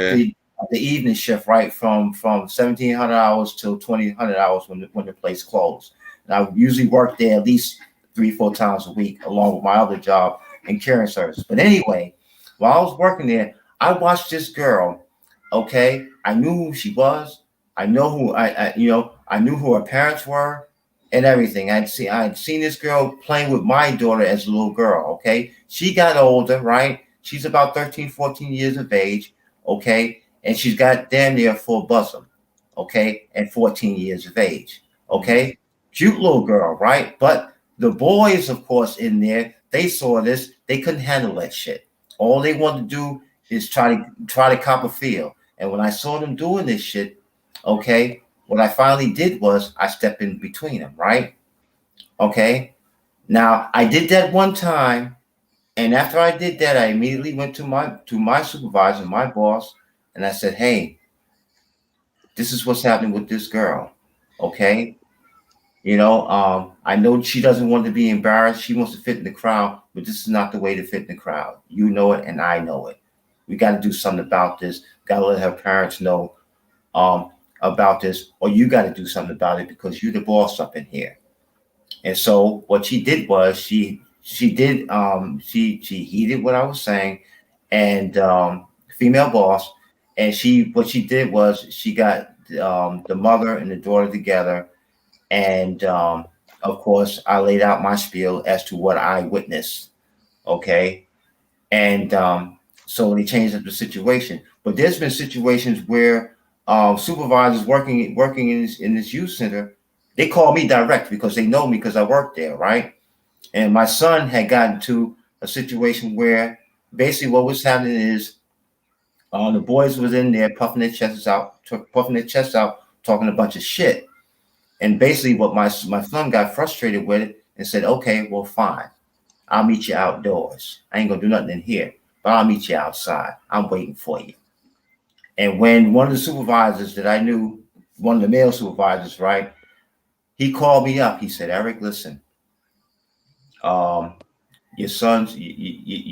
S5: the evening shift, right, from 1700 hours till 2000 hours when the place closed. And I usually worked there at least 3-4 times a week, along with my other job in caring service. But anyway, while I was working there, I watched this girl. Okay, I knew who she was. I know who I knew who her parents were and everything. I'd seen this girl playing with my daughter as a little girl. Okay, she got older, right? She's about 13, 14 years of age. Okay, and she's got damn near full bosom. Okay, and 14 years of age. Okay, cute little girl, right? But the boys, of course, in there, they saw this. They couldn't handle that shit. All they wanted to do is try to cop a feel. And when I saw them doing this shit, okay, what I finally did was I stepped in between them, right? Okay. Now I did that one time, and after I did that, I immediately went to my supervisor, my boss, and I said, "Hey, this is what's happening with this girl." Okay. I know she doesn't want to be embarrassed. She wants to fit in the crowd, but this is not the way to fit in the crowd. You know it, and I know it. We got to do something about this. Got to let her parents know about this, or you got to do something about it because you're the boss up in here. And so what she did was she heeded what I was saying, and female boss, and what she did was she got the mother and the daughter together, and of course I laid out my spiel as to what I witnessed. Okay, and so they changed up the situation. But there's been situations where supervisors working in this youth center, they call me direct because they know me because I work there, right? And my son had gotten to a situation where basically what was happening is the boys was in there puffing their chests out, talking a bunch of shit. And basically what my son got frustrated with it and said, "Okay, well, fine. I'll meet you outdoors. I ain't gonna do nothing in here, but I'll meet you outside. I'm waiting for you." And when one of the supervisors that I knew, one of the male supervisors, right, he called me up. He said, "Eric, listen, your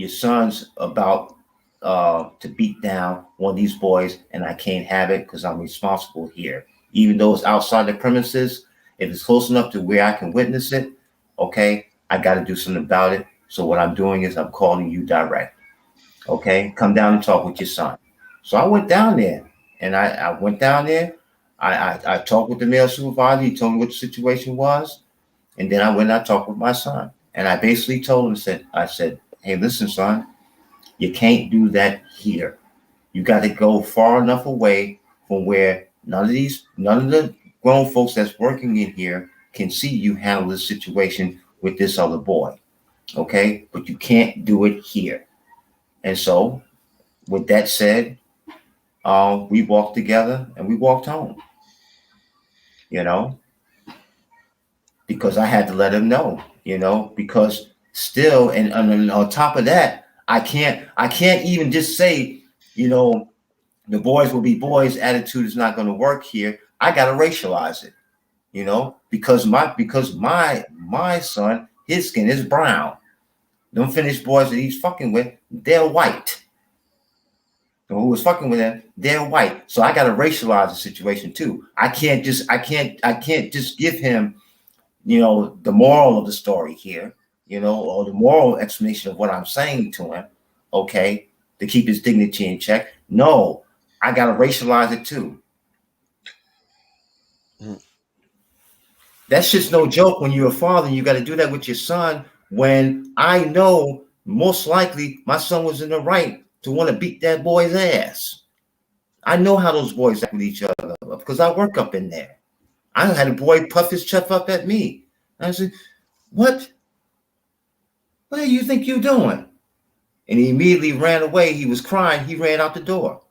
S5: son's about to beat down one of these boys, and I can't have it because I'm responsible here. Even though it's outside the premises, if it's close enough to where I can witness it, okay, I got to do something about it. So what I'm doing is I'm calling you direct. Okay, come down and talk with your son." So I went down there, and I went down there. I talked with the male supervisor. He told me what the situation was, and then I went and I talked with my son, and I basically told him, I said, "Hey, listen, son, you can't do that here. You got to go far enough away from where none of the grown folks that's working in here can see you handle this situation with this other boy. Okay, but you can't do it here." And so, with that said, we walked together and we walked home. Because I had to let him know. Because still, and on top of that, I can't even just say, the boys will be boys. Attitude is not going to work here. I got to racialize it. Because my son, his skin is brown. Them finished boys that he's fucking with, they're white. who was fucking with him, they're white. So I got to racialize the situation too. I can't just give him, the moral of the story here, or the moral explanation of what I'm saying to him, okay, to keep his dignity in check. No, I got to racialize it too. That's just no joke when you're a father and you got to do that with your son, when I know most likely my son was in the right to want to beat that boy's ass. I know how those boys act with each other because I work up in there. I had a boy puff his chest up at me. I said, what do you think you're doing? And he immediately ran away. He was crying. He ran out the door.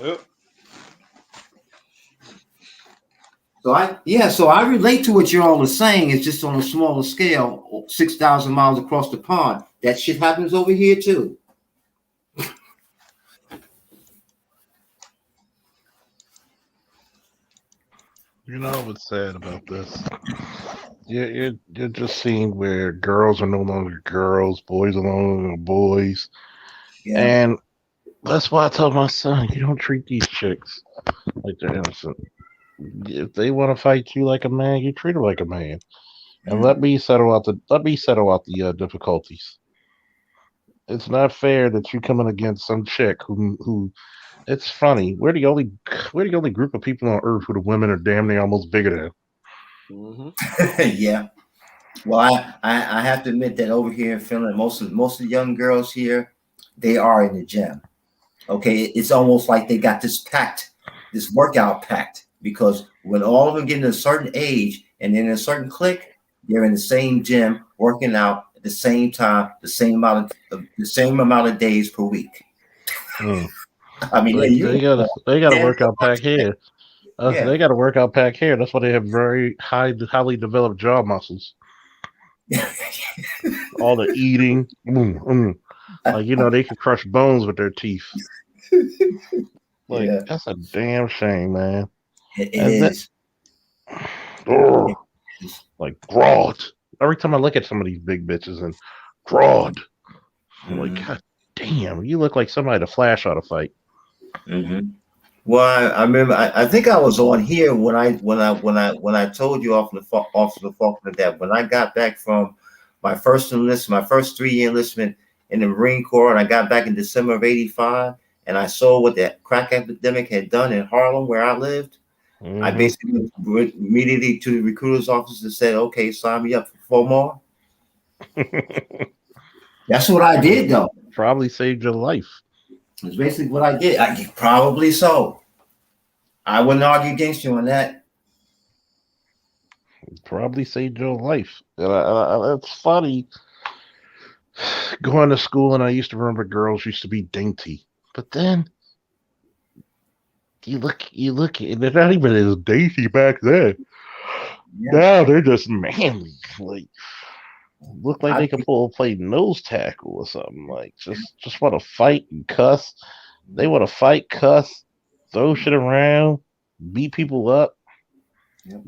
S6: Yep.
S5: So I relate to what you all are saying. It's just on a smaller scale, 6,000 miles across the pond. That shit happens over here too.
S1: You know what's sad about this? You're just seeing where girls are no longer girls, boys are no longer boys.
S5: Yeah.
S1: And that's why I tell my son, you don't treat these chicks like they're innocent. If they want to fight you like a man, you treat them like a man. And let me settle out the difficulties. It's not fair that you coming against some chick who it's funny. We're the only group of people on earth who the women are damn near almost bigger than.
S6: Mm-hmm.
S5: Yeah. Well, I have to admit that over here in Finland, most of the young girls here, they are in the gym. Okay, it's almost like they got this workout pact, because when all of them get to a certain age and in a certain clique, they're in the same gym working out at the same time, the same amount of days per week. I mean,
S1: they got a workout pack here.
S5: Yeah.
S1: They got a workout pack here. That's why they have very highly developed jaw muscles. All the eating, like they can crush bones with their teeth. Like
S5: Yeah.
S1: that's a damn shame, man.
S5: It is.
S1: Like Grodd. Every time I look at some of these big bitches and Grodd, I'm like, God damn, you look like somebody to Flash ought to fight.
S5: Mm-hmm. Well, I remember. I think I was on here when I told you off the Falkland that when I got back from my first 3-year enlistment in the Marine Corps, and I got back in December of '85, and I saw what that crack epidemic had done in Harlem, where I lived.
S1: Mm-hmm.
S5: I basically went immediately to the recruiter's office and said, "Okay, sign me up for 4 more." That's what I did, though.
S1: Probably saved your life.
S5: It's basically what I did. Probably so. I wouldn't argue against you on that.
S1: Probably saved your life. It's funny. Going to school, and I used to remember girls used to be dainty, but then you look, and they're not even as dainty back then.
S5: Yeah.
S1: Now they're just manly, like look like they can play nose tackle or something. Like just want to fight and cuss. They want to fight, cuss, throw shit around, beat people up,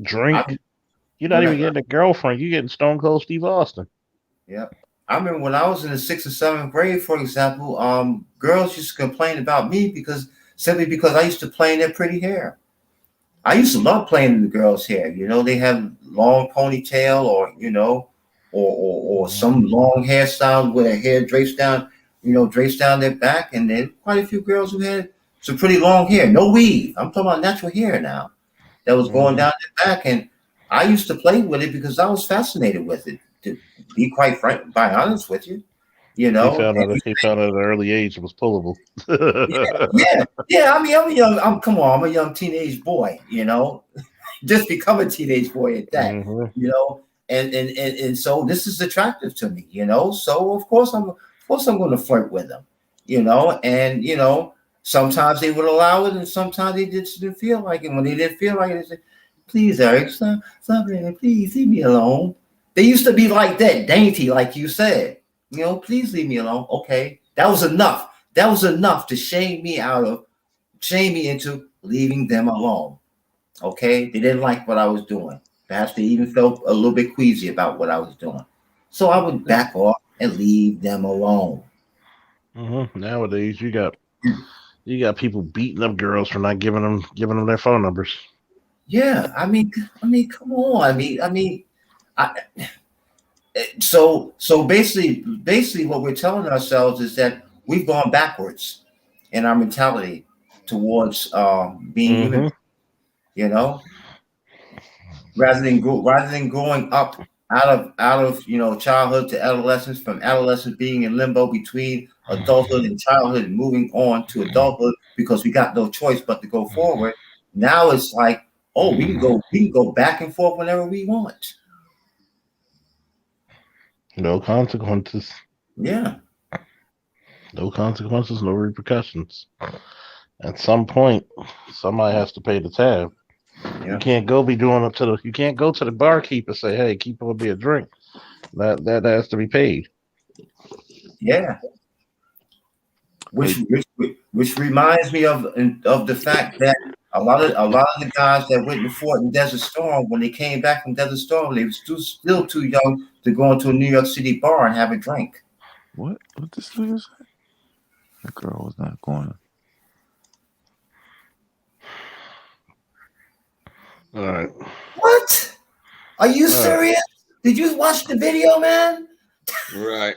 S1: drink. You're not even getting a girlfriend. You're getting Stone Cold Steve Austin.
S5: Yeah. I remember when I was in the 6th or 7th grade, for example, girls used to complain about me simply because I used to play in their pretty hair. I used to love playing in the girls' hair. They have long ponytail or some long hairstyle where their hair drapes down their back. And then quite a few girls who had some pretty long hair, no weave. I'm talking about natural hair now that was going down their back. And I used to play with it because I was fascinated with it, to be quite honest with you.
S1: He found out at an early age it was pullable.
S5: Yeah. I mean, I'm a young teenage boy, just become a teenage boy at that, and so this is attractive to me, so of course I'm going to flirt with them, and sometimes they would allow it and sometimes they just didn't feel like it. When they didn't feel like it, they said, "Please, Eric, stop, please leave me alone." They used to be like that, dainty, like you said. Please leave me alone. Okay, that was enough. That was enough to shame me into leaving them alone. Okay, they didn't like what I was doing. Perhaps they even felt a little bit queasy about what I was doing. So I would back off and leave them alone.
S1: Nowadays, you got people beating up girls for not giving them their phone numbers.
S5: Yeah, I mean, come on. So basically, what we're telling ourselves is that we've gone backwards in our mentality towards being
S1: Mm-hmm.
S5: women. You know, rather than growing up out of childhood to adolescence, from adolescence being in limbo between adulthood and childhood, and moving on to adulthood because we got no choice but to go forward. Now it's like, oh, we can go back and forth whenever we want.
S1: No consequences.
S5: Yeah.
S1: No consequences. No repercussions. At some point, somebody has to pay the tab.
S5: Yeah.
S1: You can't go to the barkeep and say, "Hey, keep on me a drink." That has to be paid.
S5: Yeah. Which reminds me of the fact that a lot of the guys that went and fought in Desert Storm, when they came back from Desert Storm, they were still too young to go into a New York City bar and have a drink.
S4: What this nigga say? That girl was not going.
S1: All right.
S5: What? Are you serious? Did you watch the video, man?
S6: Right.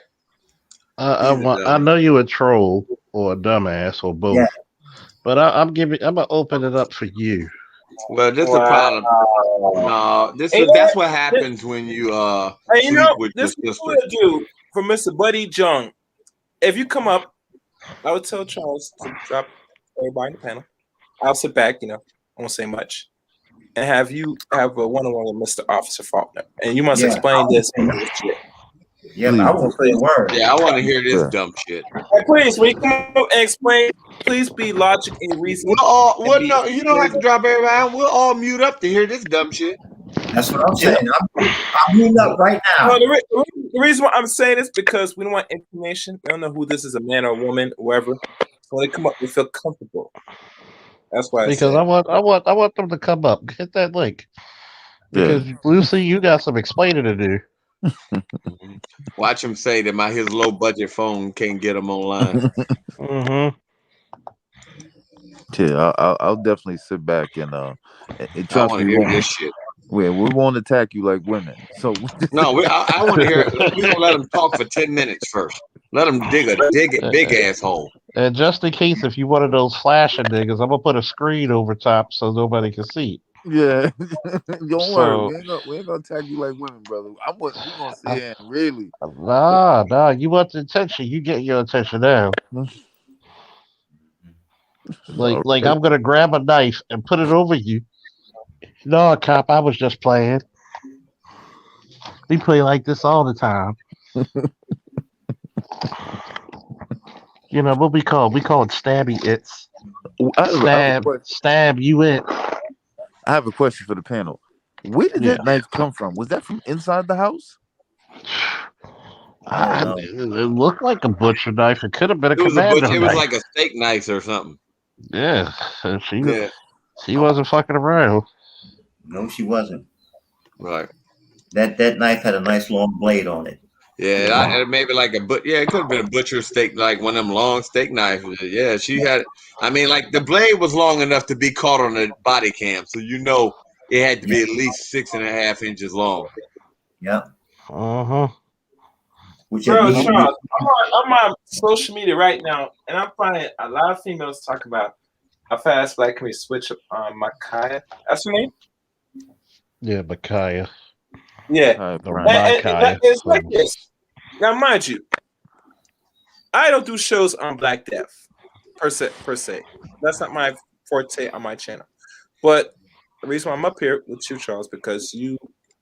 S1: I know you a troll or a dumbass or both,
S5: Yeah.
S1: but I'm gonna open it up for you.
S6: Well, this is the problem. No, that's what happens when you sleep with your
S3: this is
S6: sister.
S3: what I do for Mr. Buddy Jung. If you come up, I would tell Charles to drop everybody in the panel. I'll sit back, I won't say much, and have you have a one-on-one with Mr. Officer Faulkner, and you must explain this.
S5: Yeah, I won't say a word.
S6: Yeah, I want to hear this dumb shit.
S3: Hey, please, when you come up and explain, please be logic and reason.
S6: No, you don't have to drop everybody. We'll all mute up to hear this dumb shit.
S5: That's what I'm saying. I'm muting up right now.
S3: No, the reason why I'm saying this because we don't want information. We don't know who this is, a man or a woman, whoever. So when they come up, we feel comfortable. That's why.
S1: Because I want them to come up. Hit that link. Because Lucy, you got some explaining to do.
S6: Watch him say that his low budget phone can't get him online.
S1: Mm-hmm.
S4: Yeah, I'll definitely sit back and trust me.
S6: Hear this shit.
S4: We won't attack you like women. So
S6: no, I want to hear. We're gonna let them talk for 10 minutes first. Let them dig a big ass hole.
S1: And just in case, if you one of those flashing niggas, I'm gonna put a screen over top so nobody can see.
S4: Yeah, don't worry. We ain't gonna attack you like women, brother. We gonna sit here and really.
S1: Nah. You want the attention? You get your attention now. Like I'm gonna grab a knife and put it over you. No, cop, I was just playing. We play like this all the time. What we call it stabby its. Stab you it.
S4: I have a question for the panel. Where did that knife come from? Was that from inside the house?
S1: It looked like a butcher knife. It could have been a commando knife.
S6: It was like a steak knife or something.
S1: Yeah. She wasn't fucking around.
S5: No, she wasn't.
S6: Right.
S5: That knife had a nice long blade on it.
S6: Yeah, maybe like it could have been a butcher steak, like one of them long steak knives. Yeah, she had. I mean, like the blade was long enough to be caught on the body cam, so it had to be at least 6.5 inches long.
S5: Yeah.
S1: Charles,
S3: I'm on social media right now, and I'm finding a lot of females talk about how fast black can we switch up on Makaya. That's her name?
S1: Yeah, Makaya.
S3: Yeah.
S1: And
S3: it's like this. Now, mind you, I don't do shows on Black Death per se. That's not my forte on my channel. But the reason why I'm up here with you, Charles, because you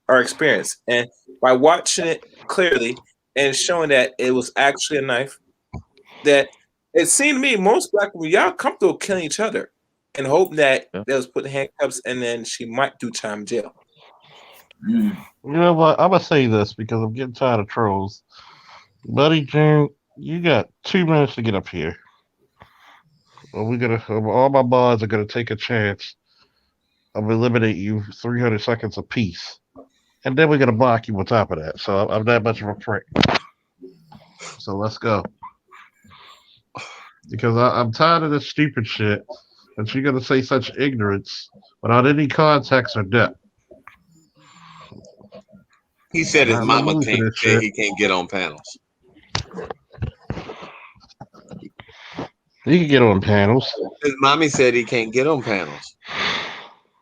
S3: are experienced. And by watching it clearly and showing that it was actually a knife, that it seemed to me most black women, y'all comfortable killing each other and hope that they was put in handcuffs and then she might do time in jail.
S1: You know what? I'm gonna say this because I'm getting tired of trolls. Buddy June, you got 2 minutes to get up here. All my mods are gonna take a chance of eliminating you 300 seconds apiece, and then we're gonna block you on top of that. So I'm that much of a prick. So let's go. because I'm tired of this stupid shit. And she's gonna say such ignorance without any context or depth.
S6: He said his
S1: Not in the
S6: mama
S1: mood for
S6: can't
S1: this
S6: said
S1: shit.
S6: he can't get on panels.
S1: He can get on panels.
S6: His mommy said he can't get on panels.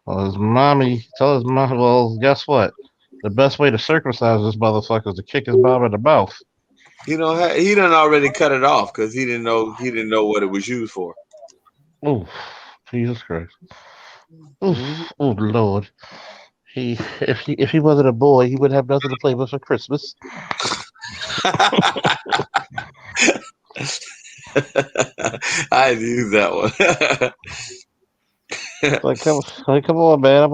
S1: Well, his mommy tell his mom. Well, guess what? The best way to circumcise this motherfucker is to kick his mom in the mouth.
S6: He done already cut it off because he didn't know what it was used for.
S1: Oh, Jesus Christ! Oh, oh Lord! If he wasn't a boy, he would have nothing to play with for Christmas.
S6: I use that one.
S1: Come on, man!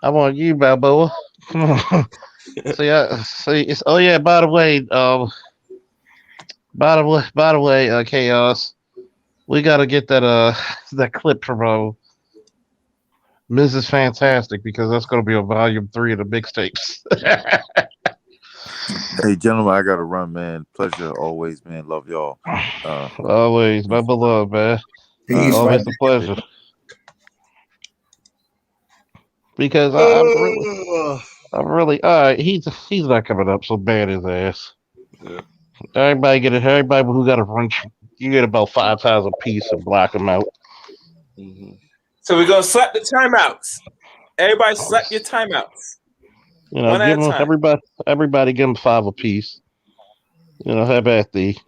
S1: I want you, Balboa. Come on. See. It's oh yeah. By the way, Chaos. We gotta get that that clip from Mrs. Fantastic because that's gonna be on volume 3 of the mixtapes.
S4: Hey, gentlemen, I gotta run, man. Pleasure always, man. Love y'all.
S1: Always, my beloved man.
S5: Peace,
S1: Always
S5: right?
S1: a pleasure. Because I'm really all right. He's not coming up, so ban his ass.
S6: Yeah.
S1: Everybody who got a wrench, you get about 5 times a piece and block them out.
S3: So we're gonna slap the timeouts. Everybody slap your timeouts.
S1: You know,
S3: One at
S1: give
S3: a
S1: them
S3: time.
S1: everybody give them 5 apiece. You know, have at thee.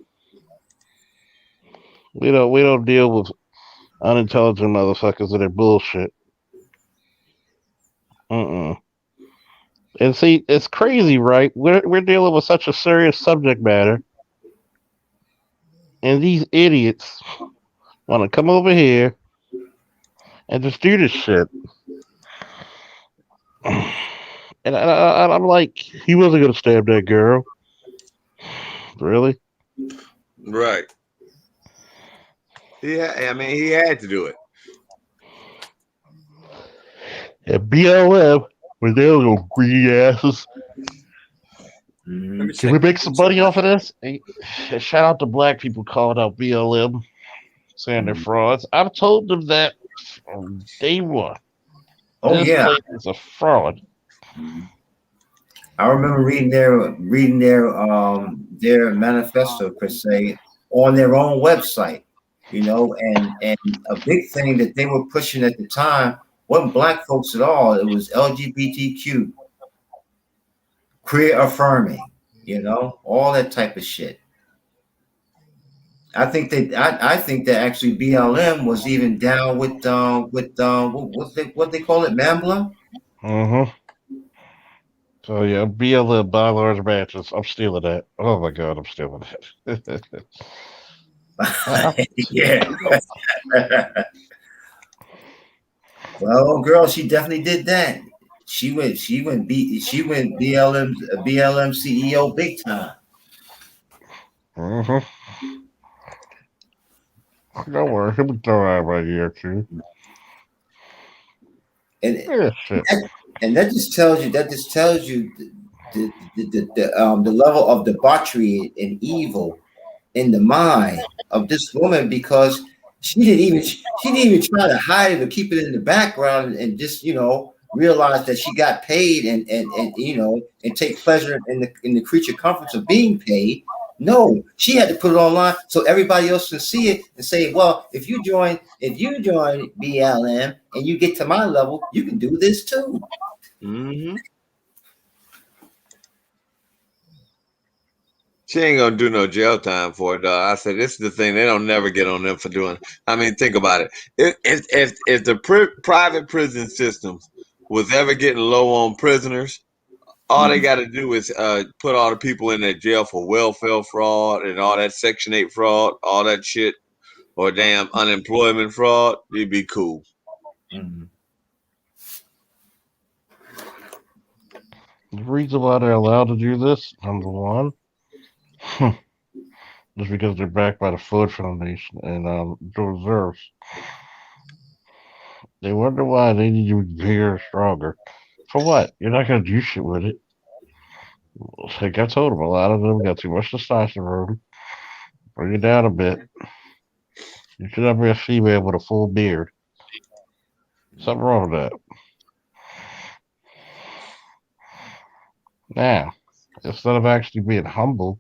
S1: We don't deal with unintelligent motherfuckers and their bullshit. And see, it's crazy, right? We're dealing with such a serious subject matter, and these idiots want to come over here and just do this shit. And I'm like, he wasn't gonna stab that girl, really?
S6: Right. Yeah, I mean, he had to do it.
S1: And BLM, with their little greedy asses.
S5: Mhm.
S1: Can we make some money off of this? Hey, shout out to black people calling out BLM, saying they're frauds. I've told them that from day one.
S5: Oh
S1: This
S5: yeah,
S1: place is a fraud.
S5: I remember reading their manifesto per se on their own website, you know, and a big thing that they were pushing at the time wasn't black folks at all. It was LGBTQ, queer affirming, you know, all that type of shit. I think that actually BLM was even down with what they call it, Mambla.
S1: So yeah, BLM by large matches. I'm stealing that. Oh my god, I'm stealing that.
S5: Yeah. Well, girl, she definitely did that. She went BLM CEO big time.
S1: Don't worry, he'll be thrown out by a year or two.
S5: And
S1: Yeah, shit.
S5: that just tells you the level of debauchery and evil in the mind of this woman, because she didn't even try to hide it or keep it in the background and just, you know, realize that she got paid and you know, and take pleasure in the creature comforts of being paid. No, she had to put it online so everybody else can see it and say, well, if you join BLM and you get to my level, you can do this too.
S6: She ain't gonna do no jail time for it, dog. I said this is the thing; they don't never get on them for doing. I mean, think about it. If the private prison systems was ever getting low on prisoners, all they got to do is put all the people in that jail for welfare fraud and all that Section 8 fraud, all that shit, or damn unemployment fraud. It'd be cool.
S1: The reason why they're allowed to do this, number one, just because they're backed by the Ford Foundation and the reserves. They wonder why they need you bigger, stronger. For what? You're not gonna do shit with it. Like I told them, a lot of them got too much testosterone. Bring it down a bit. You should never be a female with a full beard. Something wrong with that. Now, instead of actually being humble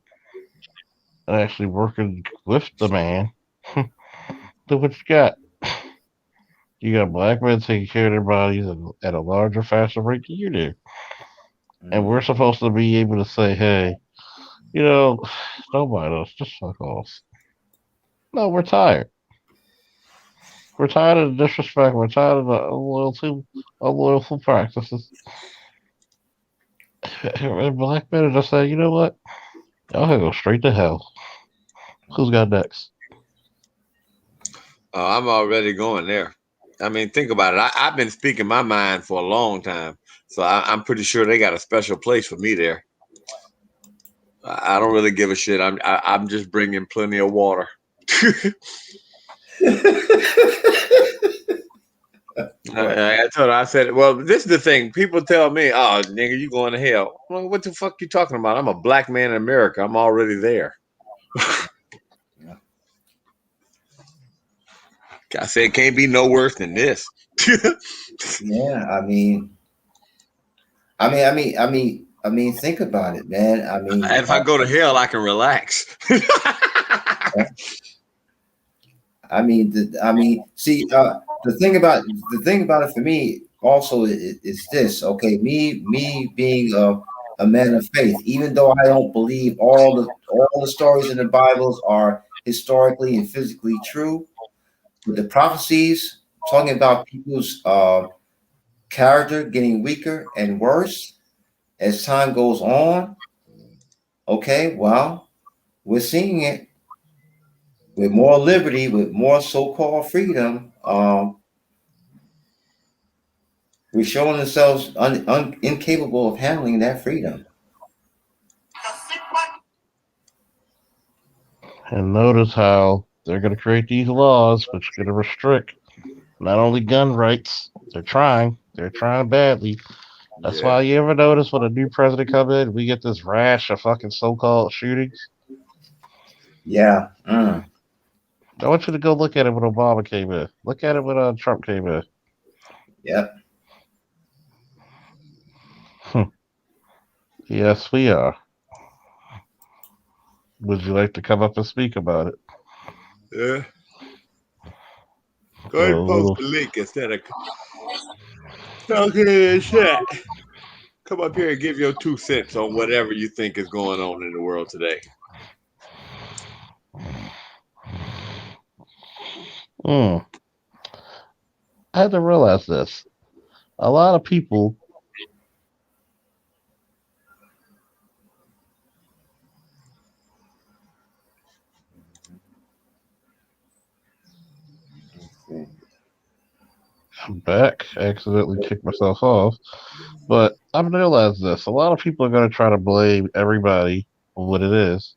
S1: and actually working with the man, look what you got. You got black men taking care of their bodies at a larger, faster rate than you do. And we're supposed to be able to say, hey, don't mind us, just fuck off. No, we're tired. We're tired of the disrespect. We're tired of the unloyal practices. And black men are just saying, you know what? Y'all can go straight to hell. Who's got next?
S6: I'm already going there. I mean, think about it. I've been speaking my mind for a long time, so I'm pretty sure they got a special place for me there. I don't really give a shit. I'm just bringing plenty of water. I told her, I said, well, this is the thing. People tell me, oh, nigga, you going to hell. Well, what the fuck you talking about? I'm a black man in America. I'm already there. I said, it can't be no worse than this.
S5: Yeah, I mean, think about it, man. I mean,
S6: if I go to hell, I can relax.
S5: See, the thing about it for me also is this. Okay, me being a man of faith, even though I don't believe all the stories in the Bibles are historically and physically true, but the prophecies talking about people's character getting weaker and worse as time goes on. Okay, well, we're seeing it with more liberty, with more so-called freedom. We're showing ourselves incapable of handling that freedom.
S1: And notice how they're going to create these laws which are going to restrict not only gun rights, they're trying badly. That's why you ever notice when a new president comes in, we get this rash of fucking so-called shootings.
S5: Yeah.
S1: I want you to go look at it when Obama came in. Look at it when Trump came in.
S5: Yep.
S1: Yes, we are. Would you like to come up and speak about it?
S6: Yeah. Go ahead and post the link instead of talking in chat. Come up here and give your 2 cents on whatever you think is going on in the world today.
S1: I had to realize this. A lot of people back. I accidentally kicked myself off. But I've realized this. A lot of people are going to try to blame everybody on what it is.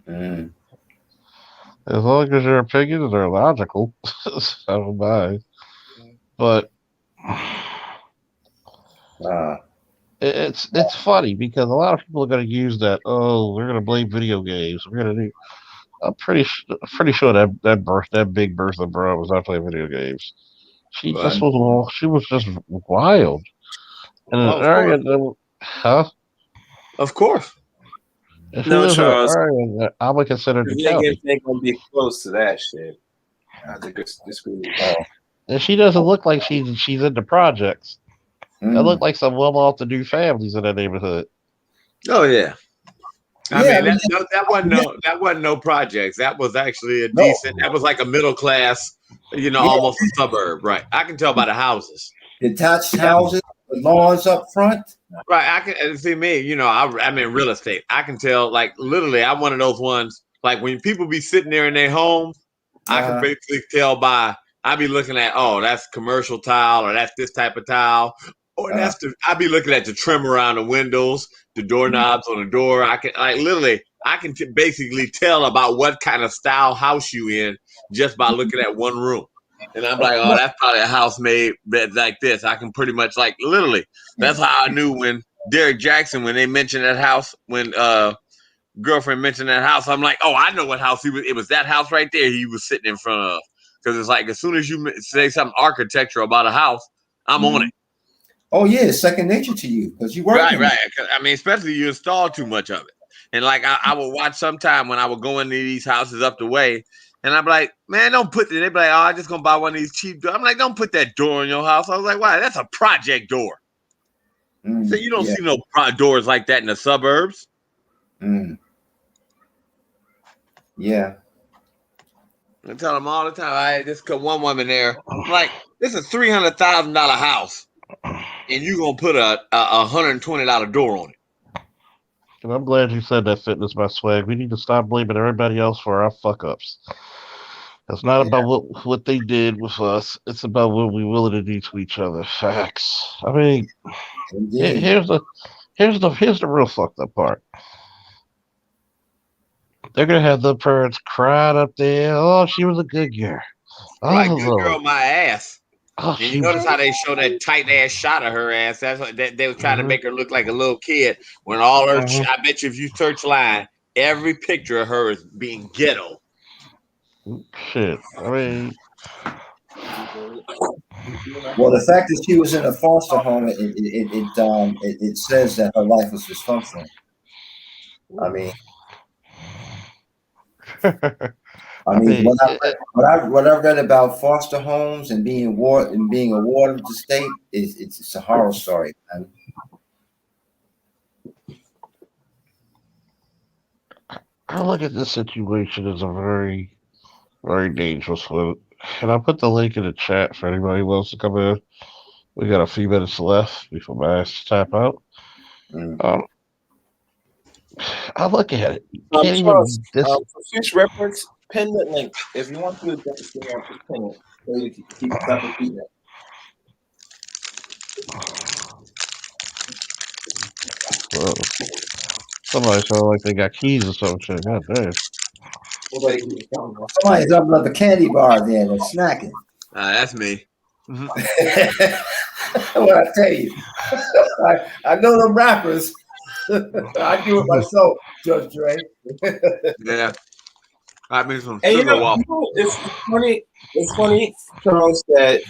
S1: As long as your opinions are logical, I don't mind. But it's funny because a lot of people are going to use that. Oh, we're going to blame video games. We're going to do. I'm pretty sure that big Bertha bro was not playing video games. She just wild. In an area that,
S6: Of course.
S1: If
S3: No, Charles.
S1: I would consider the county.
S3: They're gonna be close to that shit. I think it's really
S1: And she doesn't look like she's in the projects. That look like some well-off-to-do families in that neighborhood.
S6: Oh yeah. That wasn't no projects. That was actually a decent. That was like a middle class, almost a suburb, right? I can tell by the houses.
S5: Detached houses, with lawns up front.
S6: Right. I can see me. I'm in real estate. I can tell. Like literally, I'm one of those ones. Like when people be sitting there in their home, I can basically tell by. I be looking at, that's commercial tile, or that's this type of tile. Or I be looking at the trim around the windows, the doorknobs on the door. I can basically tell about what kind of style house you in just by looking at one room. And I'm like, that's probably a house made like this. I can pretty much literally. That's how I knew when Derek Jackson, when they mentioned that house, when girlfriend mentioned that house. I'm like, oh, I know what house he was. It was that house right there he was sitting in front of. Because it's like as soon as you say something architectural about a house, I'm on it.
S5: Oh yeah, it's second nature to you because you work.
S6: Right. I mean, especially you install too much of it. And like I would watch sometime when I would go into these houses up the way, and I'm like, man, don't put it. They'd be like, oh, I'm just gonna buy one of these cheap doors. I'm like, don't put that door in your house. I was like, why? That's a project door. So you don't see no doors like that in the suburbs.
S5: Yeah.
S6: I tell them all the time. I just got one woman there. I'm like, this is $300,000 house, and you gonna put a $120 door on it.
S1: And I'm glad you said that, Fitness by Swag. We need to stop blaming everybody else for our fuck ups. It's not about what they did with us. It's about what we're willing to do to each other. Facts. I mean, here's the real fucked up part. They're gonna have the parents crying up there. Oh, she was a good girl.
S6: Right, good girl, my ass.
S1: Oh,
S6: and you notice how they show that tight ass shot of her ass. That's what they were trying to make her look like a little kid. When all her, I bet you if you search line, every picture of her is being ghetto.
S1: Shit. I mean,
S5: well, the fact that she was in a foster home, it says that her life was dysfunctional. I mean, what I read about foster homes and being awarded to the state it's a horror story, man.
S1: I look at this situation as a very, very dangerous one. And I put the link in the chat for anybody who wants to come in. We got a few minutes left before my ass tap out. I look at it.
S3: Charles, for future reference, pin that link. If you want to just pin it. So you can keep repeating it.
S1: Somebody sound like they got keys or some shit. God damn.
S5: Somebody's up at the candy bar there. They're snacking.
S6: That's me.
S5: What I tell you, I know them rappers. I do it myself, Judge Dre.
S6: Yeah. I mean, some
S3: and
S6: sugar waffle.
S3: It's funny, Charles, that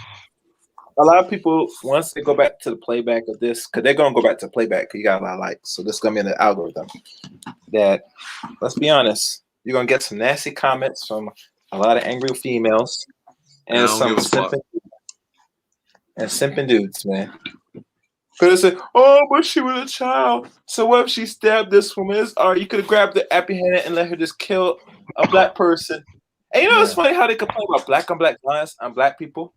S3: a lot of people, once they go back to the playback of this, because they're going to go back to the playback because you got a lot of likes. So this is going to be in the algorithm. That, let's be honest, you're going to get some nasty comments from a lot of angry females and some simping dudes, man. Because they say, oh, but she was a child. So what if she stabbed this woman? Or you could have grabbed the apprehended and let her just kill a black person. And it's funny how they complain about black on black violence on black people.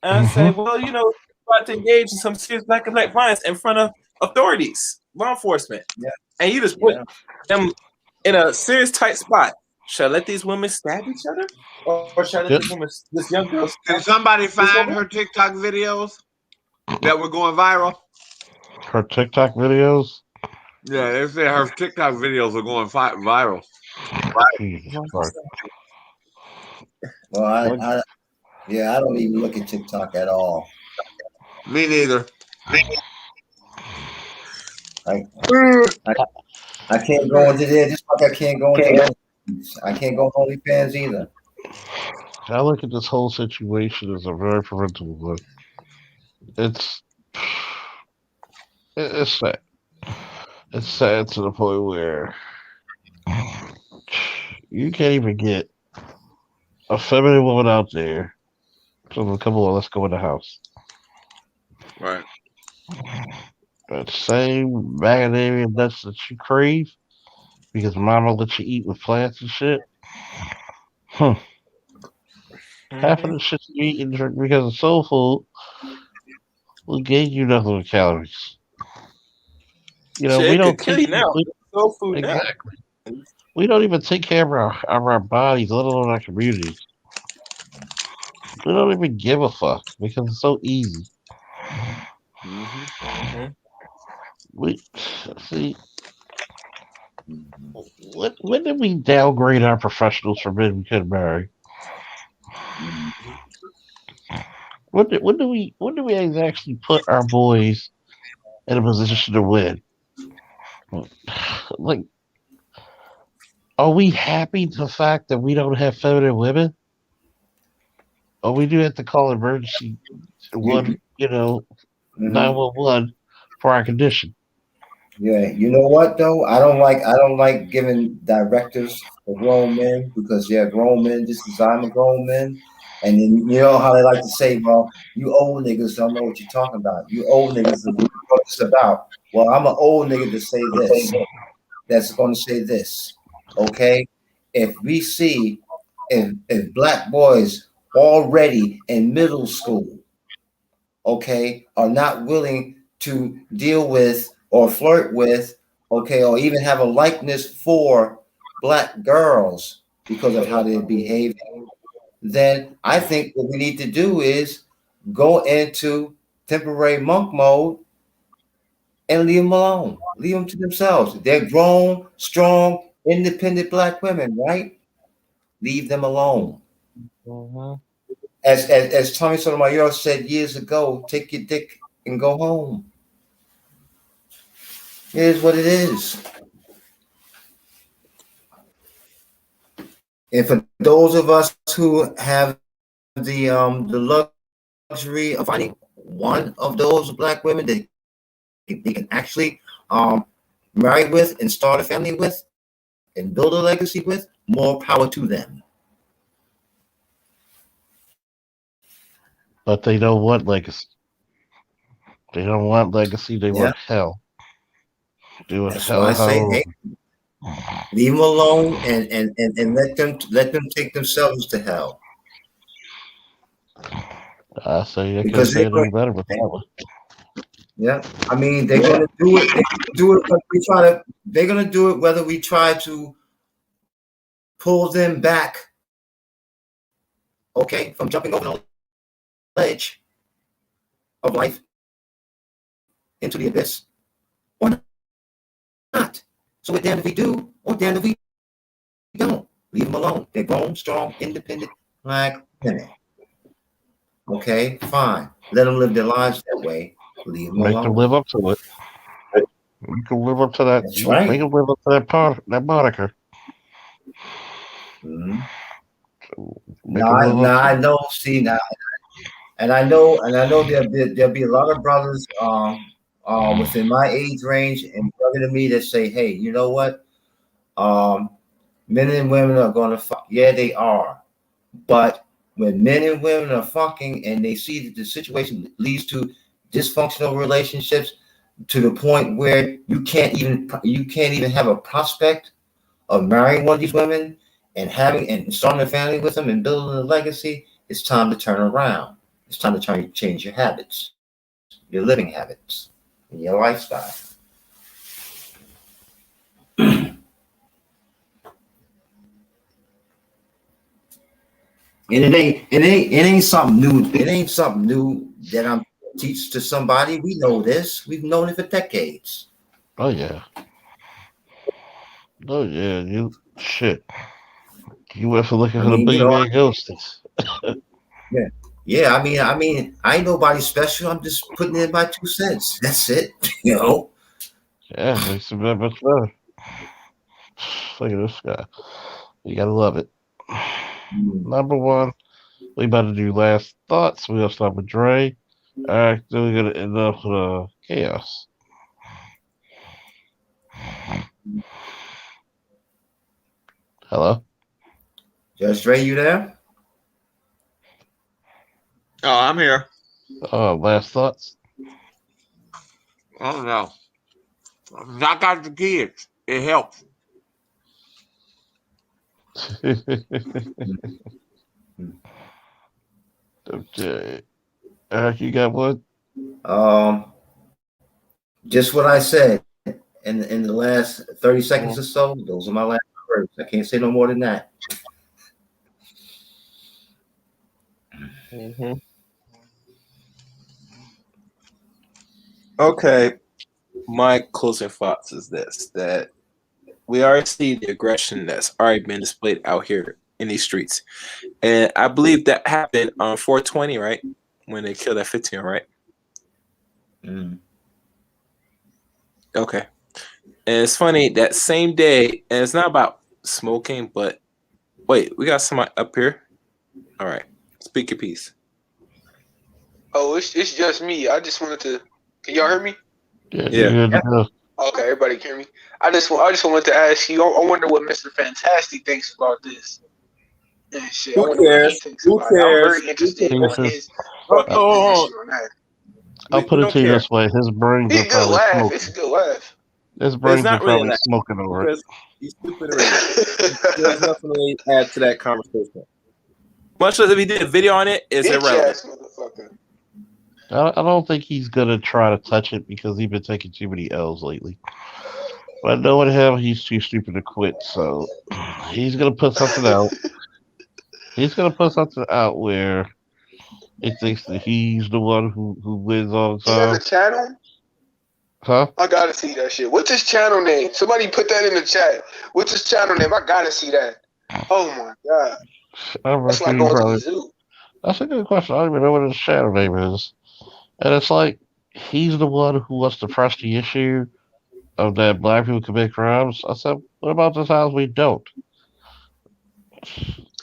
S3: And I say, well, you about to engage in some serious black on black violence in front of authorities, law enforcement. Yeah. And you just put them in a serious tight spot. Should I let these women stab each other? Or should I let this young girl
S6: Can somebody find her TikTok videos that were going viral?
S1: Her TikTok videos?
S6: Yeah, they said her TikTok videos are going viral.
S5: Well, I don't even look at TikTok at all.
S6: Me neither.
S5: I can't go into there just like I can't go into I can't go on OnlyFans either.
S1: I look at this whole situation as a very preventable one. It's sad. It's sad to the point where you can't even get a feminine woman out there. So come on, let's go in the house.
S6: Right.
S1: That same macadamia nuts that you crave because mama let you eat with plants and shit. Half of the shit you eat and drink because of soul food will gain you nothing but calories. We don't
S3: kill you now. Soul food
S1: exactly. Now. We don't even take care of our bodies, let alone our communities. We don't even give a fuck because it's so easy. We see. When did we downgrade our professionals for men we couldn't marry? When do we actually put our boys in a position to win? Like Are we happy to the fact that we don't have feminine women? Or we do have to call emergency
S5: You,
S1: 911 for our condition?
S5: yeah, you know what though? I don't like giving directives for grown men because they're grown men just as I'm a grown man. And then you know how they like to say, well, you old niggas don't know what you're talking about. You old niggas don't know what it's about. Well, I'm an old nigga to say this. That's going to say this. Okay? If we see if black boys already in middle school, okay, are not willing to deal with or flirt with, okay, or even have a likeness for black girls because of how they're behaving, then I think what we need to do is go into temporary monk mode and leave them alone. Leave them to themselves. They're grown, strong, independent black women, right? Leave them alone.
S1: Mhm.
S5: As Tommy Sotomayor said years ago, take your dick and go home. It is what it is. And for those of us who have the luxury of finding one of those black women that they can actually marry with and start a family with and build a legacy with, more power to them.
S1: But they don't want legacy. They don't want legacy. They
S5: Yeah,
S1: want hell. They want
S5: that's why
S1: hell,
S5: I say,
S1: hell.
S5: hey, leave them alone and let them take themselves to hell
S1: I say I can't
S5: because
S1: say
S5: they're
S1: it
S5: going.
S1: any better with that one.
S5: Yeah, I mean they're going to do it. They do it. Whether we try to. They're going to do it whether we try to pull them back. Okay, from jumping over the ledge of life into the abyss or not. So we're damned if we do or damned if we don't. Leave them alone. They're grown, strong, independent black women. Okay, fine. Let them live their lives that way. Leave them
S1: Make them
S5: alone.
S1: live up to it. You can live up to that.
S5: That's
S1: Make
S5: right.
S1: them live up to that moniker.
S5: Mm-hmm.
S1: Make them live up
S5: Now
S1: to
S5: I
S1: it.
S5: know. See now, and I know there'll be a lot of brothers within my age range and younger than me that say, hey, you know what? Um, men and women are gonna fuck. Yeah, they are. But when men and women are fucking and they see that the situation leads to dysfunctional relationships to the point where you can't even have a prospect of marrying one of these women and having and starting a family with them and building a legacy, it's time to turn around. It's time to change your habits, your living habits, and your lifestyle. And it ain't something new. It ain't something new that I'm teach to somebody. We know this. We've known it for decades.
S1: Oh yeah. Oh yeah. You shit. You went for looking
S5: I
S1: for the
S5: mean, you know,
S1: boogeyman ghosties.
S5: yeah, yeah. I ain't nobody special. I'm just putting in my 2 cents. That's it. You know.
S1: Yeah, makes it that much better. Look at this guy. You gotta love it.
S5: Mm.
S1: Number one, we about to do last thoughts. We're gonna start with Dre. Alright, then we're gonna end up with chaos. Hello?
S5: Judge Dre, you there?
S6: Oh, I'm here.
S1: Last thoughts?
S6: I don't know. Knock out the kids. It helps.
S1: Okay. Eric, you got one?
S5: Um, just what I said in the last 30 seconds or so. Those are my last words. I can't say no more than that.
S3: Mm-hmm. Okay. My closing thoughts is this: that we already see the aggression that's already been displayed out here in these streets, and I believe that happened on 420, right, when they killed that 15, right?
S5: Mm.
S3: Okay. And it's funny that same day, and it's not about smoking, but wait, we got somebody up here. All right, speak your piece.
S7: Oh, it's just me. I just wanted to. Can y'all hear me?
S1: Yeah,
S3: Yeah.
S1: you're good to go.
S7: Okay, everybody can hear me. I just wanted to ask you. I wonder what Mr. Fantastic thinks about this. And shit, I
S3: Who
S7: wonder what he
S3: cares?
S7: thinks
S3: Who
S7: about it. I'm
S3: cares?
S7: very interested
S3: Who
S7: on
S3: cares?
S7: his
S3: Oh,
S7: fucking
S3: oh, oh.
S7: position on that.
S1: I'll
S3: We
S1: put it
S3: don't
S1: to you
S3: care.
S1: this way: his brains
S7: He's
S1: are
S7: a good
S1: probably
S7: laugh.
S1: smoking.
S7: It's a good laugh.
S1: His
S3: It's
S1: brains are
S3: not really
S1: probably
S3: that
S1: smoking over it.
S3: because he's stupid already. There's nothing to add to that conversation. Much as if he did a video on it, it's
S7: Bitch
S3: irrelevant.
S7: ass motherfucker.
S1: I don't think he's gonna try to touch it because he's been taking too many L's lately. But knowing him, he's too stupid to quit. So he's gonna put something out. He's gonna put something out where he thinks that he's the one who wins all the
S7: He has
S1: time.
S7: a channel.
S1: Huh?
S7: I gotta see that shit. What's his channel name? Somebody put that in the chat. What's his channel name? I gotta see that. Oh my god, that's like going to the zoo.
S1: That's a good question. I don't even know what his shadow name is. And it's like he's the one who wants to press the issue of that black people commit crimes. I said, what about the times we don't?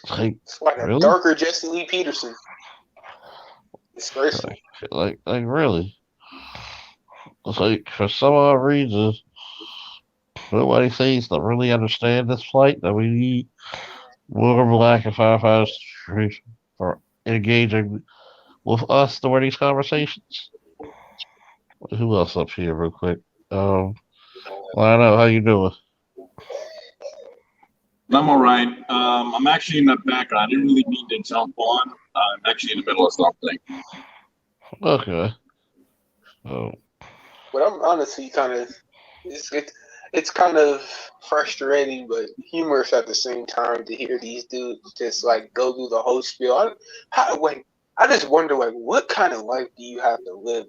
S1: Like,
S7: It's like a
S1: really?
S7: darker Jesse Lee Peterson. Disgraceful.
S1: Like really? It's like for some odd reason, nobody seems to really understand this plight that we need more black and firefighters for engaging with us during these conversations. Who else up here, real quick? Well, I know how you doing.
S8: I'm all right. I'm actually in the background. I didn't really mean to jump on. I'm actually in the middle of something.
S1: Okay. Oh,
S7: But I'm honestly kind of it's kind of frustrating, but humorous at the same time to hear these dudes just like go through the whole spiel. I just wonder like what kind of life do you have to live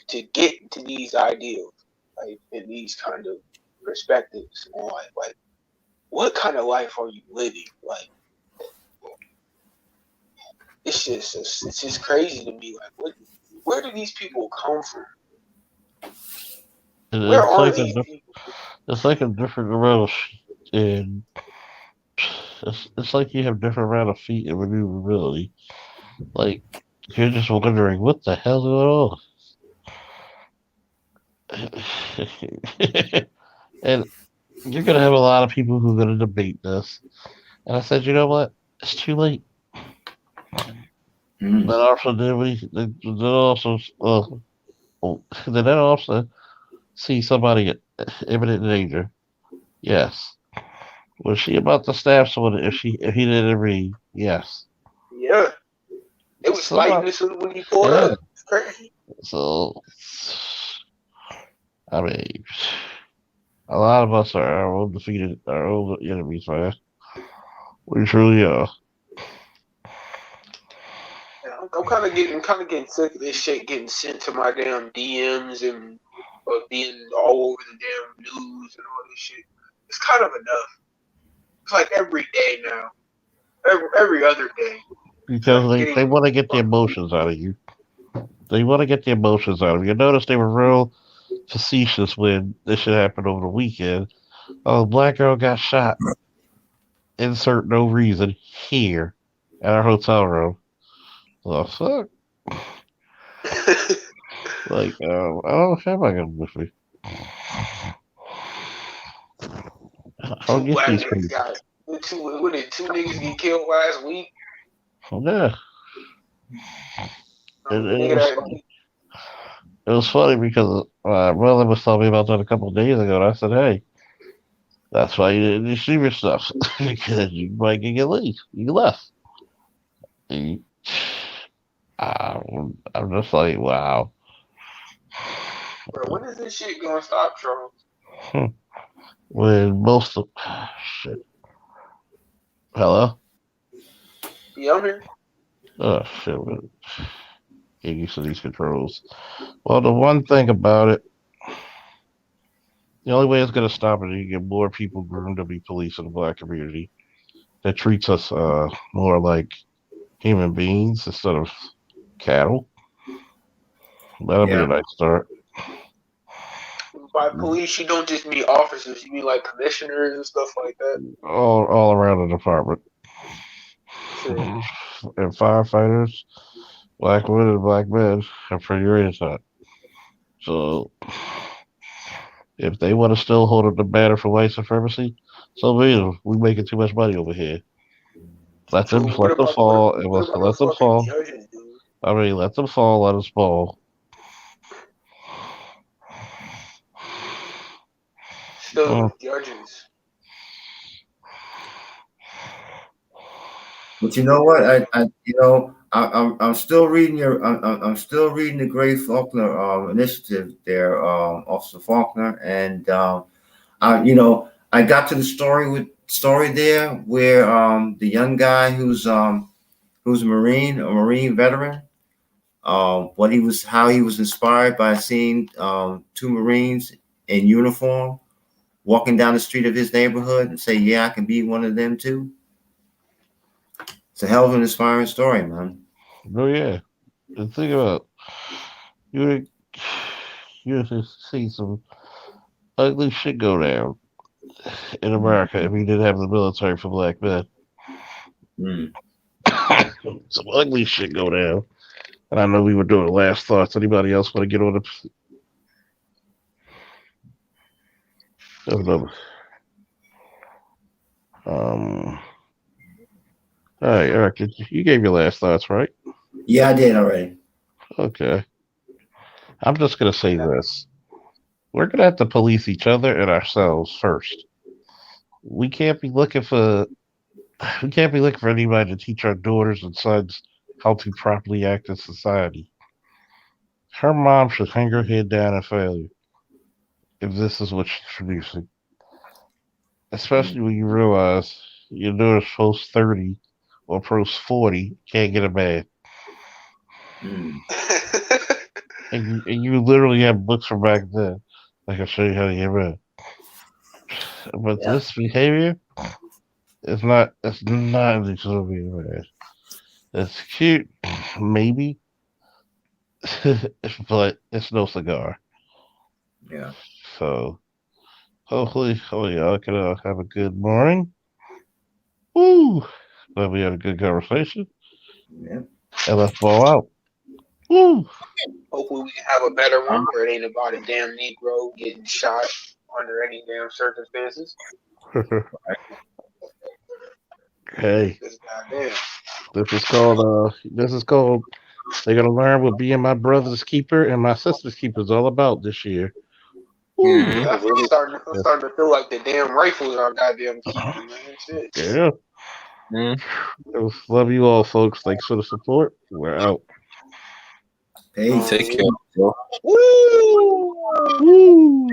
S7: to get to these ideals, like in these kind of perspectives on life, like what kind of life are you living? Like it's just crazy to me. Like where do these people come from? Where are these people?
S1: It's like a different amount of, and it's like you have different amount of feet and maneuverability. Like you're just wondering what the hell's going on. And you're gonna have a lot of people who are gonna debate this. And I said, you know what? It's too late. Then also then also see somebody at imminent danger. Yes. Was she about to stab someone if he didn't read? Yes.
S7: Yeah. It was lightness when he pulled up. It's crazy.
S1: So I mean a lot of us are our own defeated, our own enemies, man. We truly are.
S7: I'm kind of getting sick of this shit getting sent to my damn DMs and being all over the damn news and all this shit. It's kind of enough. It's like every day now, every other day.
S1: Because they want to get the emotions out of you. They want to get the emotions out of you. Notice they were real facetious when this shit happened over the weekend. Oh, black girl got shot. Insert no reason here at our hotel room. The fuck? Like, I don't have my gun with me. I'll get these people.
S7: What did two niggas get killed last week?
S1: Yeah. It was funny because my brother was telling me about that a couple of days ago, and I said, "Hey, that's why you didn't receive your stuff because you might get left." You left. And I'm just like, wow.
S7: Bro, when is this shit gonna stop, Charles?
S1: When most of shit. Hello.
S7: Yeah, I'm here.
S1: Oh shit. Get used to these controls. Well, the one thing about it, the only way it's going to stop it is you get more people groomed to be police in the black community that treats us more like human beings instead of cattle. That'll be a nice start.
S7: By police, you don't just mean officers. You mean like commissioners and stuff like that.
S1: all around the department.
S7: Shit.
S1: And firefighters, black women and black men are pretty raised on. So if they want to still hold up the banner for white supremacy, so be it. We making too much money over here. Let them
S7: What
S1: let them
S7: about
S1: fall,
S7: the-
S1: and
S7: what
S1: let
S7: about
S1: let
S7: the
S1: them
S7: fucking
S1: fall.
S7: judges, dude?
S1: I mean, let them fall, let us fall.
S7: Still
S1: Oh.
S7: with judges.
S5: But you know what? I'm still reading I'm still reading the Gray Faulkner initiative there, Officer Faulkner, and I got to the story there where the young guy who's a Marine veteran, how he was inspired by seeing two Marines in uniform walking down the street of his neighborhood and say, "Yeah, I can be one of them too." It's a hell of an inspiring story, man.
S1: Oh yeah. And think about you just see some ugly shit go down in America if we didn't have the military for black men.
S5: Mm.
S1: Some ugly shit go down. And I know we were doing last thoughts. Anybody else want to get on the all right, Eric, you gave your last thoughts, right?
S5: Yeah, I did already.
S1: Okay. I'm just gonna say this. We're gonna have to police each other and ourselves first. We can't be looking for anybody to teach our daughters and sons how to properly act in society. Her mom should hang her head down in failure if this is what she's producing. Especially when you realize your daughter's post 30 or post 40 can't get a man.
S5: Mm.
S1: And you literally have books from back then that can show you how to get a man. But
S5: Yeah.
S1: this behavior it's not exhilarating, man. It's cute, maybe, but it's no cigar.
S5: Yeah.
S1: So hopefully y'all can have a good morning. Woo! Glad we had a good conversation.
S5: Yeah.
S1: And let's ball out. Woo!
S7: Hopefully we can have a better one where it ain't about a damn Negro getting shot under any damn circumstances.
S1: Hey,
S7: Because goddamn.
S1: this is called they're gonna learn what being my brother's keeper and my sister's keeper is all about this year. Woo!
S7: I'm starting to feel like the damn rifles are goddamn keeping, man. Shit.
S1: Yeah. Love you all, folks. Thanks for the support. We're out.
S5: Peace.
S3: Take care.
S7: Woo!
S1: Woo!